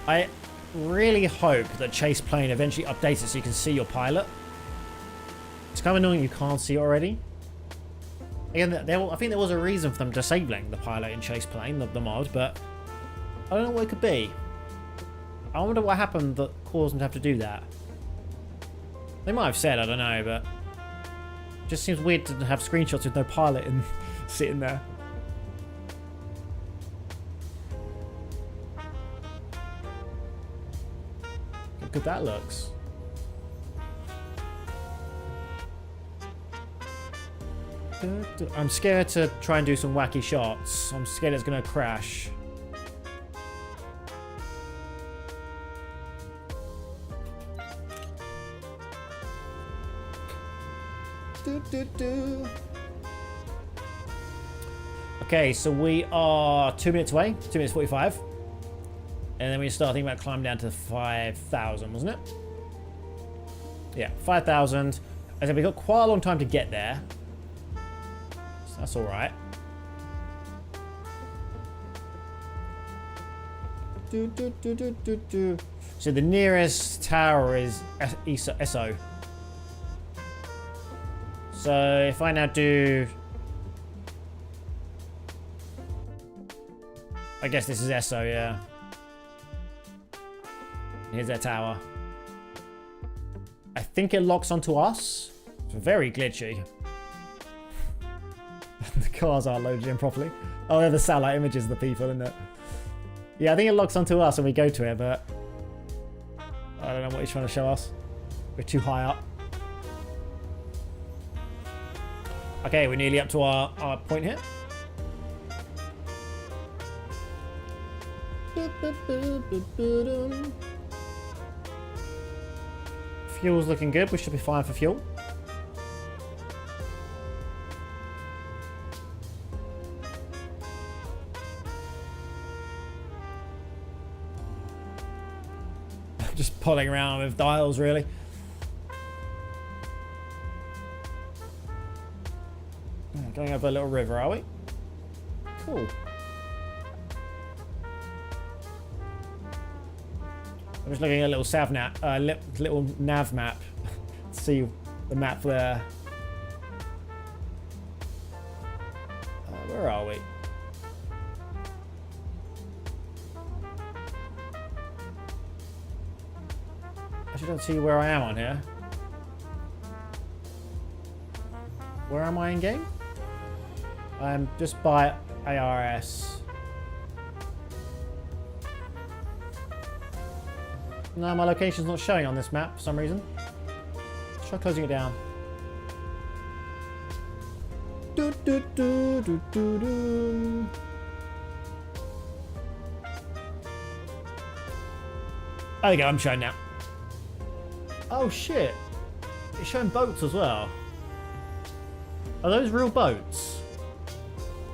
I really hope that Chase Plane eventually updates it so you can see your pilot. It's kind of annoying you can't see it already. Again, I think there was a reason for them disabling the pilot in Chase Plane, the mod, but I don't know what it could be. I wonder what happened that caused them to have to do that. They might have said, I don't know, but it just seems weird to have screenshots with no pilot and sitting there. How good that looks. I'm scared to try and do some wacky shots. I'm scared it's going to crash. Okay, so we are 2 minutes away. 2 minutes 45. And then we start thinking about climbing down to 5,000, wasn't it? Yeah, 5,000. I said we've got quite a long time to get there. So that's all right. So the nearest tower is ESSO. So if I now do... I guess this is ESSO, yeah. Here's their tower. I think it locks onto us. It's very glitchy. The cars aren't loaded in properly. Oh, they're the satellite images of the people, isn't it? Yeah, I think it locks onto us when we go to it, but I don't know what he's trying to show us. We're too high up. Okay, we're nearly up to our point here. Fuel's looking good. We should be fine for fuel. Just pulling around with dials, really. Going over a little river, are we? Cool. I'm just looking at a little little nav map to see the map there. Where are we? I actually don't see where I am on here. Where am I in game? I'm just by ARS. No, my location's not showing on this map for some reason. Try closing it down. Do, do, do, do, do, do. There we go, I'm showing now. Oh shit. It's showing boats as well. Are those real boats?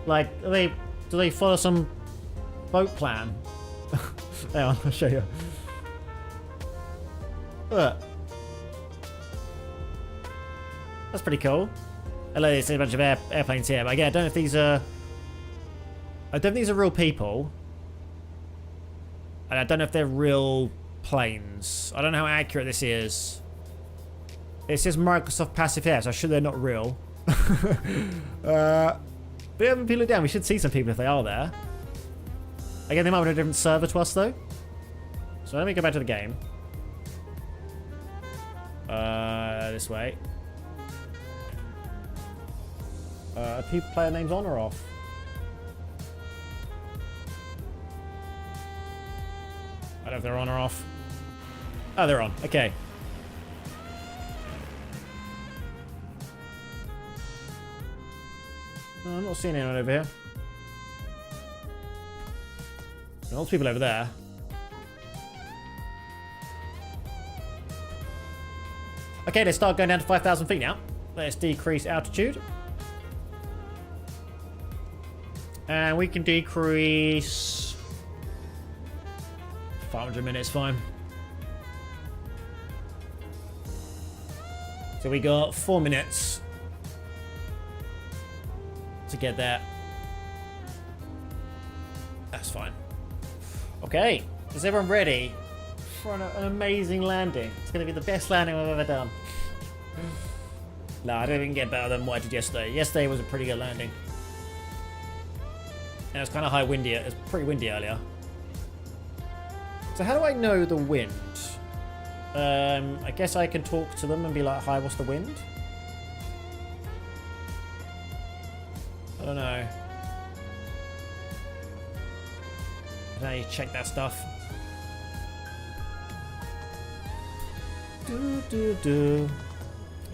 Like, do they follow some boat plan? Hang on, I'll show you. Look. That's pretty cool. Hello, there's a bunch of airplanes here, but again, I don't know if these are... I don't think these are real people. And I don't know if they're real planes. I don't know how accurate this is. It says Microsoft Passive Air, so I'm sure they're not real. But yeah, when people are down, we should see some people if they are there. Again, they might be on a different server to us, though. So let me go back to the game. This way. Are people player names on or off? I don't know if they're on or off. Oh, they're on. Okay. No, I'm not seeing anyone over here. Lots of people over there. Okay, let's start going down to 5,000 feet now. Let's decrease altitude. And we can decrease 500 minutes, fine. So we got 4 minutes to get there. That's fine. Okay, is everyone ready for an amazing landing? It's going to be the best landing I've ever done. No, I don't even get better than what I did yesterday. Yesterday was a pretty good landing. And it was kind of high windy. It was pretty windy earlier. So how do I know the wind? I guess I can talk to them and be like, hi, what's the wind? I don't know. I don't know how you check that stuff. Do, do, do.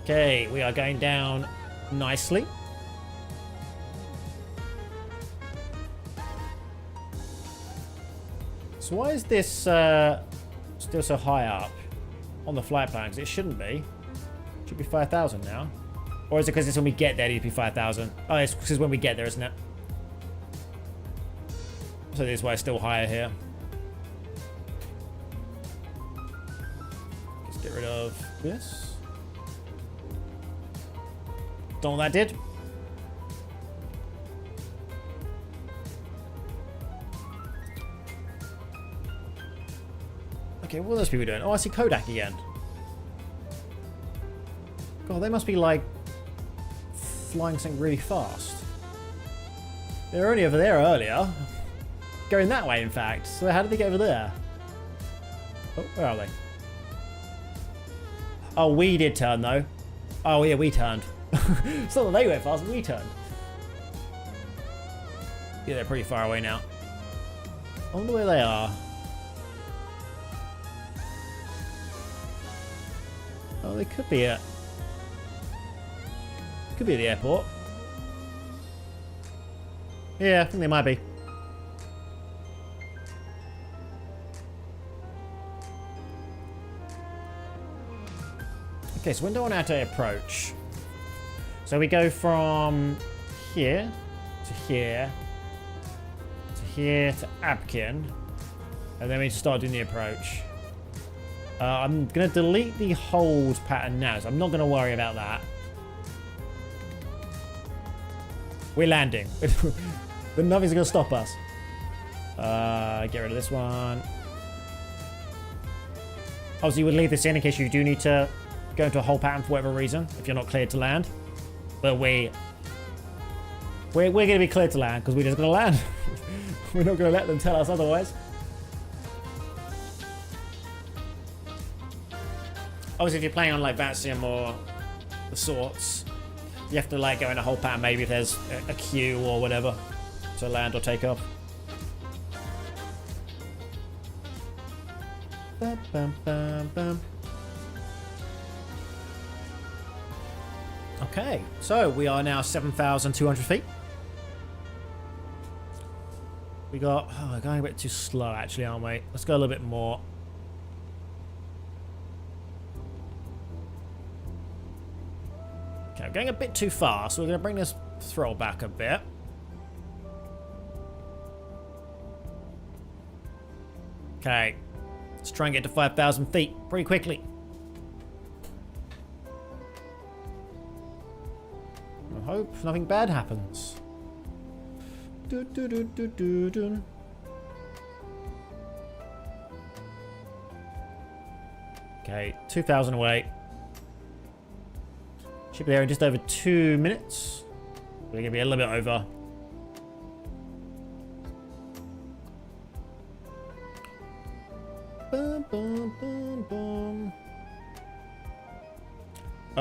Okay, we are going down nicely. So why is this still so high up on the flight plan? Because it shouldn't be. It should be 5,000 now. Or is it because it's when we get there, it'd be 5,000? Oh, it's because when we get there, isn't it? So this is why it's still higher here. Let's get rid of this. Don't know what that did. Okay, what are those people doing? Oh, I see Kodak again. God, they must be like flying something really fast. They were only over there earlier. Going that way, in fact. So how did they get over there? Oh, where are they? Oh, we did turn, though. Oh, yeah, we turned. It's not that they went fast, but we turned. Yeah, they're pretty far away now. I wonder where they are. Oh, they could be at... Could be at the airport. Yeah, I think they might be. Okay, so when do I want to approach? So we go from here to here to here to Abkin, and then we need to start doing the approach. I'm going to delete the hold pattern now, so I'm not going to worry about that. We're landing. But nothing's going to stop us. Get rid of this one. Obviously, you would leave this in case you do need to go into a whole pattern for whatever reason, if you're not cleared to land. But we're going to be cleared to land because we're just going to land. We're not going to let them tell us otherwise. Obviously, if you're playing on like Vatsium or the sorts, you have to like go in a whole pattern maybe if there's a queue or whatever to land or take off. Bum, bum, bum, bum. Okay, so we are now 7,200 feet. We got... Oh, we're going a bit too slow actually, aren't we? Let's go a little bit more. Okay, we're going a bit too fast, so we're going to bring this throttle back a bit. Okay, let's try and get to 5,000 feet pretty quickly. I hope nothing bad happens. Do, do, do, do, do, do. Okay, 2,000 away. Should be there in just over 2 minutes. We're going to be a little bit over. Bum, bum, bum, bum.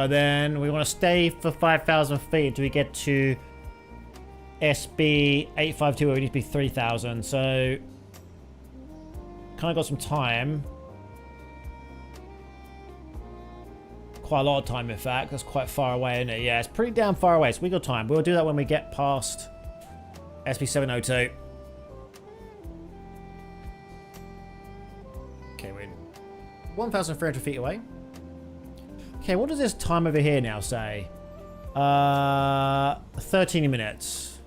Then we want to stay for 5,000 feet until we get to SB 852, where we need to be 3,000. So, kind of got some time. Quite a lot of time, in fact. That's quite far away, isn't it? Yeah, it's pretty damn far away, so we got time. We'll do that when we get past SB 702. Okay, we're 1,300 feet away. Okay, what does this time over here now say? 13 minutes.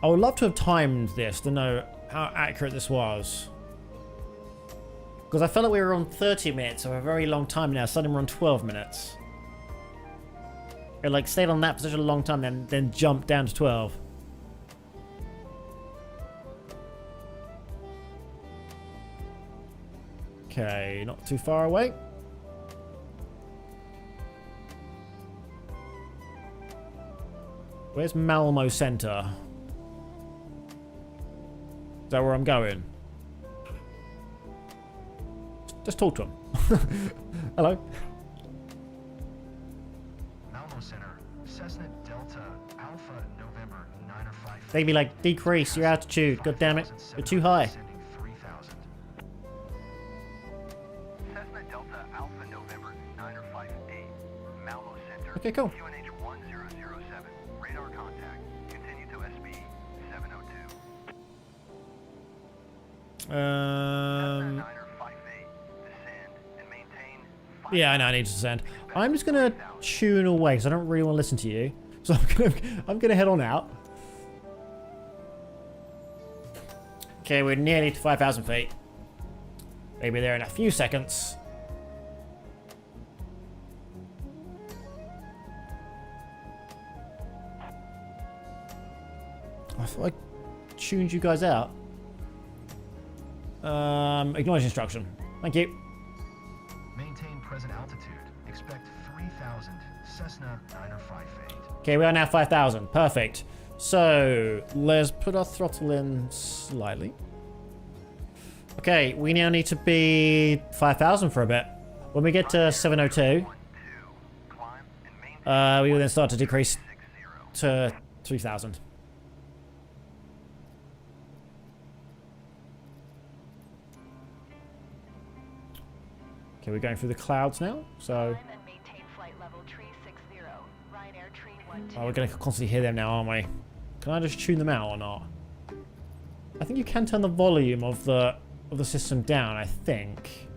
I would love to have timed this to know how accurate this was. Because I felt like we were on 30 minutes for a very long time now. Suddenly we're on 12 minutes. It like stayed on that for such a long time, then jumped down to 12. Okay, not too far away. Where's Malmo Center? Is that where I'm going? Just talk to him. Hello. Malmo Center, Cessna Delta Alpha November 905. They'd be like, decrease your altitude. God damn it, you're too high. Descending 3,000. Cessna Delta Alpha November 958. Malmo Center. Okay, cool. QNH 1007. Radar contact. Continue to SB 702. Cessna 958. Descend and maintain. Yeah, I know I need to descend. I'm just gonna tune away because I don't really want to listen to you. So I'm gonna head on out. Okay, we're nearly to 5,000 feet. Maybe there in a few seconds. I thought I tuned you guys out. Acknowledge instruction. Thank you. Maintain present altitude. Expect 3,000. Cessna 958. Okay, we are now 5,000. Perfect. So, let's put our throttle in slightly. Okay, we now need to be 5,000 for a bit. When we get to 702, we will then start to decrease to 3,000. Okay, we're going through the clouds now, so... Climb and maintain flight level tree 60. Ryanair tree 12. Oh, we're going to constantly hear them now, aren't we? Can I just tune them out or not? I think you can turn the volume of the system down, I think.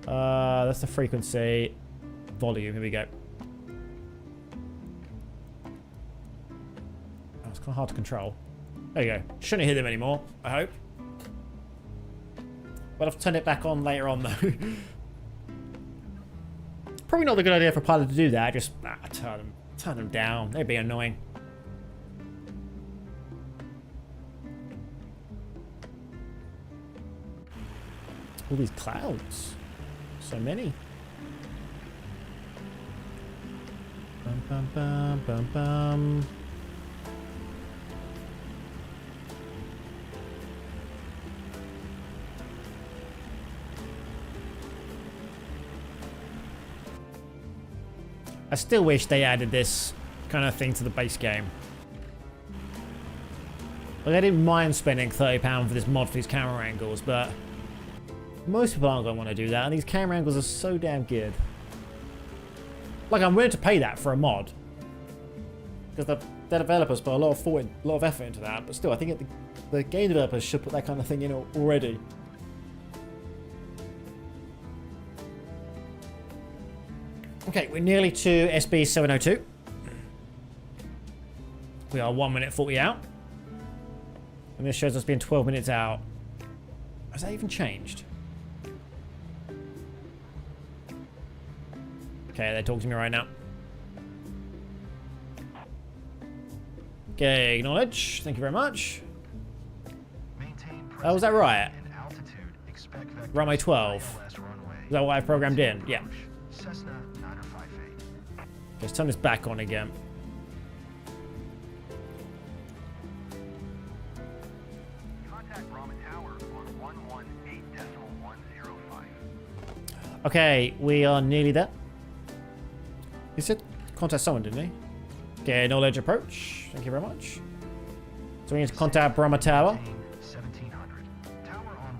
That's the frequency. Volume, here we go. Oh, it's kind of hard to control. There you go. Shouldn't hear them anymore, I hope. But I've turned it back on later on, though. Probably not a good idea for a pilot to do that. Just turn them down. They'd be annoying. All these clouds. So many. Bum, bum, bum, bum, bum. I still wish they added this kind of thing to the base game. Like, I didn't mind spending £30 for this mod for these camera angles, but most people aren't going to want to do that, and these camera angles are so damn good. Like, I'm willing to pay that for a mod, because the developers put a lot of thought, a lot of effort into that. But still, I think the game developers should put that kind of thing in already. Okay, we're nearly to SB 702. We are 1 minute 40 out. And this shows us being 12 minutes out. Has that even changed? Okay, they're talking to me right now. Okay, acknowledge. Thank you very much. Oh, was that right? Runway 12. Is that what I've programmed in? Yeah. Let's turn this back on again. Contact Brahma Tower on 118.105. Okay, we are nearly there. He said contact someone, didn't he? Okay, knowledge approach. Thank you very much. So we need to contact Brahma Tower. 1700. Tower on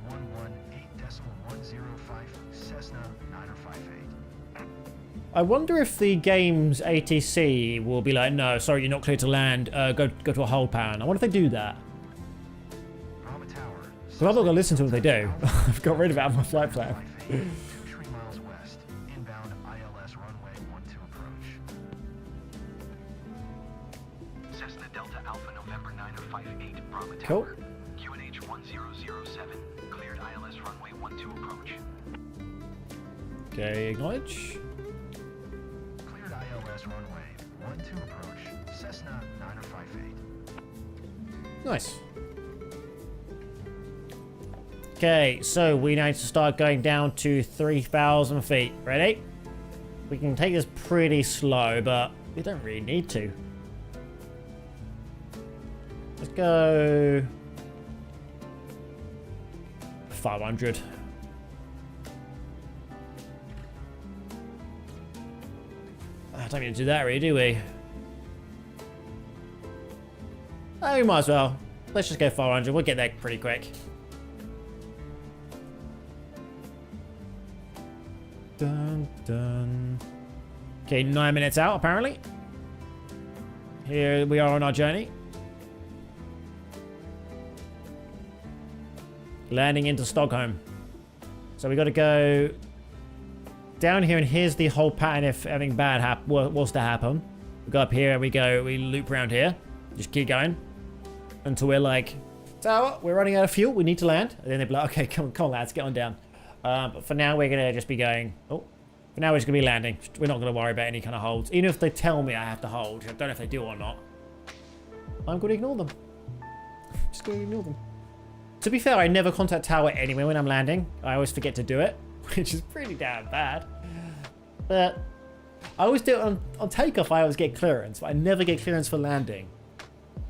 118.105 Cessna 9058. I wonder if the game's ATC will be like, no, sorry, you're not clear to land. Go to a hold pattern. I wonder if they do that. Brahma Tower. So I'm not going to listen to what they do. I've got rid of it out of my flight plan. 2 3 miles west. Inbound ILS runway 12 approach. Cessna Delta Alpha November 9058 Brahma Cool. Tower. QNH 1007. Cleared ILS runway 12 approach. Okay, acknowledge. Cleared ILS runway 12 approach. Cessna 9058. Nice. Okay, so we need to start going down to 3,000 feet. Ready? We can take this pretty slow, but we don't really need to. Let's go 500. I don't need to do that, really, do we? Oh, we might as well. Let's just go 500. We'll get there pretty quick. Dun, dun. Okay, 9 minutes out, apparently. Here we are on our journey. Landing into Stockholm. So we got to go down here, and here's the whole pattern if anything bad was to happen. We go up here, and we loop around here. Just keep going until we're like, tower, we're running out of fuel, we need to land. And then they'll be like, okay, come on lads, get on down. But for now, we're going to just be going... Oh, for now, we're just going to be landing. We're not going to worry about any kind of holds. Even if they tell me I have to hold. I don't know if they do or not. I'm going to ignore them. Just going to ignore them. To be fair, I never contact tower anyway when I'm landing. I always forget to do it, which is pretty damn bad. But I always do it on takeoff. I always get clearance, but I never get clearance for landing.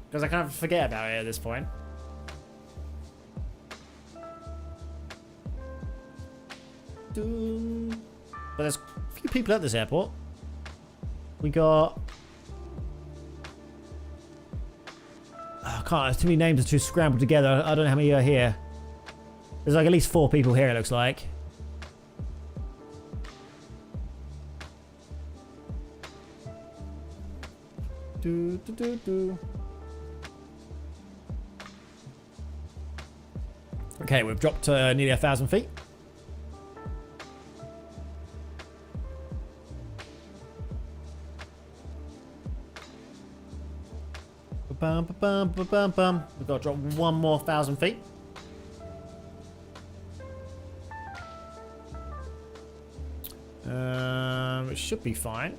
Because I kind of forget about it at this point. But there's a few people at this airport. We got... Oh, I can't, too many names are too scrambled together. I don't know how many are here. There's like at least 4 people here, it looks like. Okay, we've dropped to nearly 1,000 feet. Bum, bum, bum, bum, bum. We've got to drop 1 more 1,000 feet. It should be fine.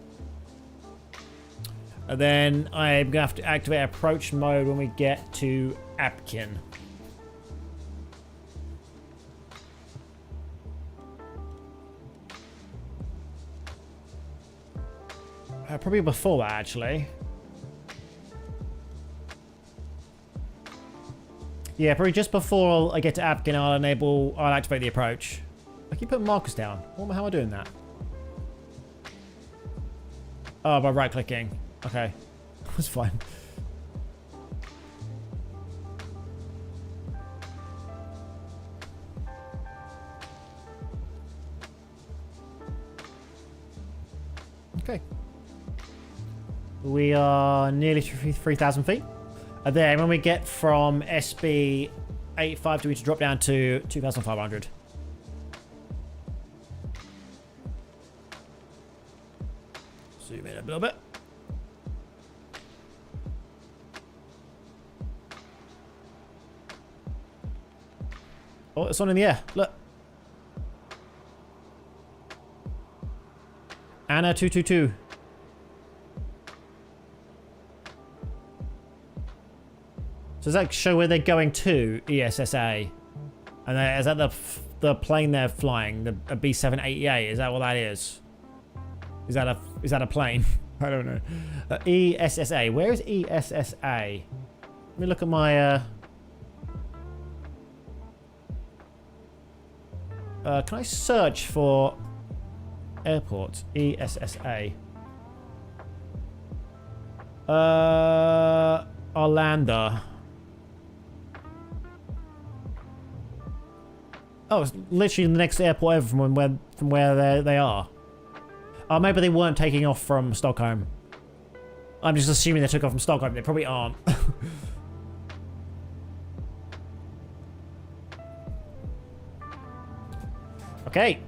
And then I'm going to have to activate approach mode when we get to Apkin. Probably before that, actually. Yeah, probably just before I get to Apkin, I'll activate the approach. I keep putting markers down. How am I doing that? Oh, by right-clicking. Okay. That's fine. Okay. We are nearly 3,000 feet. And then when we get from SB 85, do we need to drop down to 2,500? Zoom in a little bit. Oh, it's on in the air. Look. Anna 222. So does that show where they're going to, ESSA? And is that the plane they're flying, the a B780A? Is that what that is? Is that a plane? I don't know. ESSA. Where is ESSA? Let me look at my. Can I search for airport? ESSA. Arlanda. Oh, it's literally the next airport ever from where they are. Oh, maybe they weren't taking off from Stockholm. I'm just assuming they took off from Stockholm. They probably aren't. Okay.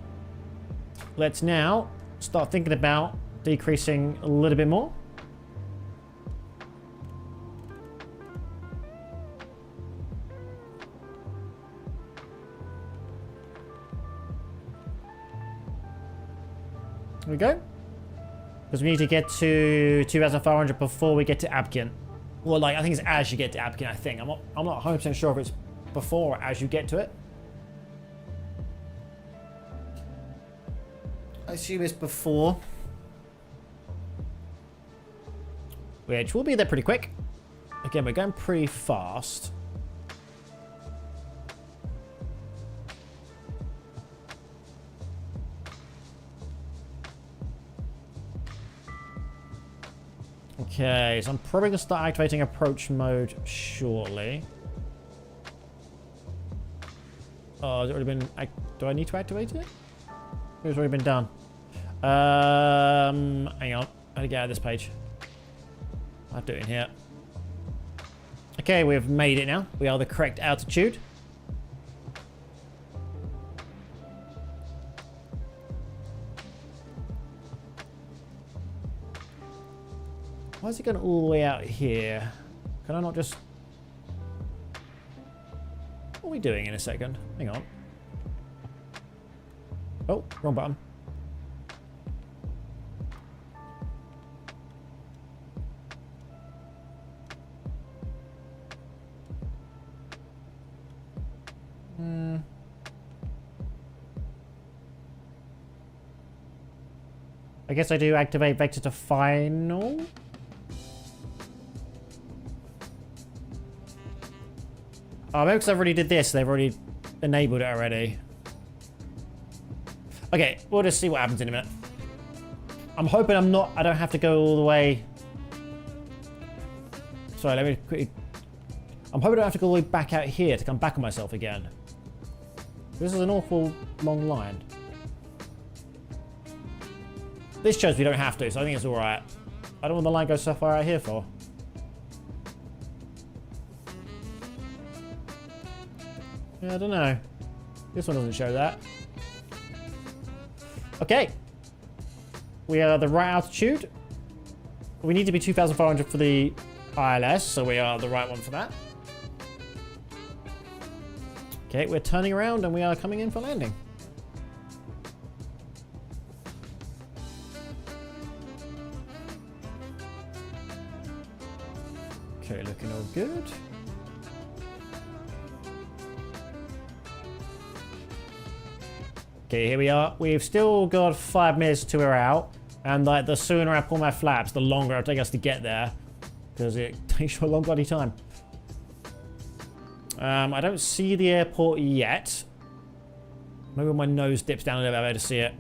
Let's now start thinking about decreasing a little bit more. There we go. Because we need to get to 2,500 before we get to Abkin. Well, like, I think it's as you get to Abkin, I think. I'm not 100% sure if it's before or as you get to it. I assume it's before. Which will be there pretty quick. Again, we're going pretty fast. Okay, so I'm probably going to start activating approach mode shortly. Oh, has it already been... do I need to activate it? It's already been done. Hang on. I gotta get out of this page. I'll do it in here. Okay, we've made it now. We are the correct altitude. Why is it going all the way out here? Can I not just... What are we doing in a second? Hang on. Oh, wrong button. I guess I do activate vector to final. Oh, maybe because I've already did this, they've already enabled it already. Okay, we'll just see what happens in a minute. I'm hoping I don't have to go all the way. Sorry, let me quickly. I'm hoping I don't have to go all the way back out here to come back on myself again. This is an awful long line. This shows we don't have to, so I think it's alright. I don't want the line to go so far out here for. Yeah, I don't know. This one doesn't show that. Okay. We are the right altitude. We need to be 2,500 for the ILS, so we are the right one for that. Okay, we're turning around and we are coming in for landing. Okay, looking all good. Okay, here we are. We've still got 5 minutes to we're out. And like the sooner I pull my flaps, the longer it'll take us to get there. Because it takes a long bloody time. I don't see the airport yet. Maybe when my nose dips down a little bit, I'll be able to see it.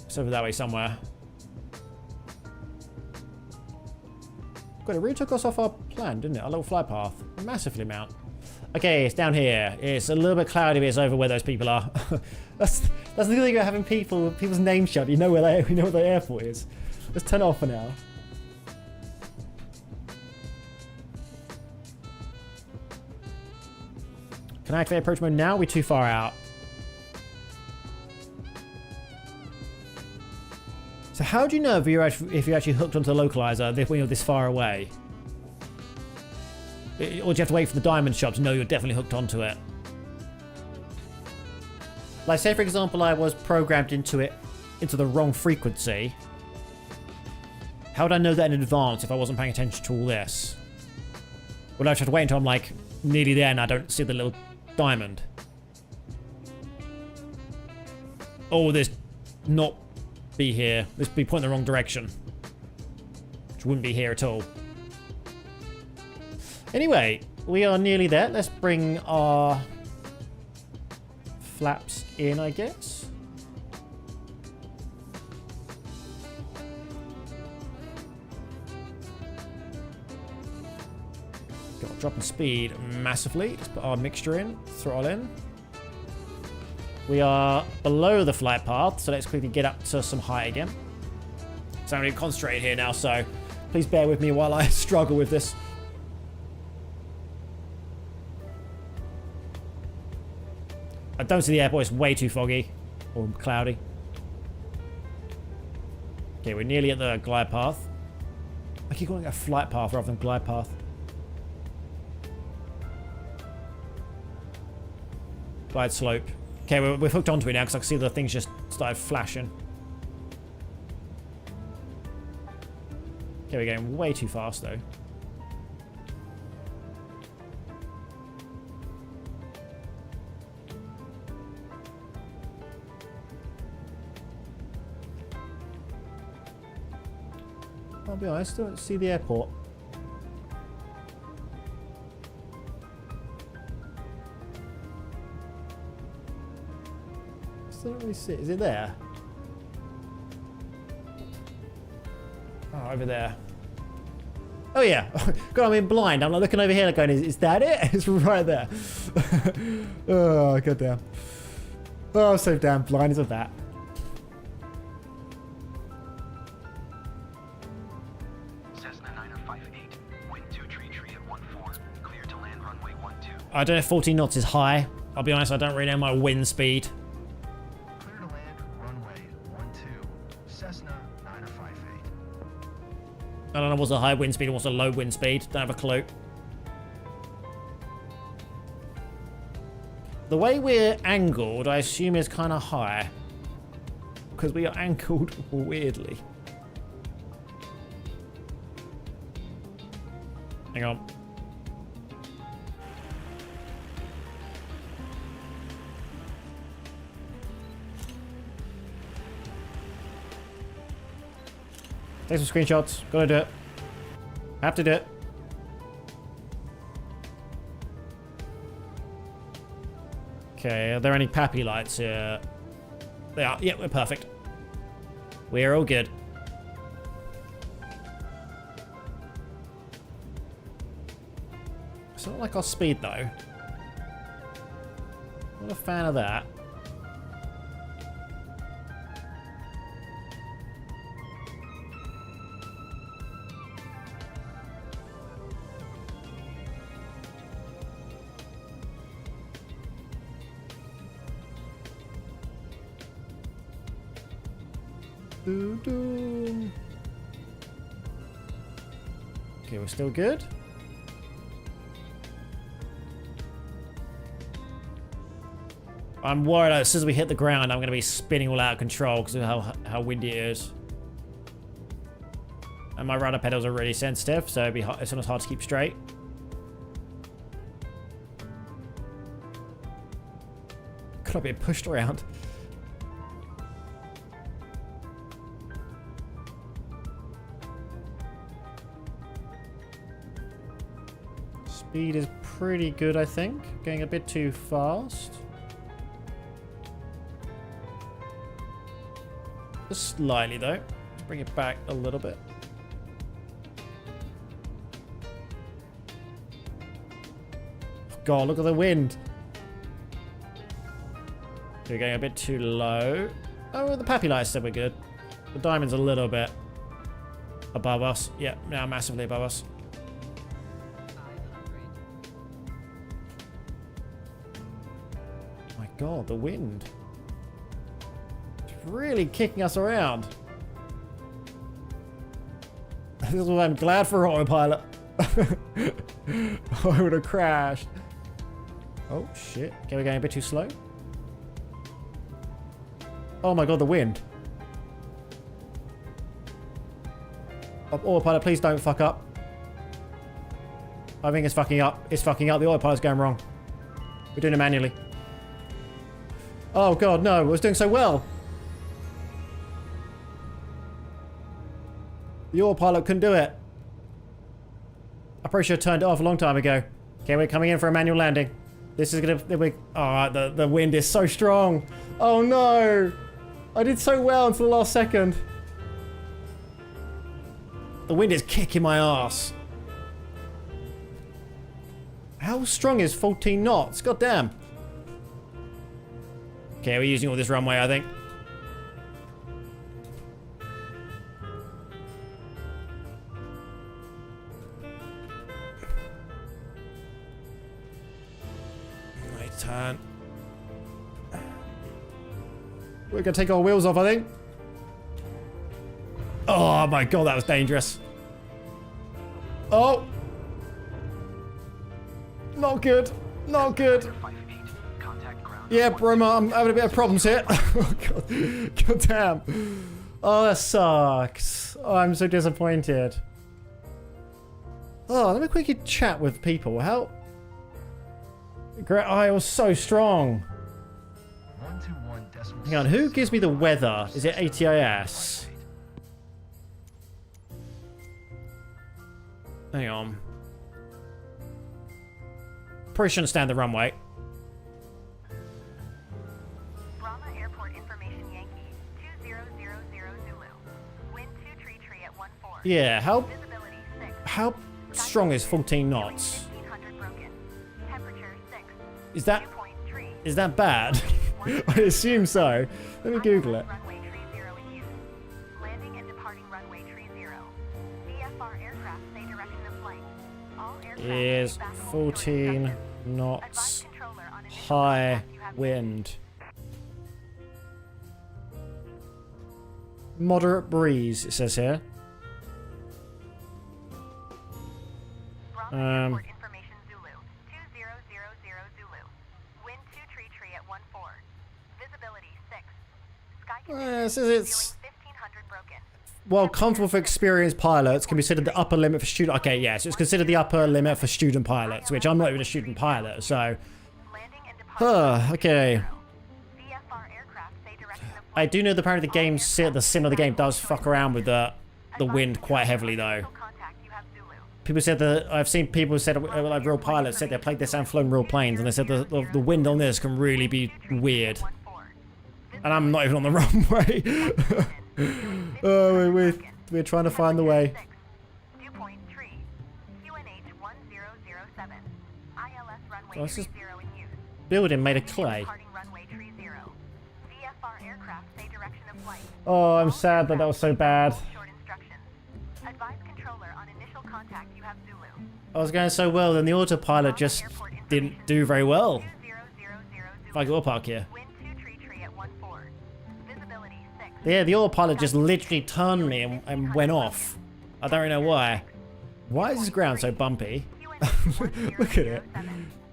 It's over that way somewhere. God, it really took us off our plan, didn't it? Our little flight path. A massively amount. Okay, it's down here. It's a little bit cloudy, but it's over where those people are. that's the good thing about having people's names shut. You know where the airport is. Let's turn it off for now. Can I activate approach mode now? We're too far out. So how do you know if you're actually hooked onto the localizer when you're this far away? Or do you have to wait for the diamond shop to know you're definitely hooked onto it? Like, say for example, I was programmed into the wrong frequency. How would I know that in advance if I wasn't paying attention to all this? Would I just have to wait until I'm like nearly there and I don't see the little diamond? Or would this not be here? This would be pointing the wrong direction. Which wouldn't be here at all. Anyway, we are nearly there. Let's bring our flaps in, I guess. Got to drop in speed massively. Let's put our mixture in, throttle in. We are below the flight path, so let's quickly get up to some height again. So I'm really concentrated here now, so please bear with me while I struggle with this. I don't see the airport, it's way too foggy or cloudy. Okay, we're nearly at the glide path. I keep calling it a flight path rather than glide path. Glide slope. Okay, we're hooked onto it now because I can see the things just started flashing. Okay, we're going way too fast though. I'll be honest, I don't see the airport. Still don't really see it. Is it there? Oh, over there. Oh yeah. God, I'm in blind. I'm like looking over here like going, is that it? It's right there. Oh, goddamn. Oh, I'm so damn blind as of that. I don't know if 14 knots is high. I'll be honest, I don't really know my wind speed. Clear to land, runway 12, Cessna 9058. I don't know what's a high wind speed and what's a low wind speed. Don't have a clue. The way we're angled, I assume is kind of high. Because we are angled weirdly. Hang on. Take some screenshots. Gotta do it. Have to do it. Okay, are there any pappy lights here? They are. Yeah, we're perfect. We're all good. It's not like our speed though. Not a fan of that. Okay, we're still good. I'm worried as soon as we hit the ground, I'm going to be spinning all out of control because of how windy it is. And my rudder pedals are really sensitive, so it's almost hard to keep straight. Could I be pushed around? Speed is pretty good, I think. Going a bit too fast. Just slightly, though. Let's bring it back a little bit. God, look at the wind. We're going a bit too low. Oh, the Pappy Lights said we're good. The Diamond's a little bit above us. Yeah, now massively above us. My God, the wind. It's really kicking us around. This is why I'm glad for autopilot. I would have crashed. Oh, shit. Okay, we're going a bit too slow. Oh my God, the wind. Oh, autopilot, please don't fuck up. I think it's fucking up. It's fucking up. The autopilot's going wrong. We're doing it manually. Oh God, no. I was doing so well. The autopilot couldn't do it. I probably should have turned it off a long time ago. Okay, we're coming in for a manual landing. This is gonna be... Oh, the wind is so strong. Oh no. I did so well until the last second. The wind is kicking my ass. How strong is 14 knots? God damn. Okay, we're using all this runway, I think. Right turn. We're gonna take our wheels off, I think. Oh my God, that was dangerous. Oh. Not good. Not good. 58. Contact ground. Yeah, Broma, I'm having a bit of problems here. Oh God. God damn. Oh, that sucks. Oh, I'm so disappointed. Oh, let me quickly chat with people. How... Great. Oh, it was so strong. 121 decimal. Hang on, who gives me the weather? Is it ATIS? Hang on. Probably shouldn't stand the runway. Brahma Airport Information Yankee 2000 Zulu. Wind 2 tree at 14. Yeah, Visibility 6. how strong is 14 knots? 1500 broken. Temperature 6. Is that 2.3. is that bad? I assume so. Let me Google it. Runway 30 in use. Landing and departing runway 30. VFR aircraft stay direction of flight. All aircraft Is back home 14 Advise knots controller on initial high contact you have wind. Moderate breeze, it says here. Brahma Airport Information Zulu 2000 Zulu. Wind 2 tree at 14. Visibility 6. Sky It conditions says it's... ceiling 1500 broken. Well, comfortable for experienced pilots can be considered the upper limit for student... Okay, yeah, so it's considered the upper limit for student pilots, which I'm not even a student pilot, so... Landing and departing Okay. VFR aircraft stay direction of I do know that apparently the game, the sim of the game does fuck around with the wind quite heavily, though. contact you have Zulu. People said that... I've seen people said, like real pilots, said they played this and flown real planes, and they said the wind on this can really be weird. And I'm not even on the runway. Oh, we're trying to find the way. 2.3. QNH 1007. ILS runway This is 30 in use. building made of clay. Departing runway 30. VFR aircraft stay direction of flight. Oh, I'm sad that was so bad. Short instructions. Advise controller on initial contact you have Zulu. I was going so well, then the autopilot just didn't do very well. 2000 If I go park here. Wind 2 tree at 14. Visibility 6. Yeah, the autopilot just literally turned me and went off. I don't really know why. Why is this ground so bumpy? Look at it.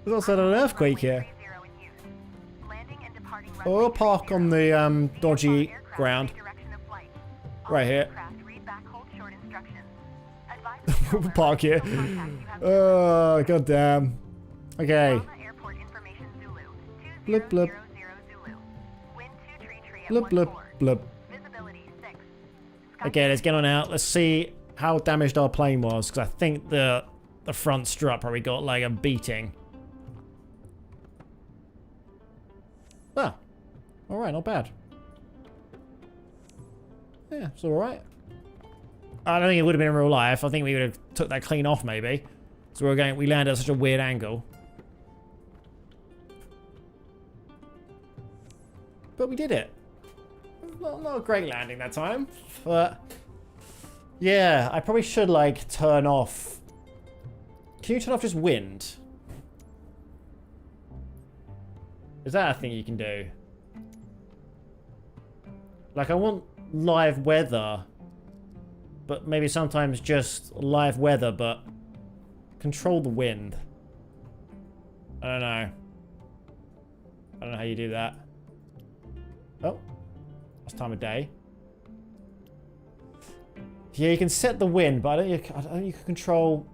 There's also an earthquake here. Or park on the dodgy ground. Right here. We'll park here. Oh, goddamn. Okay. Blip, blip. Blip, blip, blip. Okay, let's get on out. Let's see how damaged our plane was, because I think the the front strut probably got like a beating. Ah, all right, not bad. Yeah, it's all right. I don't think it would have been in real life. I think we would have took that clean off maybe. So we landed at such a weird angle. But we did it. Not a great landing that time, but yeah, I probably should like turn off. Can you turn off just wind? Is that a thing you can do? Like I want live weather, but maybe sometimes just live weather, but control the wind. I don't know. I don't know how you do that. Oh, that's time of day. Yeah, you can set the wind, but I don't think you can control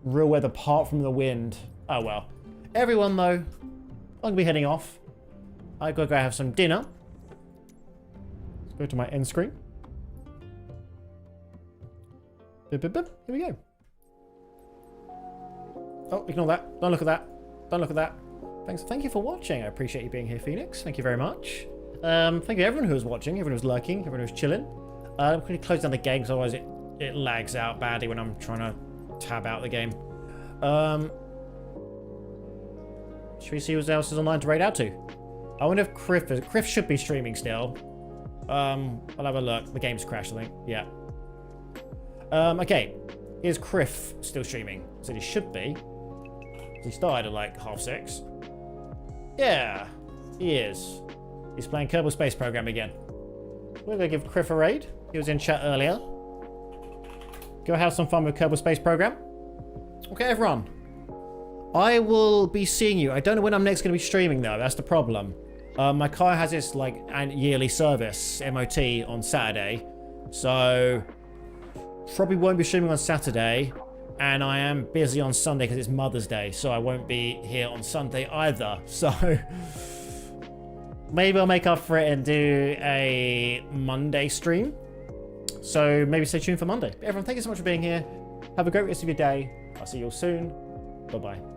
real weather apart from the wind. Oh well. Everyone though, I'm gonna be heading off. I gotta go have some dinner. Let's go to my end screen. Bip, bip, bip. Here we go. Oh, ignore that. Don't look at that. Don't look at that. Thank you for watching. I appreciate you being here, Phoenix. Thank you very much. Thank you to everyone who was watching, everyone who was lurking, everyone who was chilling. I'm going to close down the game because otherwise it lags out badly when I'm trying to tab out the game. Should we see what else is online to raid out to? I wonder if Criff should be streaming still. I'll have a look. The game's crashed, I think. Yeah. Okay. Is Criff still streaming? Said he should be. He started at like 6:30. Yeah, he is. He's playing Kerbal Space Program again. We're gonna give Criff a raid. He was in chat earlier. Go have some fun with Kerbal Space Program. Okay, everyone. I will be seeing you. I don't know when I'm next gonna be streaming though. That's the problem. My car has this like yearly service MOT on Saturday, so probably won't be streaming on Saturday. And I am busy on Sunday because it's Mother's Day, so I won't be here on Sunday either. So maybe I'll make up for it and do a Monday stream. So maybe stay tuned for Monday. But everyone, thank you so much for being here. Have a great rest of your day. I'll see you all soon. Bye-bye.